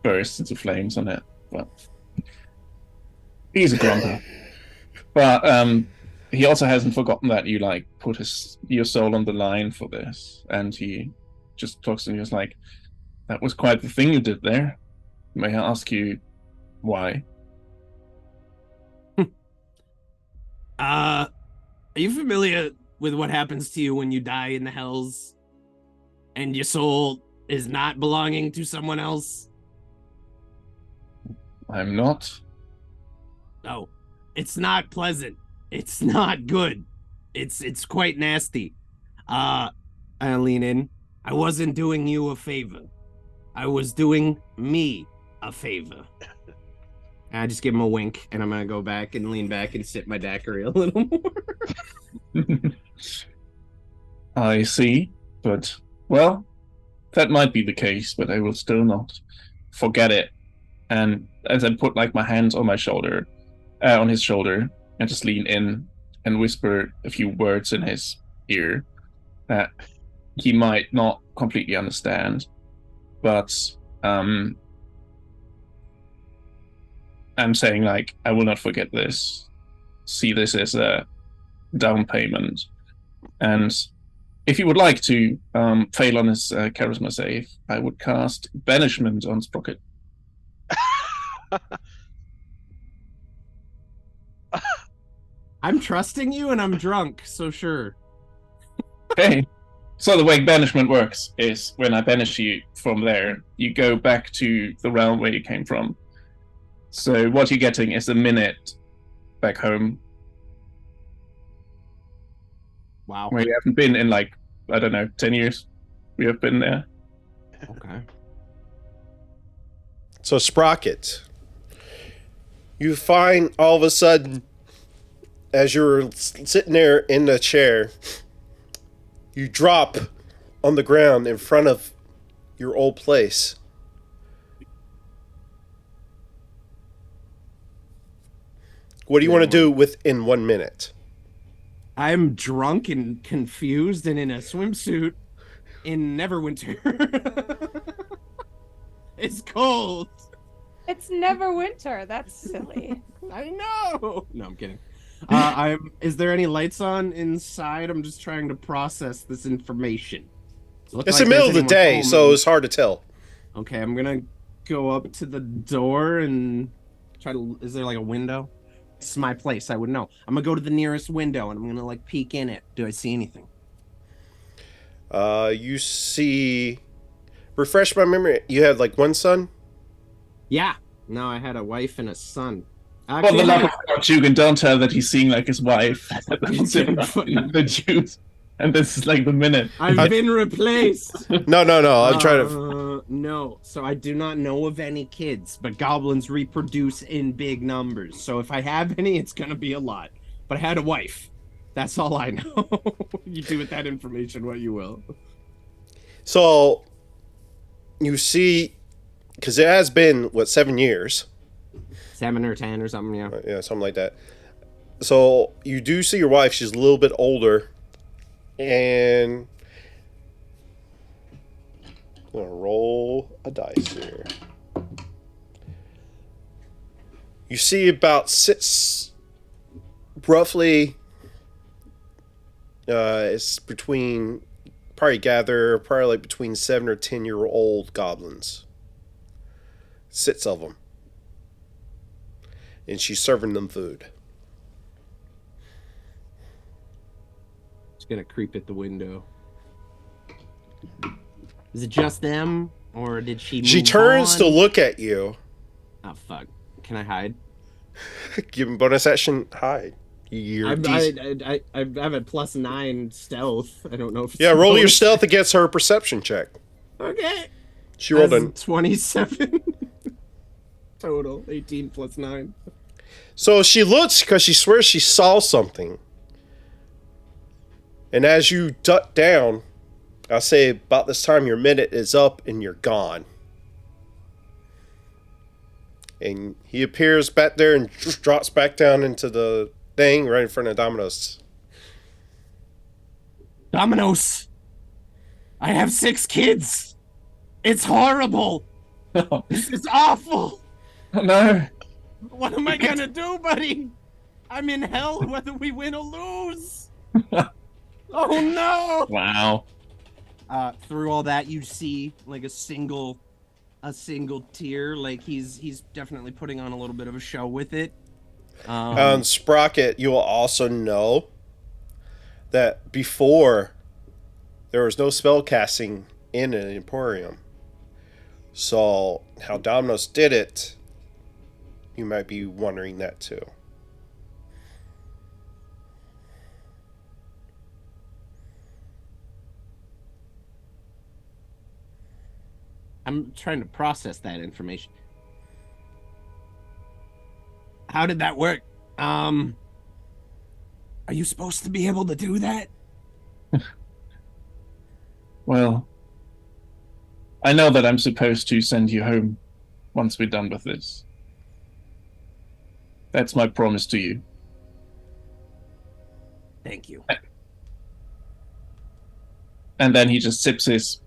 bursts into flames on it. But he's a grumper. But he also hasn't forgotten that you like put your soul on the line for this. And he just talks to me. He's like, that was quite the thing you did there. May I ask you why? Are you familiar with what happens to you when you die in the hells and your soul is not belonging to someone else? I'm not. No, it's not pleasant. It's not good. It's quite nasty. I lean in. I wasn't doing you a favor. I was doing me a favor. And I just give him a wink, and I'm gonna go back and lean back and sip my daiquiri a little more. I see, but well, that might be the case, but I will still not forget it. And as I put like my hands on my shoulder, on his shoulder, and just lean in and whisper a few words in his ear that he might not completely understand, but I'm saying like I will not forget this. See this as a down payment, and if you would like to fail on his charisma save, I would cast banishment on Sprocket. I'm trusting you, and I'm drunk, so sure. Okay. So the way banishment works is when I banish you from there, you go back to the realm where you came from. So what you're getting is a minute back home Wow. where you haven't been in like, I don't know, 10 years. We have been there. Okay. So Sprocket, you find all of a sudden, as you're sitting there in the chair, You drop on the ground in front of your old place. What do you want to do within 1 minute? I'm drunk and confused and in a swimsuit in Neverwinter. It's cold. It's never winter. That's silly. I know. No, I'm kidding. Is there any lights on inside? I'm just trying to process this information. It's the middle of the day, so it's hard to tell. Okay, I'm gonna go up to the door and try to. Is there like a window? It's my place. I would know. I'm gonna go to the nearest window and I'm gonna like peek in it. Do I see anything? You see. Refresh my memory. You had like one son? Yeah. No, I had a wife and a son. For Actually, the love of God, Jugan, don't tell that he's seeing like his wife. The Jews. And this is like the minute. I've been replaced. No. I'm trying to. No. So I do not know of any kids, but goblins reproduce in big numbers. So if I have any, it's gonna be a lot. But I had a wife. That's all I know. You do with that information what you will. So, you see, because it has been, 7 years? 7 or 10 or something, yeah. Yeah, something like that. So, you do see your wife. She's a little bit older. And I'm going to roll a dice here. You see about roughly, it's between, probably like between 7 or 10-year-old goblins. 6 of them. And she's serving them food. Gonna creep at the window. Is it just them, or did she? She turns to look at you. Oh fuck! Can I hide? Give him bonus action. Hide. I have a +9 stealth. I don't know if. Yeah, roll your stealth against her perception check. Okay. She rolled a 27 total. 18 + 9. So she looks because she swears she saw something. And as you duck down, I'll say about this time your minute is up and you're gone. And he appears back there and just drops back down into the thing right in front of Domino's. Domino's! I have 6 kids! It's horrible! This is awful! No. What am I gonna do, buddy? I'm in hell whether we win or lose! Oh no! Wow. Through all that, you see like a single tear. Like he's definitely putting on a little bit of a show with it. On Sprocket, you will also know that before there was no spell casting in an Emporium. So how Domino's did it, you might be wondering that too. I'm trying to process that information. How did that work? Are you supposed to be able to do that? Well, I know that I'm supposed to send you home once we're done with this. That's my promise to you. Thank you. And then he just sips his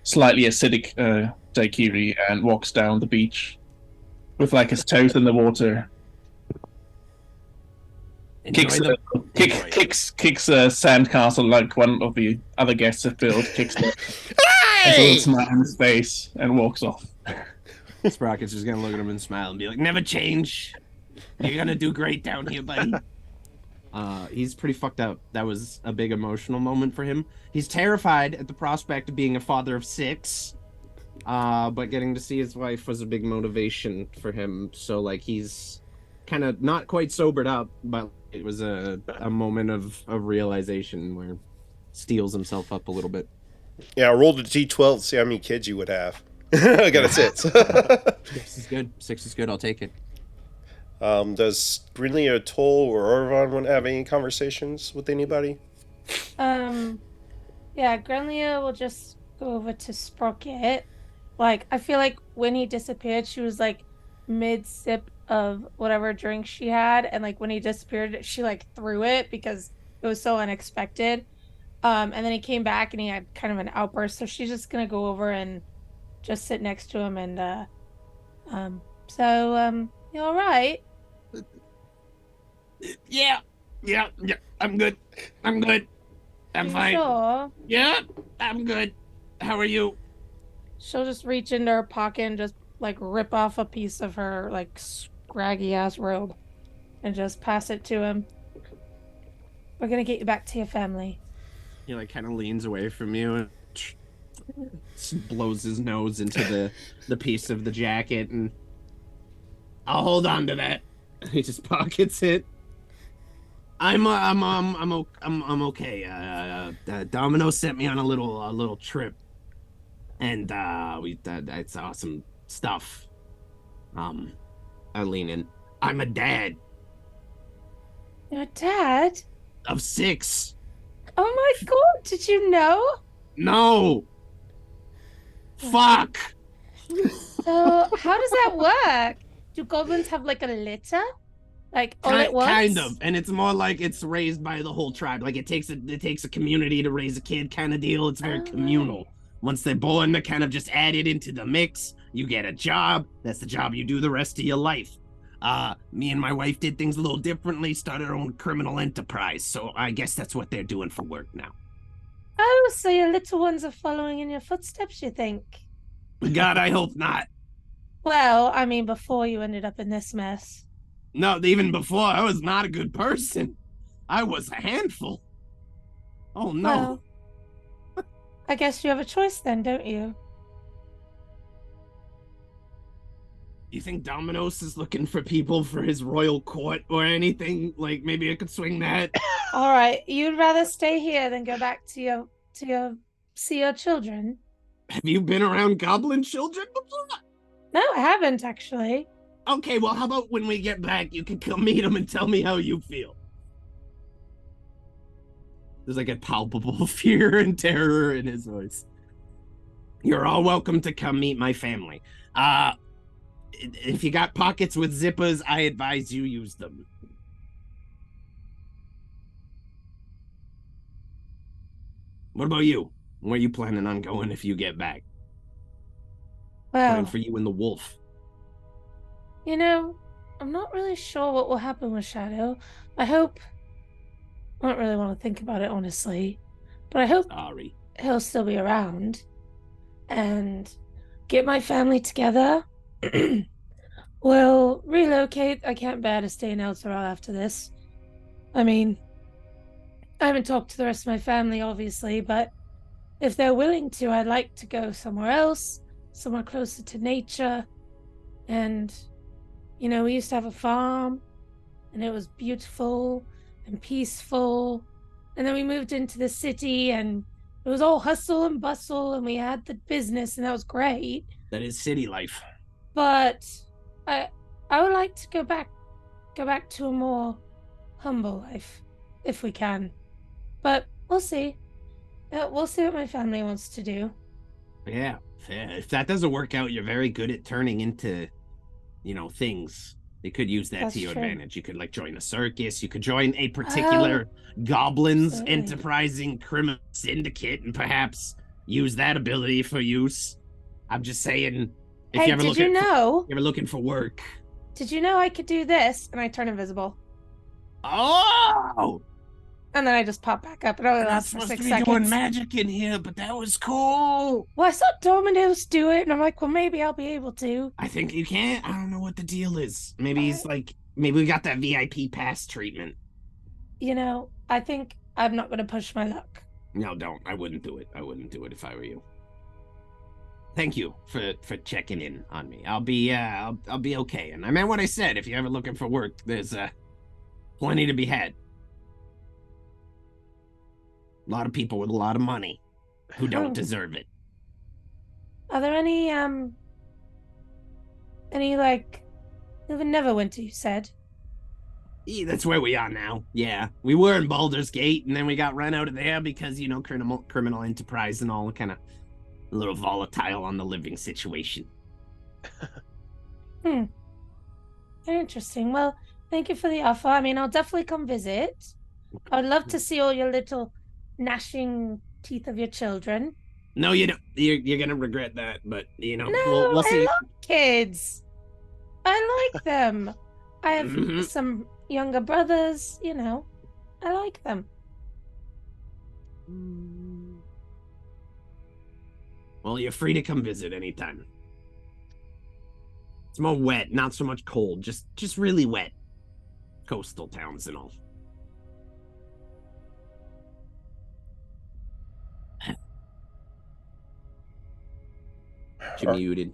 slightly acidic daiquiri and walks down the beach with like his toes in the water. Kicks a sandcastle like one of the other guests have built. Kicks it. Has a little smile on his face and walks off. Sprocket's just gonna look at him and smile and be like, "Never change. You're gonna do great down here, buddy." He's pretty fucked up. That was a big emotional moment for him. He's terrified at the prospect of being a father of 6, but getting to see his wife was a big motivation for him. So like he's kind of not quite sobered up, but it was a moment of realization where steels himself up a little bit. Yeah, I rolled a d12 to see how many kids you would have. I got a 6. 6 is good. 6 is good. I'll take it. Does Brinley or Toll or Orvon want to have any conversations with anybody? Yeah, Granlia will just go over to Sprocket. Like, I feel like when he disappeared, she was like mid sip of whatever drink she had, and like when he disappeared, she like threw it because it was so unexpected. And then he came back and he had kind of an outburst. So she's just gonna go over and just sit next to him and you all right? Yeah, I'm good. I'm good. I'm You fine. sure? Yeah, I'm good. How are you? She'll just reach into her pocket and just like rip off a piece of her like scraggy ass robe and just pass it to him. We're gonna get you back to your family. He like kind of leans away from you and blows his nose into the piece of the jacket, and I'll hold on to that. He just pockets it. I'm okay. Domino sent me on a little trip, and it's awesome stuff. I lean in. I'm a dad Your dad? of 6. Oh my god, did you know? No. Fuck. So how does that work? Do goblins have like a litter? Like all at once? Kind of, and it's more like it's raised by the whole tribe. Like it takes a community to raise a kid, kind of deal. It's very communal. Right. Once they're born, they're kind of just added into the mix. You get a job. That's the job you do the rest of your life. Me and my wife did things a little differently. Started our own criminal enterprise. So I guess that's what they're doing for work now. Oh, so your little ones are following in your footsteps, you think? God, I hope not. Well, I mean, before you ended up in this mess. No, even before, I was not a good person. I was a handful. Oh, no. Well, I guess you have a choice then, don't you? You think Domino's is looking for people for his royal court or anything? Like, maybe I could swing that? All right, you'd rather stay here than go back to your see your children? Have you been around goblin children before? No, I haven't actually. Okay, well, how about when we get back, you can come meet them and tell me how you feel? There's like a palpable fear and terror in his voice. You're all welcome to come meet my family. If you got pockets with zippers, I advise you use them. What about you? Where are you planning on going if you get back? Well, Plan for you and the wolf. you know, I'm not really sure what will happen with Shadow. I hope. I don't really want to think about it, honestly. But I hope Sorry. he'll still be around. And get my family together. We'll relocate. I can't bear to stay in El Toral after this. I mean, I haven't talked to the rest of my family, obviously, but if they're willing to, I'd like to go somewhere else, somewhere closer to nature. And, you know, we used to have a farm, and it was beautiful and peaceful. And then we moved into the city, and it was all hustle and bustle, and we had the business, and that was great. That is city life. But I would like to go back to a more humble life, if we can. But we'll see. We'll see what my family wants to do. Yeah, if that doesn't work out, you're very good at turning into, things. They could use that That's to your true. advantage. You could join a circus. You could join a particular goblins absolutely. enterprising criminal syndicate and perhaps use that ability for use. I'm just saying, if Hey, you ever did you know? you're looking for work. Did you know I could do this? And I turn invisible. Oh! And then I just pop back up. It only We're not lasts for supposed 6 to be seconds. doing magic in here, but that was cool. Well, I saw Domino's do it, and I'm like, well, maybe I'll be able to. I think you can't. I don't know what the deal is. Maybe he's maybe we got that VIP pass treatment. You know, I think I'm not going to push my luck. No, don't. I wouldn't do it. I wouldn't do it if I were you. Thank you for checking in on me. I'll be okay. And I meant what I said. If you're ever looking for work, there's plenty to be had. A lot of people with a lot of money who don't deserve it. Are there any like, never winter, you said? Yeah, that's where we are now. Yeah, we were in Baldur's Gate, and then we got run out of there because criminal enterprise and all, kind of a little volatile on the living situation. Interesting. Well, thank you for the offer. I mean, I'll definitely come visit. I'd love to see all your little gnashing teeth of your children. No, you don't. You're gonna regret that, but No, we'll see. I love kids. I like them. I have Mhm. some younger brothers, I like them. Well, you're free to come visit anytime. It's more wet, not so much cold. Just really wet. Coastal towns and all. You muted.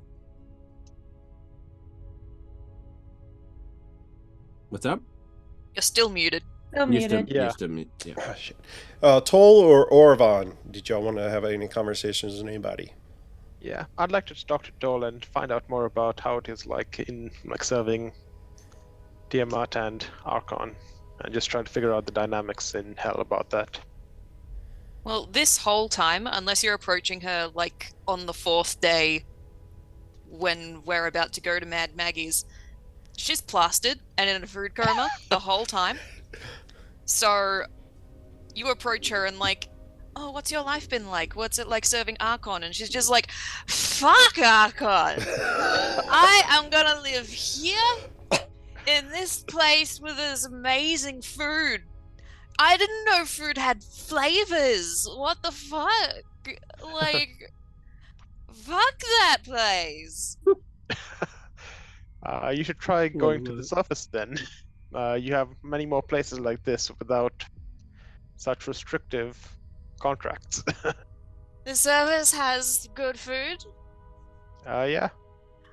What's up? You're still muted. Still muted. You're still muted. Yeah. Oh, shit. Toll or Orvon, did y'all want to have any conversations with anybody? Yeah, I'd like to talk to Dole and find out more about how it is like in serving Tiamat and Archon, and just try to figure out the dynamics in hell about that. Well, this whole time, unless you're approaching her like on the 4th day when we're about to go to Mad Maggie's, she's plastered and in a food coma the whole time. So you approach her and like, oh, what's your life been like? What's it like serving Archon? And she's just like, fuck Archon! I am gonna live here in this place with this amazing food. I didn't know food had flavors. What the fuck? Like, fuck that place. You should try going to the surface then. You have many more places like this without such restrictive contracts. The service has good food. Yeah.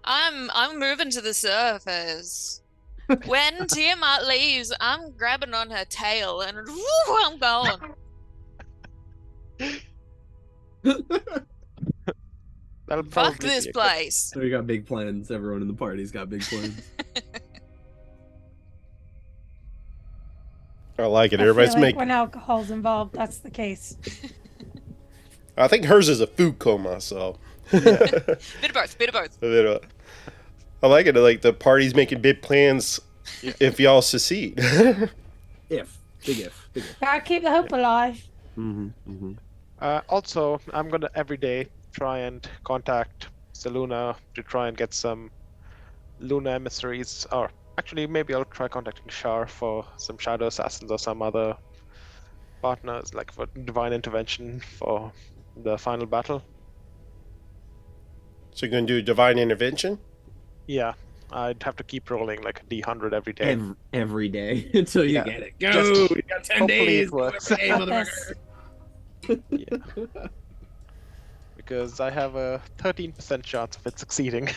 I'm moving to the surface. When Tiamat leaves, I'm grabbing on her tail and woo, I'm going. That'll Fuck probably this be a good- place. So we got big plans. Everyone in the party's got big plans. I like it. I Everybody's feel like making. when alcohol's involved, that's the case. I think hers is a food coma, so. Bit of both. Bit of both. I like it. Like the party's making big plans if y'all secede. Big if. Gotta keep the hope alive. Also, I'm gonna every day try and contact Seluna to try and get some Luna emissaries, or actually maybe I'll try contacting Shar for some Shadow Assassins or some other partners, like for Divine Intervention for the final battle. So you're going to do divine intervention? Yeah, I'd have to keep rolling like a D100 every day. Every day until you get it. Go! Just You got 10 hopefully days. it works. Every day, Got motherfucker. this. Because I have a 13% chance of it succeeding.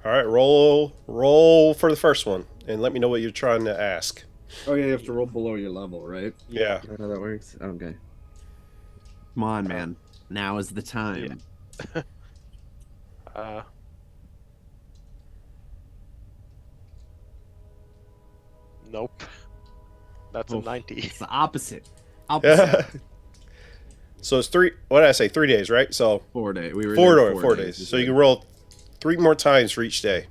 All right, roll for the first one, and let me know what you're trying to ask. Oh yeah, you have to roll below your level, right? Yeah. Is that how that works? Okay. Come on, man. Now is the time. Nope. That's a 90. It's the opposite. So it's what did I say? 3 days, right? So 4 days. We were four there days. So you can roll 3 more times for each day.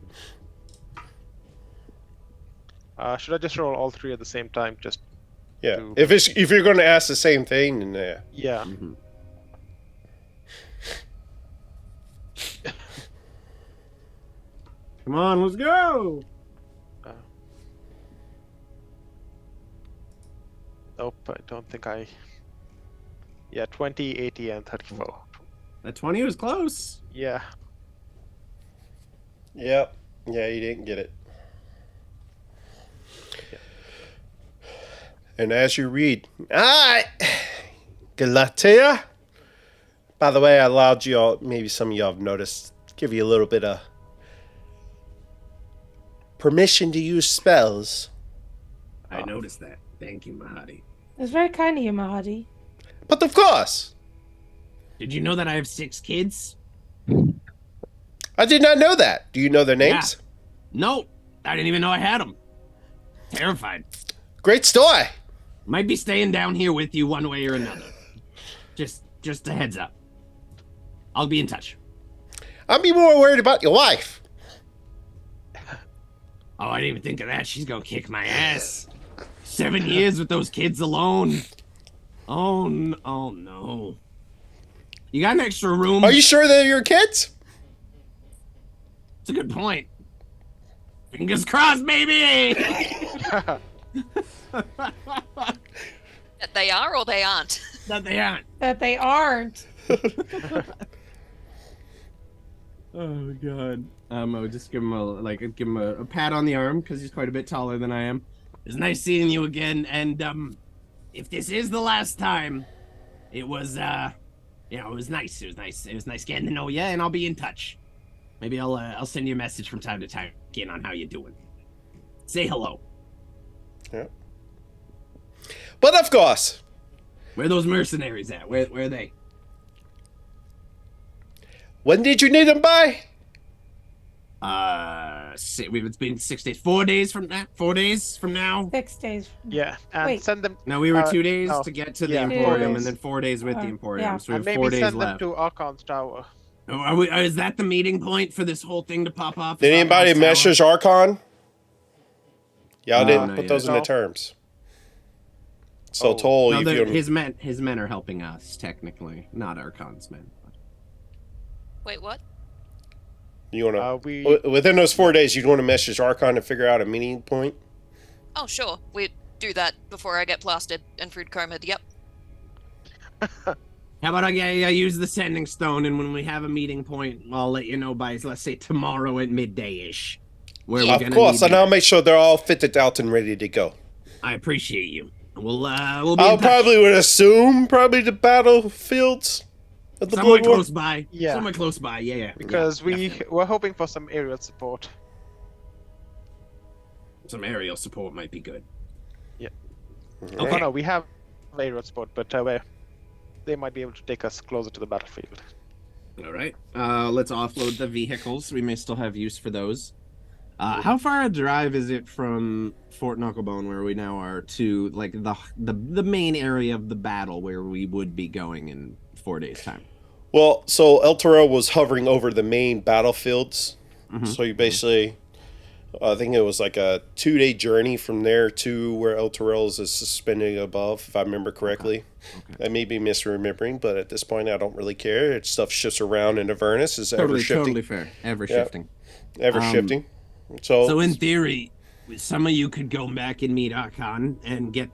Should I just roll all 3 at the same time? Just Yeah. If you're going to ask the same thing, then yeah. Come on, let's go. Nope, I don't think I. Yeah, 20, 80, and 34. That 20 was close. Yeah. Yep. Yeah, you didn't get it. And as you read, Galatea. By the way, I allowed you all, maybe some of y'all have noticed, give you a little bit of permission to use spells. I noticed that. Thank you, Mahadi. It was very kind of you, Mahadi. But of course, Did you know that I have 6 kids? I did not know that. Do you know their names? Nope. I didn't even know I had them. Terrified. Great story. Might be staying down here with you one way or another. Just a heads up. I'll be in touch. I'd be more worried about your wife. Oh, I didn't even think of that. She's gonna kick my ass. 7 years with those kids alone. Oh no. You got an extra room? Are you sure they're your kids? It's a good point. Fingers crossed, baby! That they are or they aren't. That they aren't. That they aren't. Oh god. I'll just give him a pat on the arm because he's quite a bit taller than I am. It's nice seeing you again, and if this is the last time, it was it was nice. It was nice getting to know you, and I'll be in touch. Maybe I'll send you a message from time to time again on how you're doing. Say hello. Yeah. But of course. Where are those mercenaries at? Where are they? When did you need them by? It's been 6 days. 4 days from now. 4 days from now. 6 days. Yeah, and Wait. send them. No, we were 2 days no. to get to the Yeah, Emporium, 4 and then 4 days with the Emporium. yeah. So we And have maybe 4 days send left. them to Archon's Tower. Is that the meeting point for this whole thing to pop off? Did anybody Archon's Tower? message Archon? Y'all didn't no, put yeah. those in the No. terms. So Oh. Toll, No, if you his men are helping us technically, not Archon's men. Wait, what? you want to We within those 4 days, you'd want to message Archon to figure out a meeting point. Oh, sure. We do that before I get plastered and food comed. Yep. How about I use the sending stone, and when we have a meeting point, I'll let you know by, let's say, tomorrow at midday-ish. Where we're Of gonna course, need and I'll make sure they're all fitted out and ready to go. I appreciate you. We'll be I in touch. probably would assume the battlefields of the Somewhere Blood War. close by. Yeah. Somewhere close by. Yeah. because yeah, we definitely. were hoping for some aerial support. Some aerial support might be good. Oh no, we have aerial support, but they might be able to take us closer to the battlefield. All right. Let's offload the vehicles. We may still have use for those. How far a drive is it from Fort Knucklebone, where we now are, to like the main area of the battle where we would be going in 4 days' time? Well, so El Toro was hovering over the main battlefields. Mhm. So you basically, I think it was like a 2-day journey from there to where El Toro is suspended above, if I remember correctly. Okay. I may be misremembering, but at this point, I don't really care. It stuff shifts around in Avernus. It's ever shifting. Totally fair. Ever Yeah. shifting. Ever shifting. So in theory, some of you could go back and meet Archon and get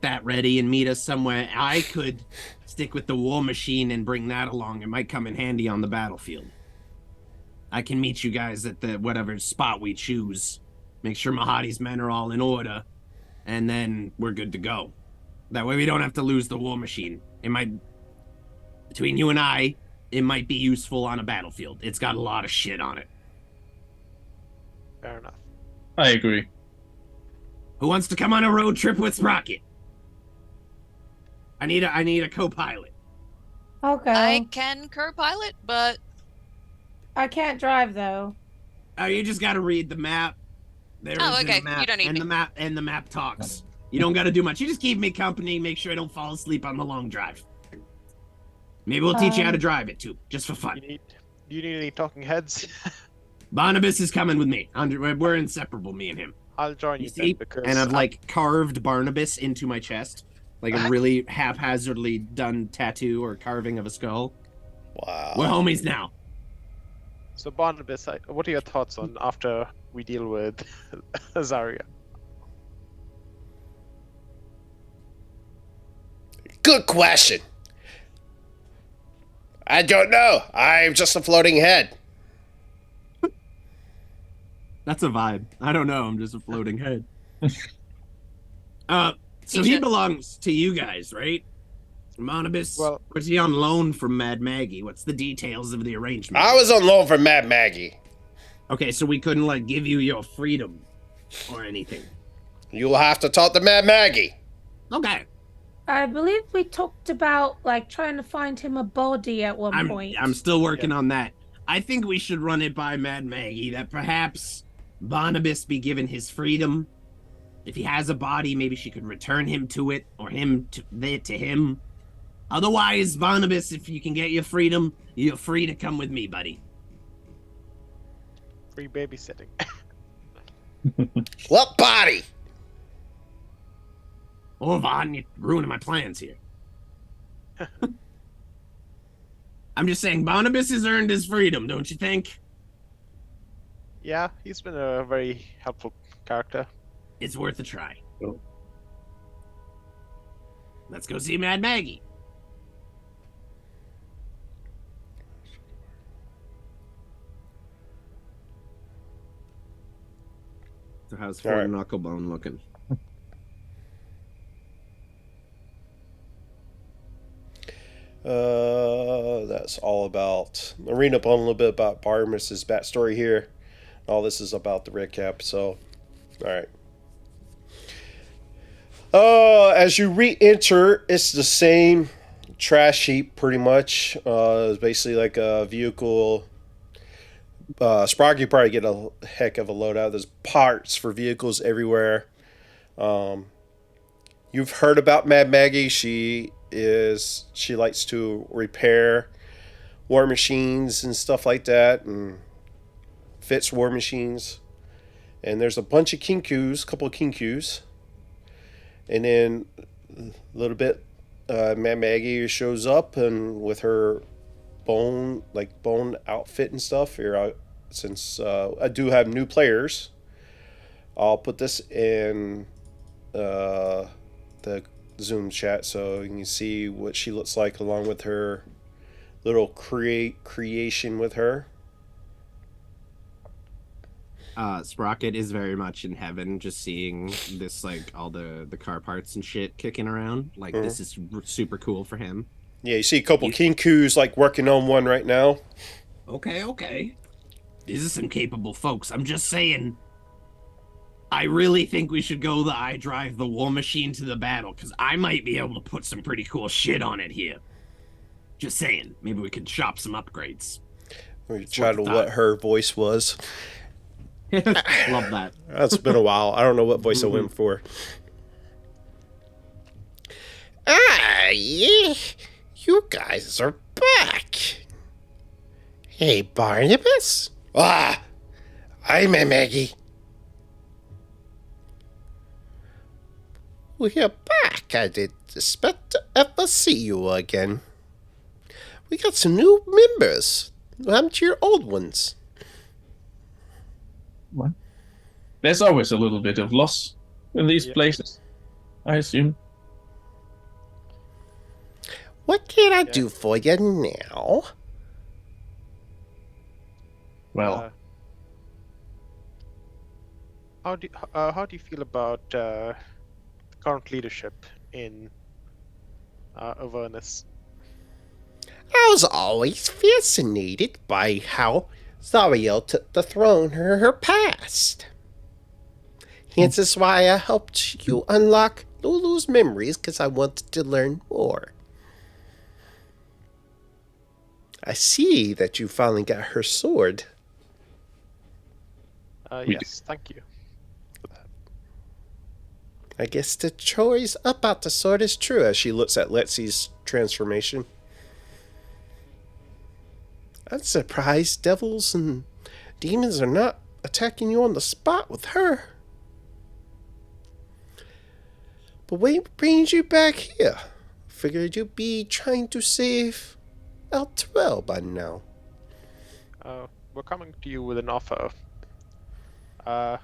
that ready and meet us somewhere. I could stick with the war machine and bring that along. It might come in handy on the battlefield. I can meet you guys at the whatever spot we choose. Make sure Mahadi's men are all in order, and then we're good to go. That way we don't have to lose the war machine. It might, between you and I, it might be useful on a battlefield. It's got a lot of shit on it. Fair enough. I agree. Who wants to come on a road trip with Sprocket? I need a co-pilot. Okay. I can co-pilot, but I can't drive though. Oh, you just gotta read the map. There Oh, is okay. a map, You don't need and me. the map talks. You don't gotta do much. You just keep me company. Make sure I don't fall asleep on the long drive. Maybe we'll teach you how to drive it too, just for fun. Do you need any talking heads? Barnabas is coming with me. We're inseparable, me and him. I'll join You you, see? then, because And I've like carved Barnabas into my chest, like a really haphazardly done tattoo or carving of a skull. wow. We're homies now. So Barnabas, what are your thoughts on after we deal with Zarya? Good question. I don't know. I'm just a floating head. That's a vibe. I don't know. I'm just a floating head. So he Teacher. belongs to you guys, right? Monibus? Well- Or is he on loan from Mad Maggie? What's the details of the arrangement? I was on loan from Mad Maggie. Okay, so we couldn't like give you your freedom or anything. You'll have to talk to Mad Maggie. Okay. I believe we talked about like trying to find him a body at one point. I'm still working on that. I think we should run it by Mad Maggie that perhaps Barnabas be given his freedom If he has a body, maybe she could return him to it, or him to him. Otherwise, Barnabas, if you can get your freedom, you're free to come with me, buddy. Free babysitting. What body? Oh, Vaughn, you're ruining my plans here. I'm just saying, Barnabas has earned his freedom, don't you think? Yeah, he's been a very helpful character. It's worth a try. Cool. Let's go see Mad Maggie. So how's All right. Knucklebone looking? That's all about. I'm reading up on a little bit about Barnabas's backstory here. All this is about the recap. So, all right. As you re-enter, it's the same trash heap, pretty much. It's basically like a vehicle. Sprock, you probably get a heck of a load out. There's parts for vehicles everywhere. You've heard about Mad Maggie. She likes to repair war machines and stuff like that, and fix war machines. And there's a bunch of kinkus, couple of kinkus. And then a little bit, Mad Maggie shows up and with her bone outfit and stuff. Here, since I do have new players, I'll put this in the Zoom chat so you can see what she looks like along with her little creation with her. Sprocket is very much in heaven, just seeing this, like, all the car parts and shit kicking around. Like, this is super cool for him. Yeah, you see a couple kinkus like working on one right now. Okay. These are some capable folks. I'm just saying, I really think we should go I drive the war machine to the battle, because I might be able to put some pretty cool shit on it here. Just saying, maybe we could shop some upgrades. We try to what her voice was. Love that. That's been a while. I don't know what voice I went for. Ah, yeah. You guys are back. Hey, Barnabas. Ah, I'm Maggie. We're back. I didn't expect to ever see you again. We got some new members. What happened to your old ones? What? There's always a little bit of loss in these Yeah. places, I assume. What can I do for you now? Well, How do you feel about the current leadership in Avernus? I was always fascinated by how Zariel took the throne in her past. Hence is why I helped you unlock Lulu's memories, because I wanted to learn more. I see that you finally got her sword. Yes, thank you. I guess the choice about the sword is true, as she looks at Lexi's transformation. I'm surprised devils and demons are not attacking you on the spot with her. But what brings you back here? Figured you'd be trying to save L12 by now. We're coming to you with an offer. What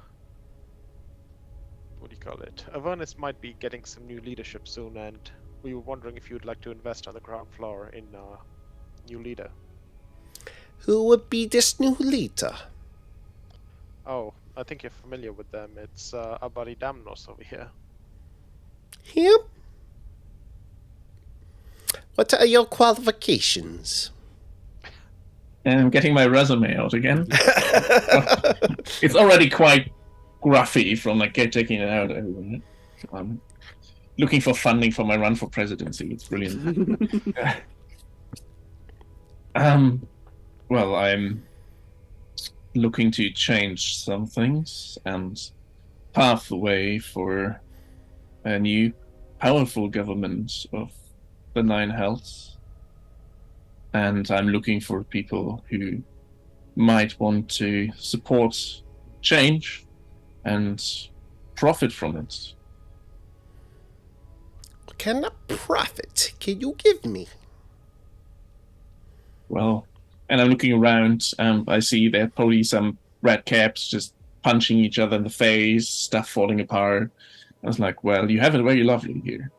do you call it? Avernus might be getting some new leadership soon, and we were wondering if you'd like to invest on the ground floor in new leader. Who would be this new leader? Oh, I think you're familiar with them. It's our buddy Damnos over here. Him? What are your qualifications? and I'm getting my resume out again. It's already quite graphy from like taking it out. I'm looking for funding for my run for presidency. It's brilliant. Well, I'm looking to change some things, and pathway for a new powerful government of the Nine Hells. And I'm looking for people who might want to support change and profit from it. What kind of profit can you give me? Well, and I'm looking around, I see there are probably some red caps just punching each other in the face, stuff falling apart. I was like, well, you have it very lovely here.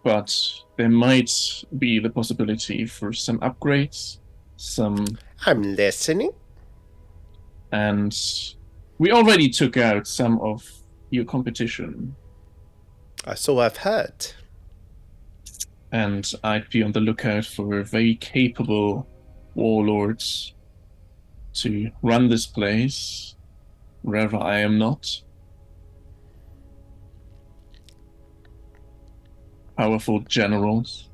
But there might be the possibility for some upgrades, I'm listening. and we already took out some of your competition, So I've heard. and I'd be on the lookout for very capable warlords to run this place wherever I am not. Powerful generals.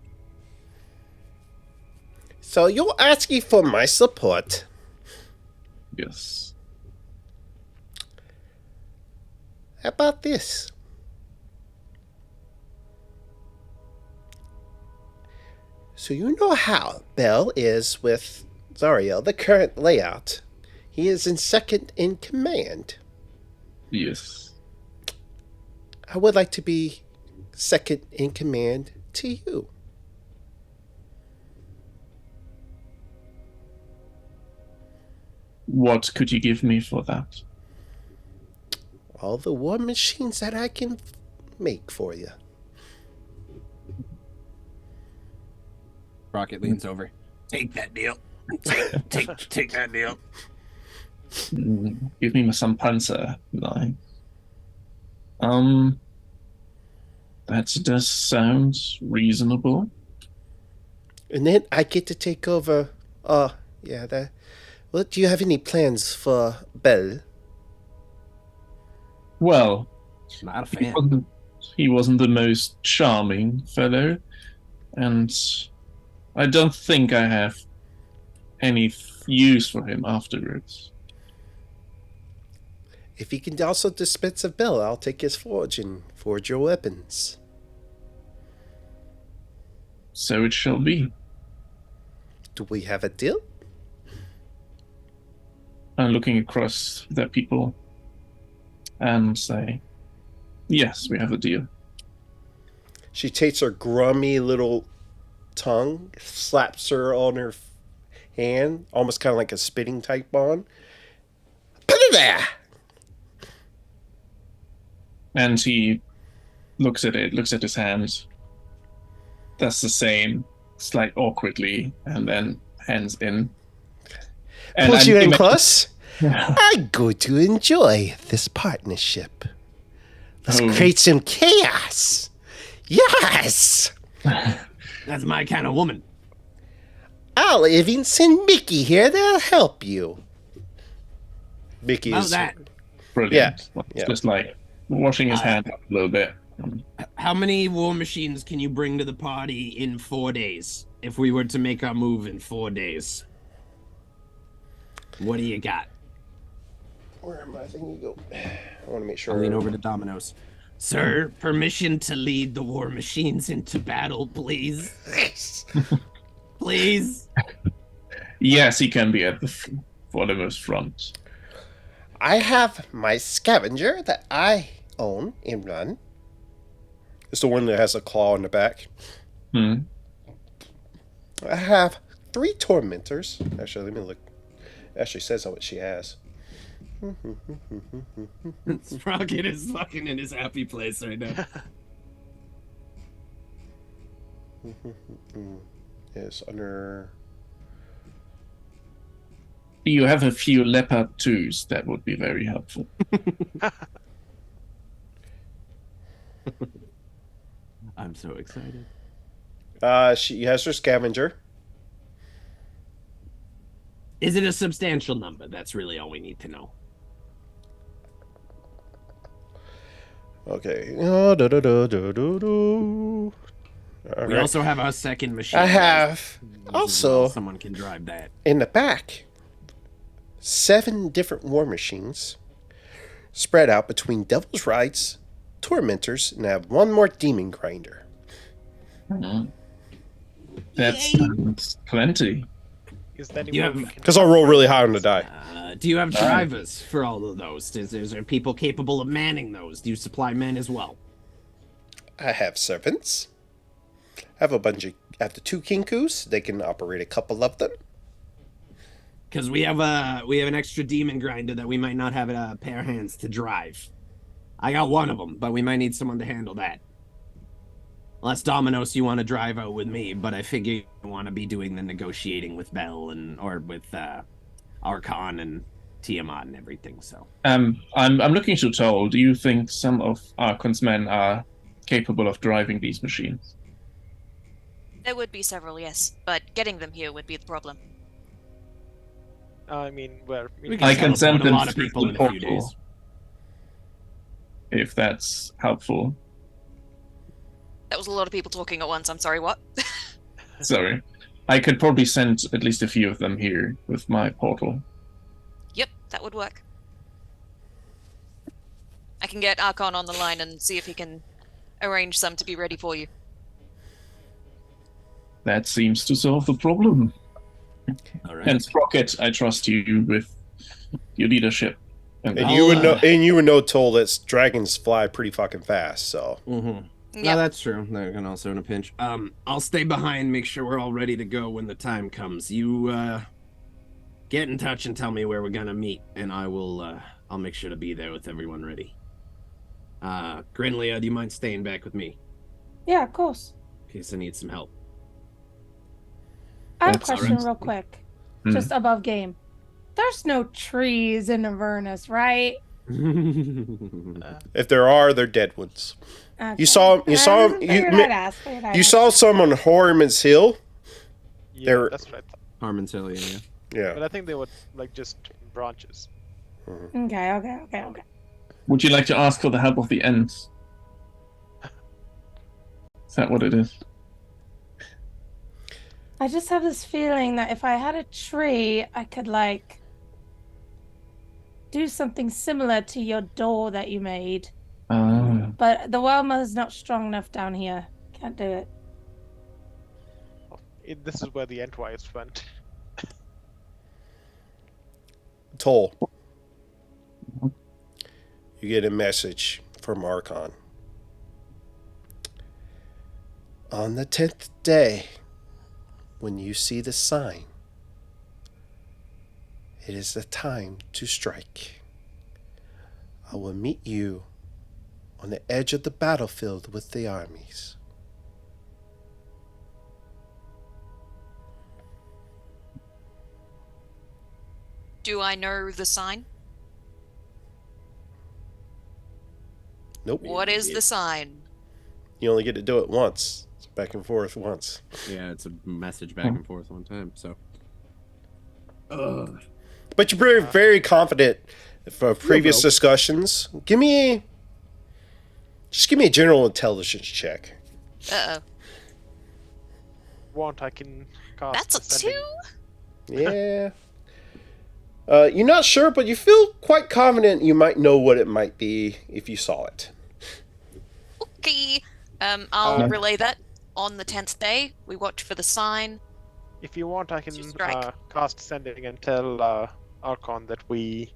So you're asking for my support. Yes. How about this? So you know how Bell is with Zariel, the current layout. He is in second in command. Yes. I would like to be second in command to you. What could you give me for that? All the war machines that I can make for you. Rocket leans over. Take that deal. Take that deal. Give me some Panzer line. That does sound reasonable. And then I get to take over. Well, do you have any plans for Bell? Well, Not a he fan. wasn't the most charming fellow, and I don't think I have any use for him afterwards. If he can also dispense of Bell, I'll take his forge and forge your weapons. So it shall be. Do we have a deal? I'm looking across the people and say, yes, we have a deal. She takes her grummy little tongue, slaps her on her hand, almost kind of like a spitting type on. Put it there! And he looks at it, looks at his hand, does the same, slight awkwardly, and then hands in. And Pulls you in imagine- close. I'm going to enjoy this partnership. Let's create some chaos. Yes! That's my kind of woman. I'll even send Mickey here to help you. Mickey How's is that? Brilliant. Yeah. Just like washing his hand up a little bit. How many war machines can you bring to the party in 4 days? If we were to make our move in 4 days. What do you got? Where am I thinking you go? I want to make sure. I'll lean over to Domino's. Sir, permission to lead the war machines into battle, please. Please. Yes, he can be at the foremost front. I have my scavenger that I own and run. It's the one that has a claw in the back. Hmm. I have 3 tormentors. Actually, let me look. It actually says what she has. Rocket is fucking in his happy place right now. It's under. You have a few leopard 2s, that would be very helpful. I'm so excited. She has her scavenger. Is it a substantial number? That's really all we need to know. Okay. We also have our second machine. I have also someone can drive that. in the back 7 different war machines. spread out between Devil's Rites, Tormentors, and I have one more Demon Grinder. That's plenty. Is there any You way have- we can Because I'll roll really high on the die. Do you have drivers for all of those? Is there people capable of manning those? Do you supply men as well? I have servants. I have a bunch of. I have the 2 Kinkus. They can operate a couple of them. Because we have an extra demon grinder that we might not have a pair of hands to drive. I got one of them, but we might need someone to handle that. Unless Dominos, you want to drive out with me, but I figure you want to be doing the negotiating with Bell or with Archon and Tiamat and everything. So I'm looking to Toll. Do you think some of Archon's men are capable of driving these machines? There would be several, yes, but getting them here would be the problem. I mean, where? I can send teleport them a lot of through people the in a few portal. days. If that's helpful. That was a lot of people talking at once. I'm sorry, what? Sorry. I could probably send at least a few of them here with my portal. Yep, that would work. I can get Archon on the line and see if he can arrange some to be ready for you. That seems to solve the problem. All right. And Sprocket, I trust you with your leadership. And I'll, you would know, Toll, that dragons fly pretty fucking fast. So Mm-hmm. Yep. No, that's true. They're gonna also in a pinch. I'll stay behind, make sure we're all ready to go when the time comes. You get in touch and tell me where we're gonna meet, and I'll make sure to be there with everyone ready. Grinlia, do you mind staying back with me? Yeah, of course. In case I need some help. I have a That's question alright. real quick. Hmm. Just above game. There's no trees in Avernus, right? if there are, they're dead ones. Okay. You saw I them. figured I'd ask, figured I'd You ask. saw some on Horman's Hill. Yeah, They're- that's right. Harmon's Hill, yeah. Yeah. But I think they were like just branches. Okay. Would you like to ask for the help of the Ents? Is that what it is? I just have this feeling that if I had a tree, I could like do something similar to your door that you made. But the Welma is not strong enough down here. Can't do it. This is where the Entwise went. Toll. You get a message from Archon. On the 10th day, when you see the sign, it is the time to strike. I will meet you on the edge of the battlefield with the armies. Do I know the sign? Nope. What is the sign? You only get to do it once. It's back and forth once. Yeah, it's a message back and forth one time, so. But you're very, very confident for previous discussions. Just give me a general intelligence check. Uh-oh. Want I can cast. That's a Ascending- 2? Yeah. You're not sure, but you feel quite confident you might know what it might be if you saw it. Okay. I'll relay that. On the 10th day, we watch for the sign. If you want, I can To strike. cast Sending and tell Archon that we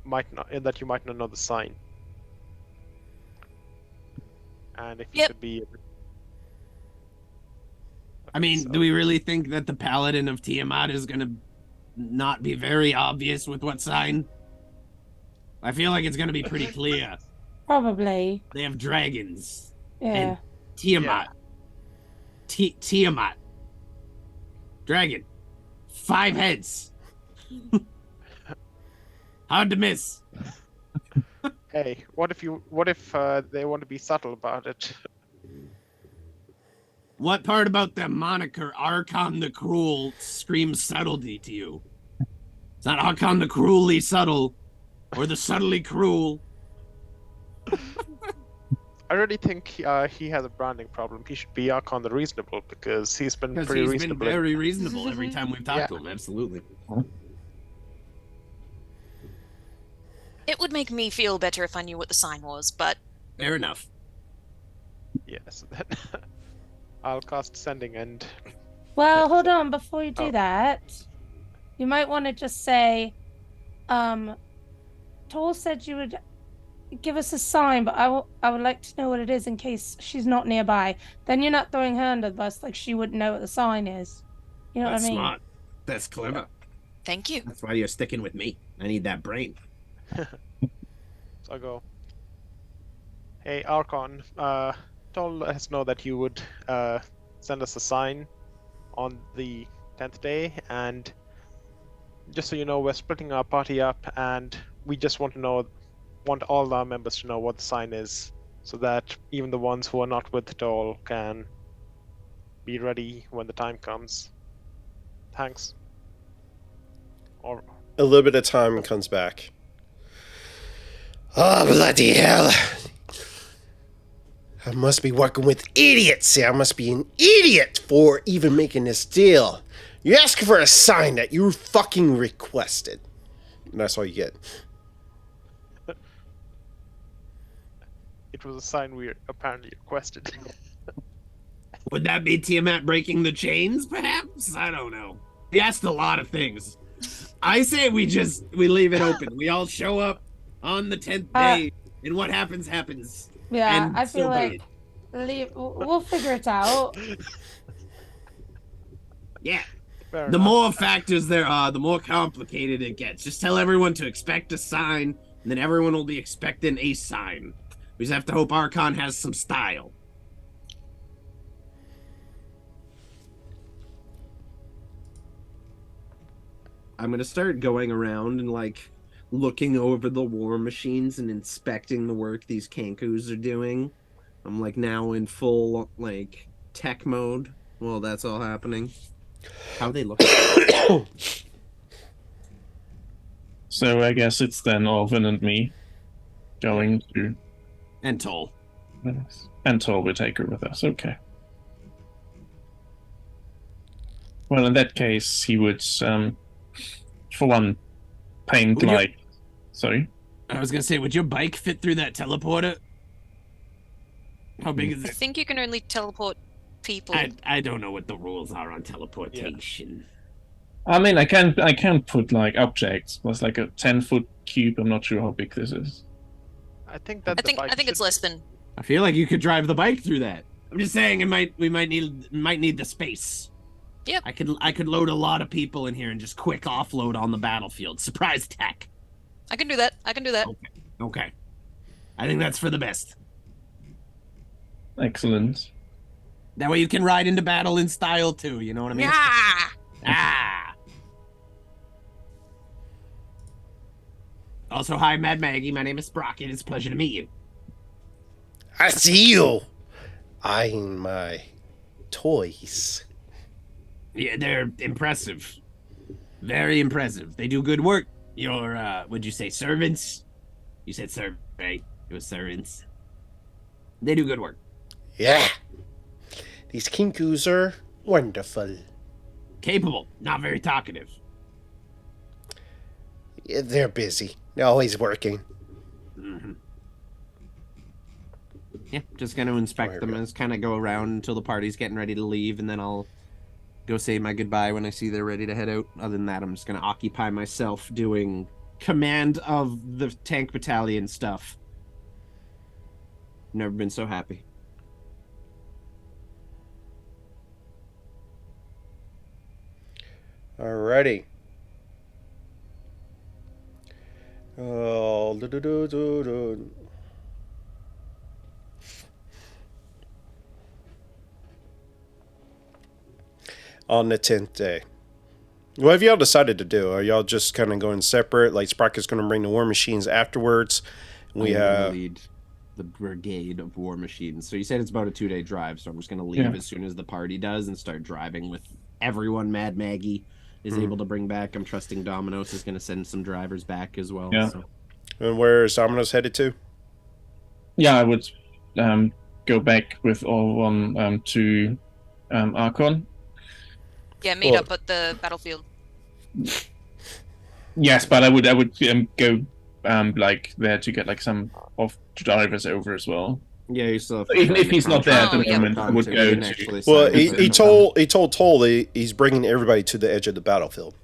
might not, that you might not know the sign. And if you Yep. could be. I mean, So- do we really think that the Paladin of Tiamat is gonna not be very obvious with what sign? I feel like it's gonna be pretty clear. Probably. They have dragons. Yeah. Tiamat. Tiamat. Dragon. 5 heads. Hard to miss. Hey, what if they want to be subtle about it? What part about the moniker Archon the Cruel screams subtlety to you? It's not Archon the Cruelly Subtle or the Subtly Cruel. I really think he has a branding problem. He should be Archon the Reasonable because he's been Because pretty he's been reasonable. very reasonable every time we've talked Yeah. to him. Absolutely. It would make me feel better if I knew what the sign was, but Fair enough. Yes. Then I'll cast sending and. Well, Yeah, hold so- on. Before you do Oh. that, you might want to just say, Toll said you would give us a sign, but I would like to know what it is in case she's not nearby. Then you're not throwing her under the bus like she wouldn't know what the sign is. You know That's what I mean? smart. That's clever. thank you. That's why you're sticking with me. I need that brain. So I go. Hey, Archon. Toll let us know that you would send us a sign on the 10th day, and just so you know, we're splitting our party up, and we just want all our members to know what the sign is, so that even the ones who are not with Toll can be ready when the time comes. Thanks. Or A little bit of time comes back. Oh, bloody hell. I must be working with idiots. I must be an idiot for even making this deal. You ask for a sign that you fucking requested. And that's all you get. it was a sign we apparently requested. Would that be Tiamat breaking the chains, perhaps? I don't know. He asked a lot of things. I say we leave it open. We all show up on the 10th day, and what happens, happens. Yeah, And I feel so be like we'll figure it out. Yeah. Fair The enough. more factors there are, the more complicated it gets. Just tell everyone to expect a sign, and then everyone will be expecting a sign. We just have to hope Archon has some style. I'm gonna start going around and like looking over the war machines and inspecting the work these Kankus are doing. I'm like now in full like tech mode while that's all happening. How they look? So I guess it's then Orvin and me going to. And Toll. And Tor will take her with us. Okay. Well, in that case, he would, for one, paint Would you- like. Sorry. I was gonna say, would your bike fit through that teleporter? How big is I it? think you can only teleport people. I don't know what the rules are on teleportation. I mean, I can put like objects. It's like a 10-foot cube. I'm not sure how big this is. I think that I think it's should- less than. I feel like you could drive the bike through that. I'm just saying, we might need the space. Yep. I could load a lot of people in here and just quick offload on the battlefield. Surprise tech. I can do that. Okay. I think that's for the best. Excellent. That way you can ride into battle in style too. You know what I mean? Yeah. Ah. Also, hi, Mad Maggie. My name is Sprocket. It's a pleasure to meet you. I see you eyeing my toys. Yeah, they're impressive. Very impressive. They do good work. Your, would you say servants? You said servant, right? It was servants. They do good work. Yeah. These kinkus are wonderful. Capable, not very talkative. Yeah, they're busy. They're always working. Mm-hmm. Yeah, just gonna inspect them and just kind of go around until the party's getting ready to leave, and then I'll go say my goodbye when I see they're ready to head out. Other than that, I'm just gonna occupy myself doing command of the tank battalion stuff. Never been so happy. Alrighty. Oh, do-do-do-do-do. On the 10th day. What have y'all decided to do? Are y'all just kind of going separate? Like Sprocket's going to bring the war machines afterwards. We I'm gonna have lead the brigade of war machines. So you said it's about a 2-day drive, so I'm just gonna leave as soon as the party does and start driving with everyone. Mad Maggie is able to bring back. I'm trusting Domino's is gonna send some drivers back as well. Yeah. So. And where is Domino's headed to? Yeah, I would go back with Orvin to Archon. Yeah, meet Well- up at the battlefield. Yes, but I would go like there to get like some of the drivers over as well. Yeah, you still have So even if he's not there at the Oh, yeah. moment, I would go to. Well, he he told Toll he's bringing everybody to the edge of the battlefield.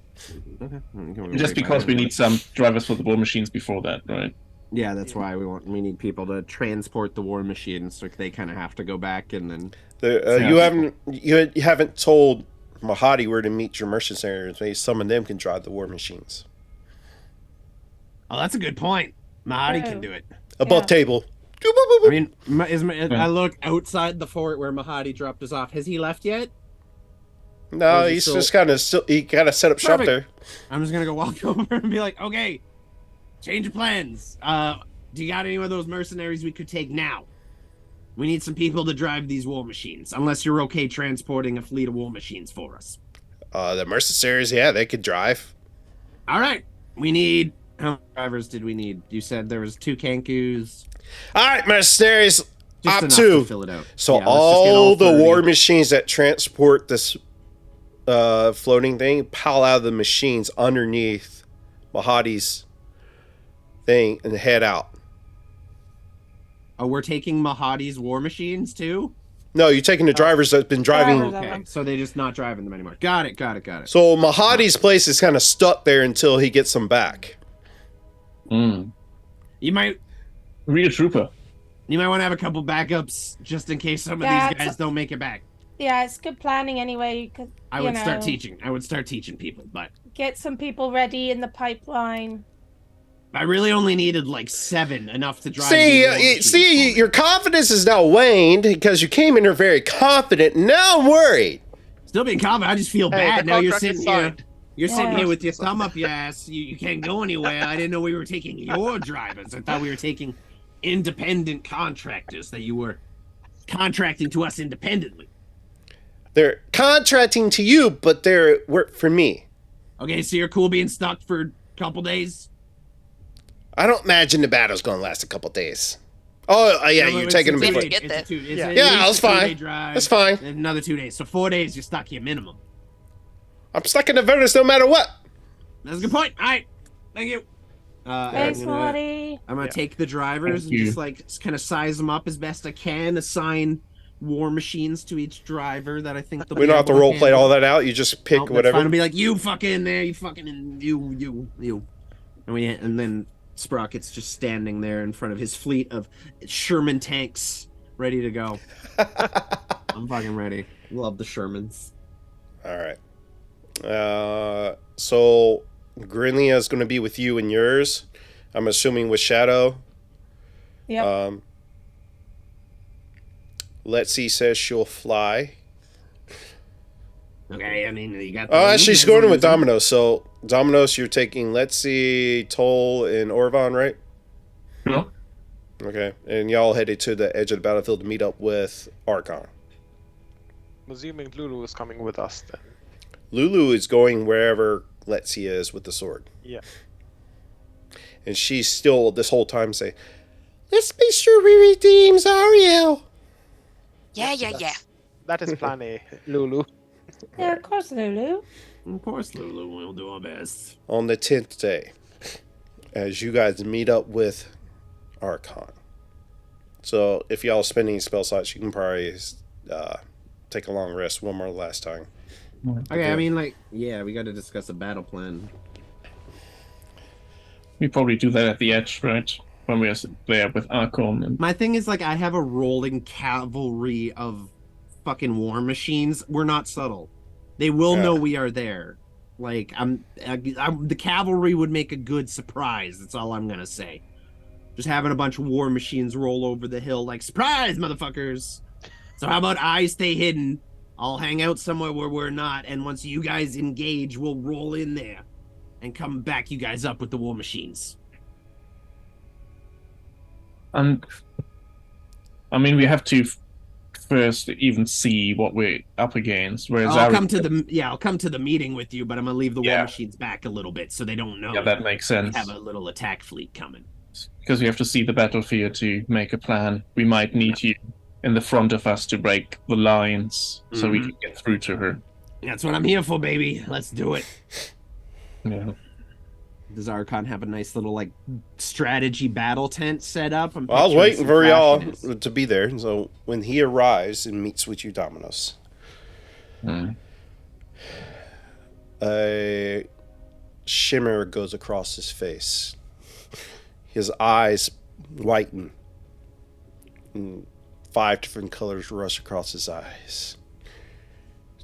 Just because we need some drivers for the war machines before that, right? Yeah, that's why we need people to transport the war machines, so they kind of have to go back and then. You haven't told Mahadi where to meet your mercenaries. Maybe some of them can drive the war machines. Oh, that's a good point. Mahadi can do it. Above table. I mean, I look outside the fort where Mahadi dropped us off. Has he left yet? No, he's just kind of still. He got to set up shop there. I'm just gonna go walk over and be like, okay, change of plans. Do you got any of those mercenaries we could take now? We need some people to drive these war machines. Unless you're okay transporting a fleet of war machines for us. The mercenaries, yeah, they could drive. All right, we need. How many drivers did we need? You said there was 2 Kankus. All right, mercenaries, Just up enough to. to fill it out. So Yeah, let's just get all the 30. war machines that transport this floating thing pile out of the machines underneath Mahadi's thing and head out. Oh, we're taking Mahadi's war machines too? No, you're taking the drivers that's been driving. Drivers. Okay, so they're just not driving them anymore. Got it. So Mahadi's place is kind of stuck there until he gets them back. You might Real trooper. want to have a couple backups just in case some of Yeah, these guys don't make it back. Yeah, it's good planning anyway. Cause, I would start teaching people, but Get some people ready in the pipeline. I really only needed like 7, enough to drive. these war machines for me. Your confidence is now waned because you came in here very confident. Now I'm worried. Still being confident. I just feel Hey, bad the now. You're contract is sitting here. signed. You're sitting Yeah. here with your thumb up your ass. You can't go anywhere. I didn't know we were taking your drivers. I thought we were taking independent contractors that you were contracting to us independently. They're contracting to you, but they're work for me. Okay, so you're cool being stuck for a couple days? I don't imagine the battle's going to last a couple days. Oh, yeah, No, you're it's taking a them before. to get there. Yeah. Yeah, that's fine. That's fine. Another 2 days. So 4 days, you're stuck here minimum. I'm stuck in Avernus no matter what. That's a good point. All right. Thank you. Thanks, Marty. I'm going to take the drivers Thank and you. just like kind of size them up as best I can, assign war machines to each driver that I think they'll We be don't have to able role play handle. all that out. You just pick Nope, that's whatever. fine. I'll be like, you fucking there, you fucking, and you. And then Sprocket's just standing there in front of his fleet of Sherman tanks ready to go. I'm fucking ready. Love the Shermans. All right. So Grinlia is going to be with you and yours. I'm assuming with Shadow. Yep. Let's see, says she'll fly. Okay, I mean, you got. Oh, actually, she's going with Domino's. So Domino's, you're taking. Let's see, Toll and Orvon, right? No. Okay, and y'all headed to the edge of the battlefield to meet up with Archon. I'm assuming Lulu is coming with us then. Lulu is going wherever Letzi is with the sword. Yeah. And she's still, this whole time, saying, let's be sure we redeem Zariel. Yeah. That is plan A, Lulu. Yeah, of course, Lulu. Of course, Lulu. We'll do our best. On the 10th day, as you guys meet up with Archon. So if y'all spend any spell slots, you can probably take a long rest one more last time. Okay, I mean, like, yeah, we got to discuss a battle plan. We probably do that at the edge, right? When we are there with Archon. And My thing is, like, I have a rolling cavalry of fucking war machines. We're not subtle. They will know we are there. Like, the cavalry would make a good surprise. That's all I'm gonna say. Just having a bunch of war machines roll over the hill, like, surprise, motherfuckers. So how about I stay hidden? I'll hang out somewhere where we're not, and once you guys engage, we'll roll in there and come back you guys up with the war machines. And I mean, we have to first even see what we're up against. Whereas I'll come to the meeting with you, but I'm gonna leave the war Yeah. machines back a little bit so they don't know. Yeah, that makes we sense. have a little attack fleet coming. Because we have to see the battlefield to make a plan. We might need you in the front of us to break the lines so we can get through to her. That's what I'm here for, baby. Let's do it. Yeah. Does Archon have a nice little like strategy battle tent set up? Well, I was waiting some for y'all flashiness. to be there. So when he arrives and meets with you, Dominos, a shimmer goes across his face. His eyes whiten. And 5 different colors rush across his eyes.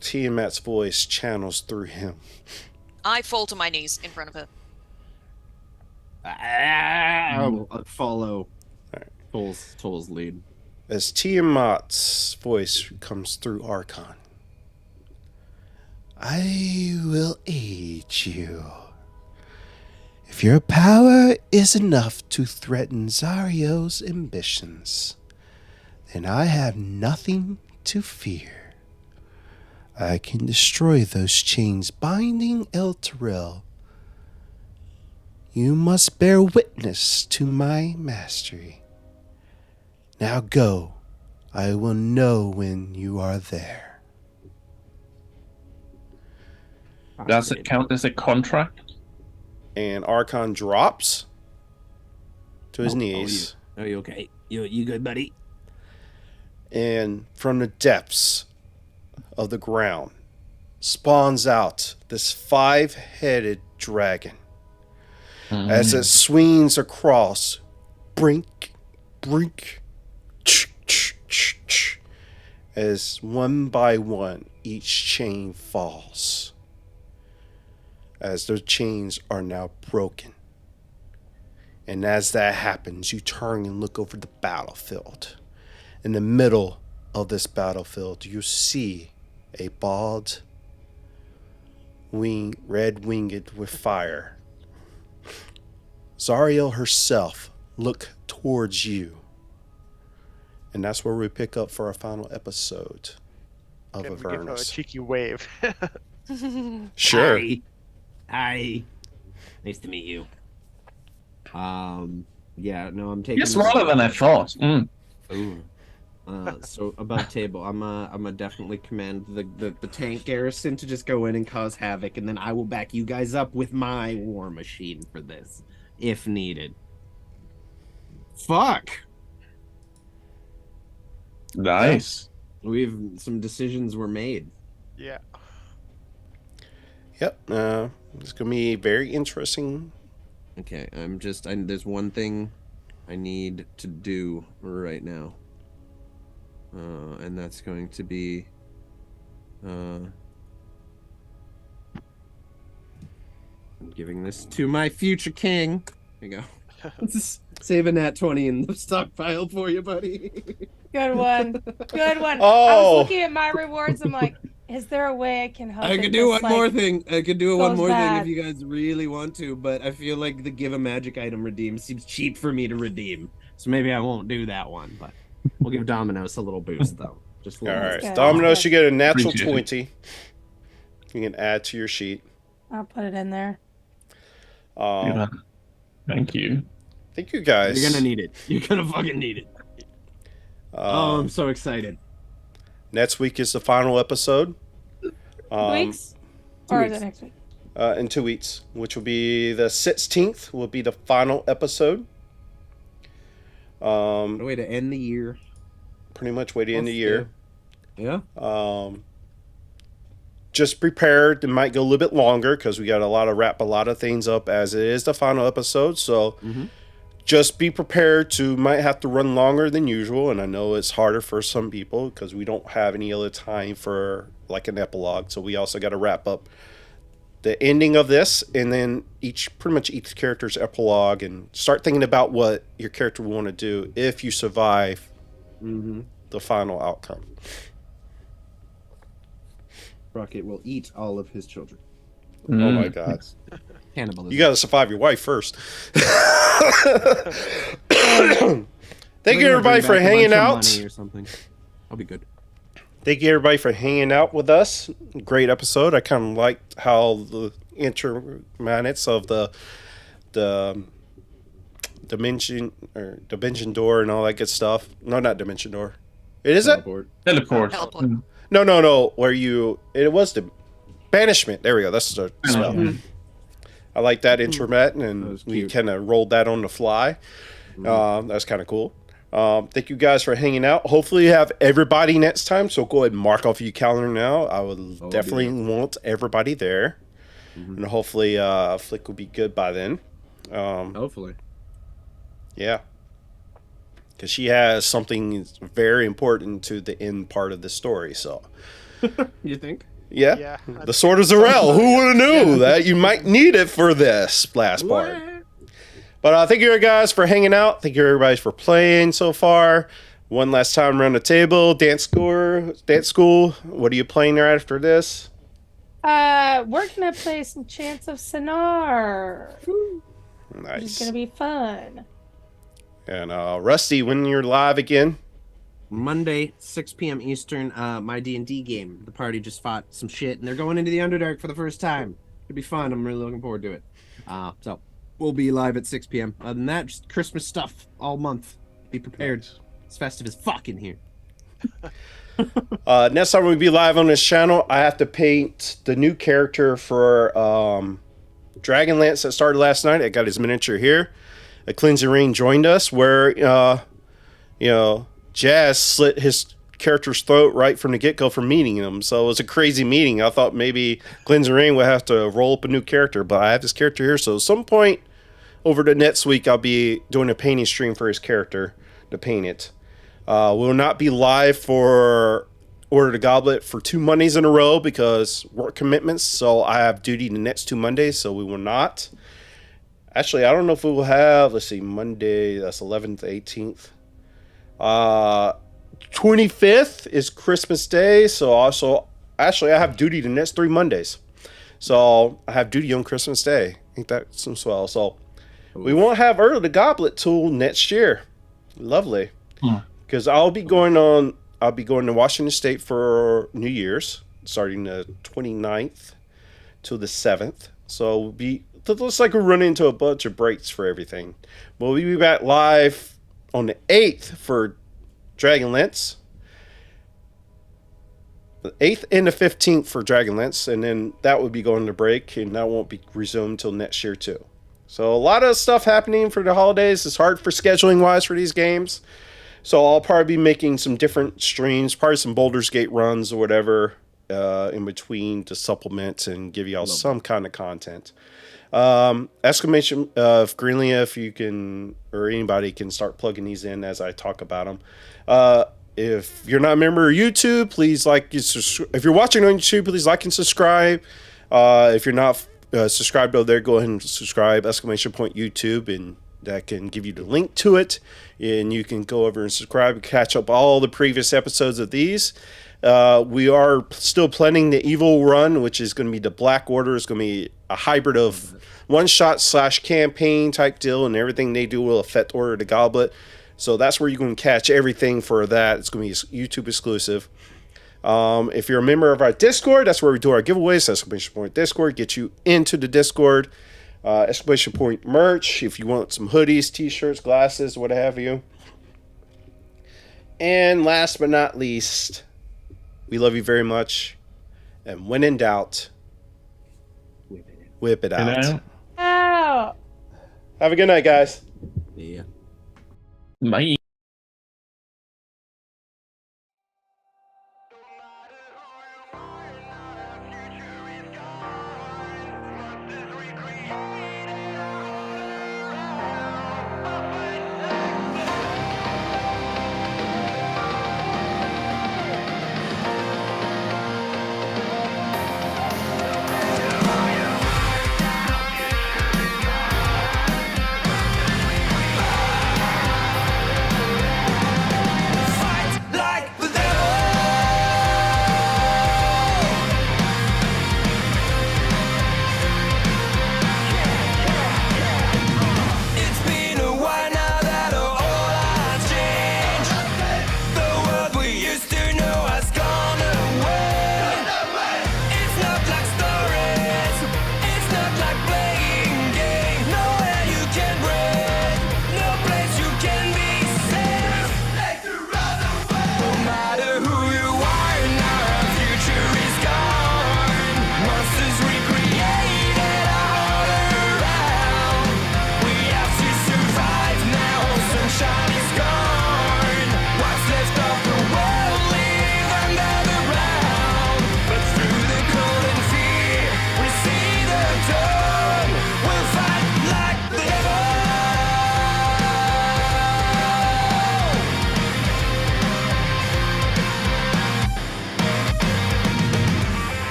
Tiamat's voice channels through him. I fall to my knees in front of her. I'll follow Toll's lead. As Tiamat's voice comes through Archon, I will aid you. If your power is enough to threaten Zario's ambitions, then I have nothing to fear. I can destroy those chains binding El Terrell. You must bear witness to my mastery. Now go. I will know when you are there. Does it count as a contract? And Archon drops to his knees. Are you okay? You good, buddy? And from the depths of the ground spawns out this 5-headed dragon. As it swings across, brink, as one by one each chain falls. As those chains are now broken. And as that happens, you turn and look over the battlefield. In the middle of this battlefield, you see a bald, red-winged with fire. Zariel herself look towards you. And that's where we pick up for our final episode of Can we give her a Avernus. cheeky wave? Sure. Hi. Nice to meet you. Yeah, no, I'm taking. You're smaller than I thought. Ooh. So above table, I'm a definitely command the tank garrison to just go in and cause havoc, and then I will back you guys up with my war machine for this, if needed. Fuck. Nice. Some decisions were made. Yeah. Yep. It's going to be very interesting. Okay, there's one thing I need to do right now. And that's going to be I'm giving this to my future king. There you go. Just saving that 20 in the stockpile for you, buddy. Good one. Good one. I Oh. was looking at my rewards. I'm like, is there a way I can help? I it could do just, one more like, thing. I could do one goes more thing bad? if you guys really want to, but I feel like the give a magic item redeem seems cheap for me to redeem. So maybe I won't do that one, but we'll give Domino's a little boost though. Just a All little right. good. Domino's, you get a natural Appreciate it. 20. You can add to your sheet. I'll put it in there. Yeah. Thank you. Thank you guys. You're gonna need it. You're gonna fucking need it. Oh, I'm Um, so excited. next week is the final episode. 2 weeks? 2 Or weeks. is it next week? In 2 weeks, which will be the 16th, will be the final episode. A way to end the year. Pretty much way to end the year. Yeah. Just prepared. It might go a little bit longer because we got wrap a lot of things up as it is the final episode. So just be prepared might have to run longer than usual. And I know it's harder for some people because we don't have any other time for like an epilogue. So we also got to wrap up the ending of this and then pretty much each character's epilogue and start thinking about what your character will want to do if you survive the final outcome. Rocket will eat all of his children. Oh my God. Cannibalism. You got to survive your wife first. Thank you everybody for hanging out. Or something. I'll be good. Thank you everybody for hanging out with us. Great episode. I kind of liked how the interminutes of the dimension door and all that good stuff. No, not dimension door. It is it? Teleport. Teleport. No. It was the banishment. There we go. That's the spell. I like that internet, That and was we cute. kind of rolled that on the fly. That's kind of cool. Thank you guys for hanging out. Hopefully you have everybody next time, so go ahead and mark off your calendar now. I would definitely want everybody there. And hopefully Flick will be good by then. Hopefully. Yeah. Because she has something very important to the end part of the story, so... You think? Yeah. The Sword of Zarel. Who would have knew that you might need it for this last part? But thank you guys for hanging out. Thank you everybody for playing so far. One last time around the table. Dance school. What are you playing there after this? We're gonna play some Chants of Sonar. Nice. Which is gonna be fun. And Rusty, when you're live again? Monday, 6 p.m. Eastern, my D&D game. The party just fought some shit, and they're going into the Underdark for the first time. It'll be fun. I'm really looking forward to it. So we'll be live at 6 p.m. Other than that, just Christmas stuff all month. Be prepared. Nice. It's festive as fuck in here. Next time we'll be live on this channel, I have to paint the new character for Dragonlance that started last night. I got his miniature here. A Cleansing Rain joined us, where Jazz slit his character's throat right from the get-go for meeting him. So it was a crazy meeting. I thought maybe Cleansing Rain would have to roll up a new character, but I have this character here. So at some point over the next week, I'll be doing a painting stream for his character to paint it. We'll not be live for Order the Goblet for 2 Mondays in a row because work commitments. So I have duty the next 2 Mondays, so we will not. Actually, I don't know if we will have, let's see, Monday, that's 11th, 18th. 25th is Christmas Day, so also, actually, I have duty the next 3 Mondays. So I have duty on Christmas Day. Ain't that some swell? So we won't have Order the Goblet till next year. Lovely. Because I'll be going to Washington State for New Year's, starting the 29th to the 7th. So it looks like we're running into a bunch of breaks for everything. But we'll be back live on the 8th for Dragonlance. The 8th and the 15th for Dragonlance, and then that would be going to break, and that won't be resumed till next year too. So a lot of stuff happening for the holidays. It's hard for scheduling wise for these games. So I'll probably be making some different streams, probably some Baldur's Gate runs or whatever in between to supplement and give y'all some kind of content. Exclamation of Greenlia, if you can, or anybody can start plugging these in as I talk about them. If you're not a member of YouTube, please if you're watching on YouTube, please like and subscribe. If you're not subscribed over there, go ahead and subscribe, !YouTube, and that can give you the link to it. And you can go over and subscribe and catch up all the previous episodes of these. We are still planning the Evil Run, which is going to be the Black Order. It's going to be a hybrid of one-shot / campaign type deal, and everything they do will affect Order of the Goblet. So that's where you can catch everything for that. It's going to be YouTube exclusive. If you're a member of our Discord, that's where we do our giveaways. Exclamation point Discord, get you into the Discord. Exclamation point merch, if you want some hoodies, t-shirts, glasses, what have you. And last but not least, we love you very much. And when in doubt, whip it out. Ow! Have a good night, guys. Yeah. Bye.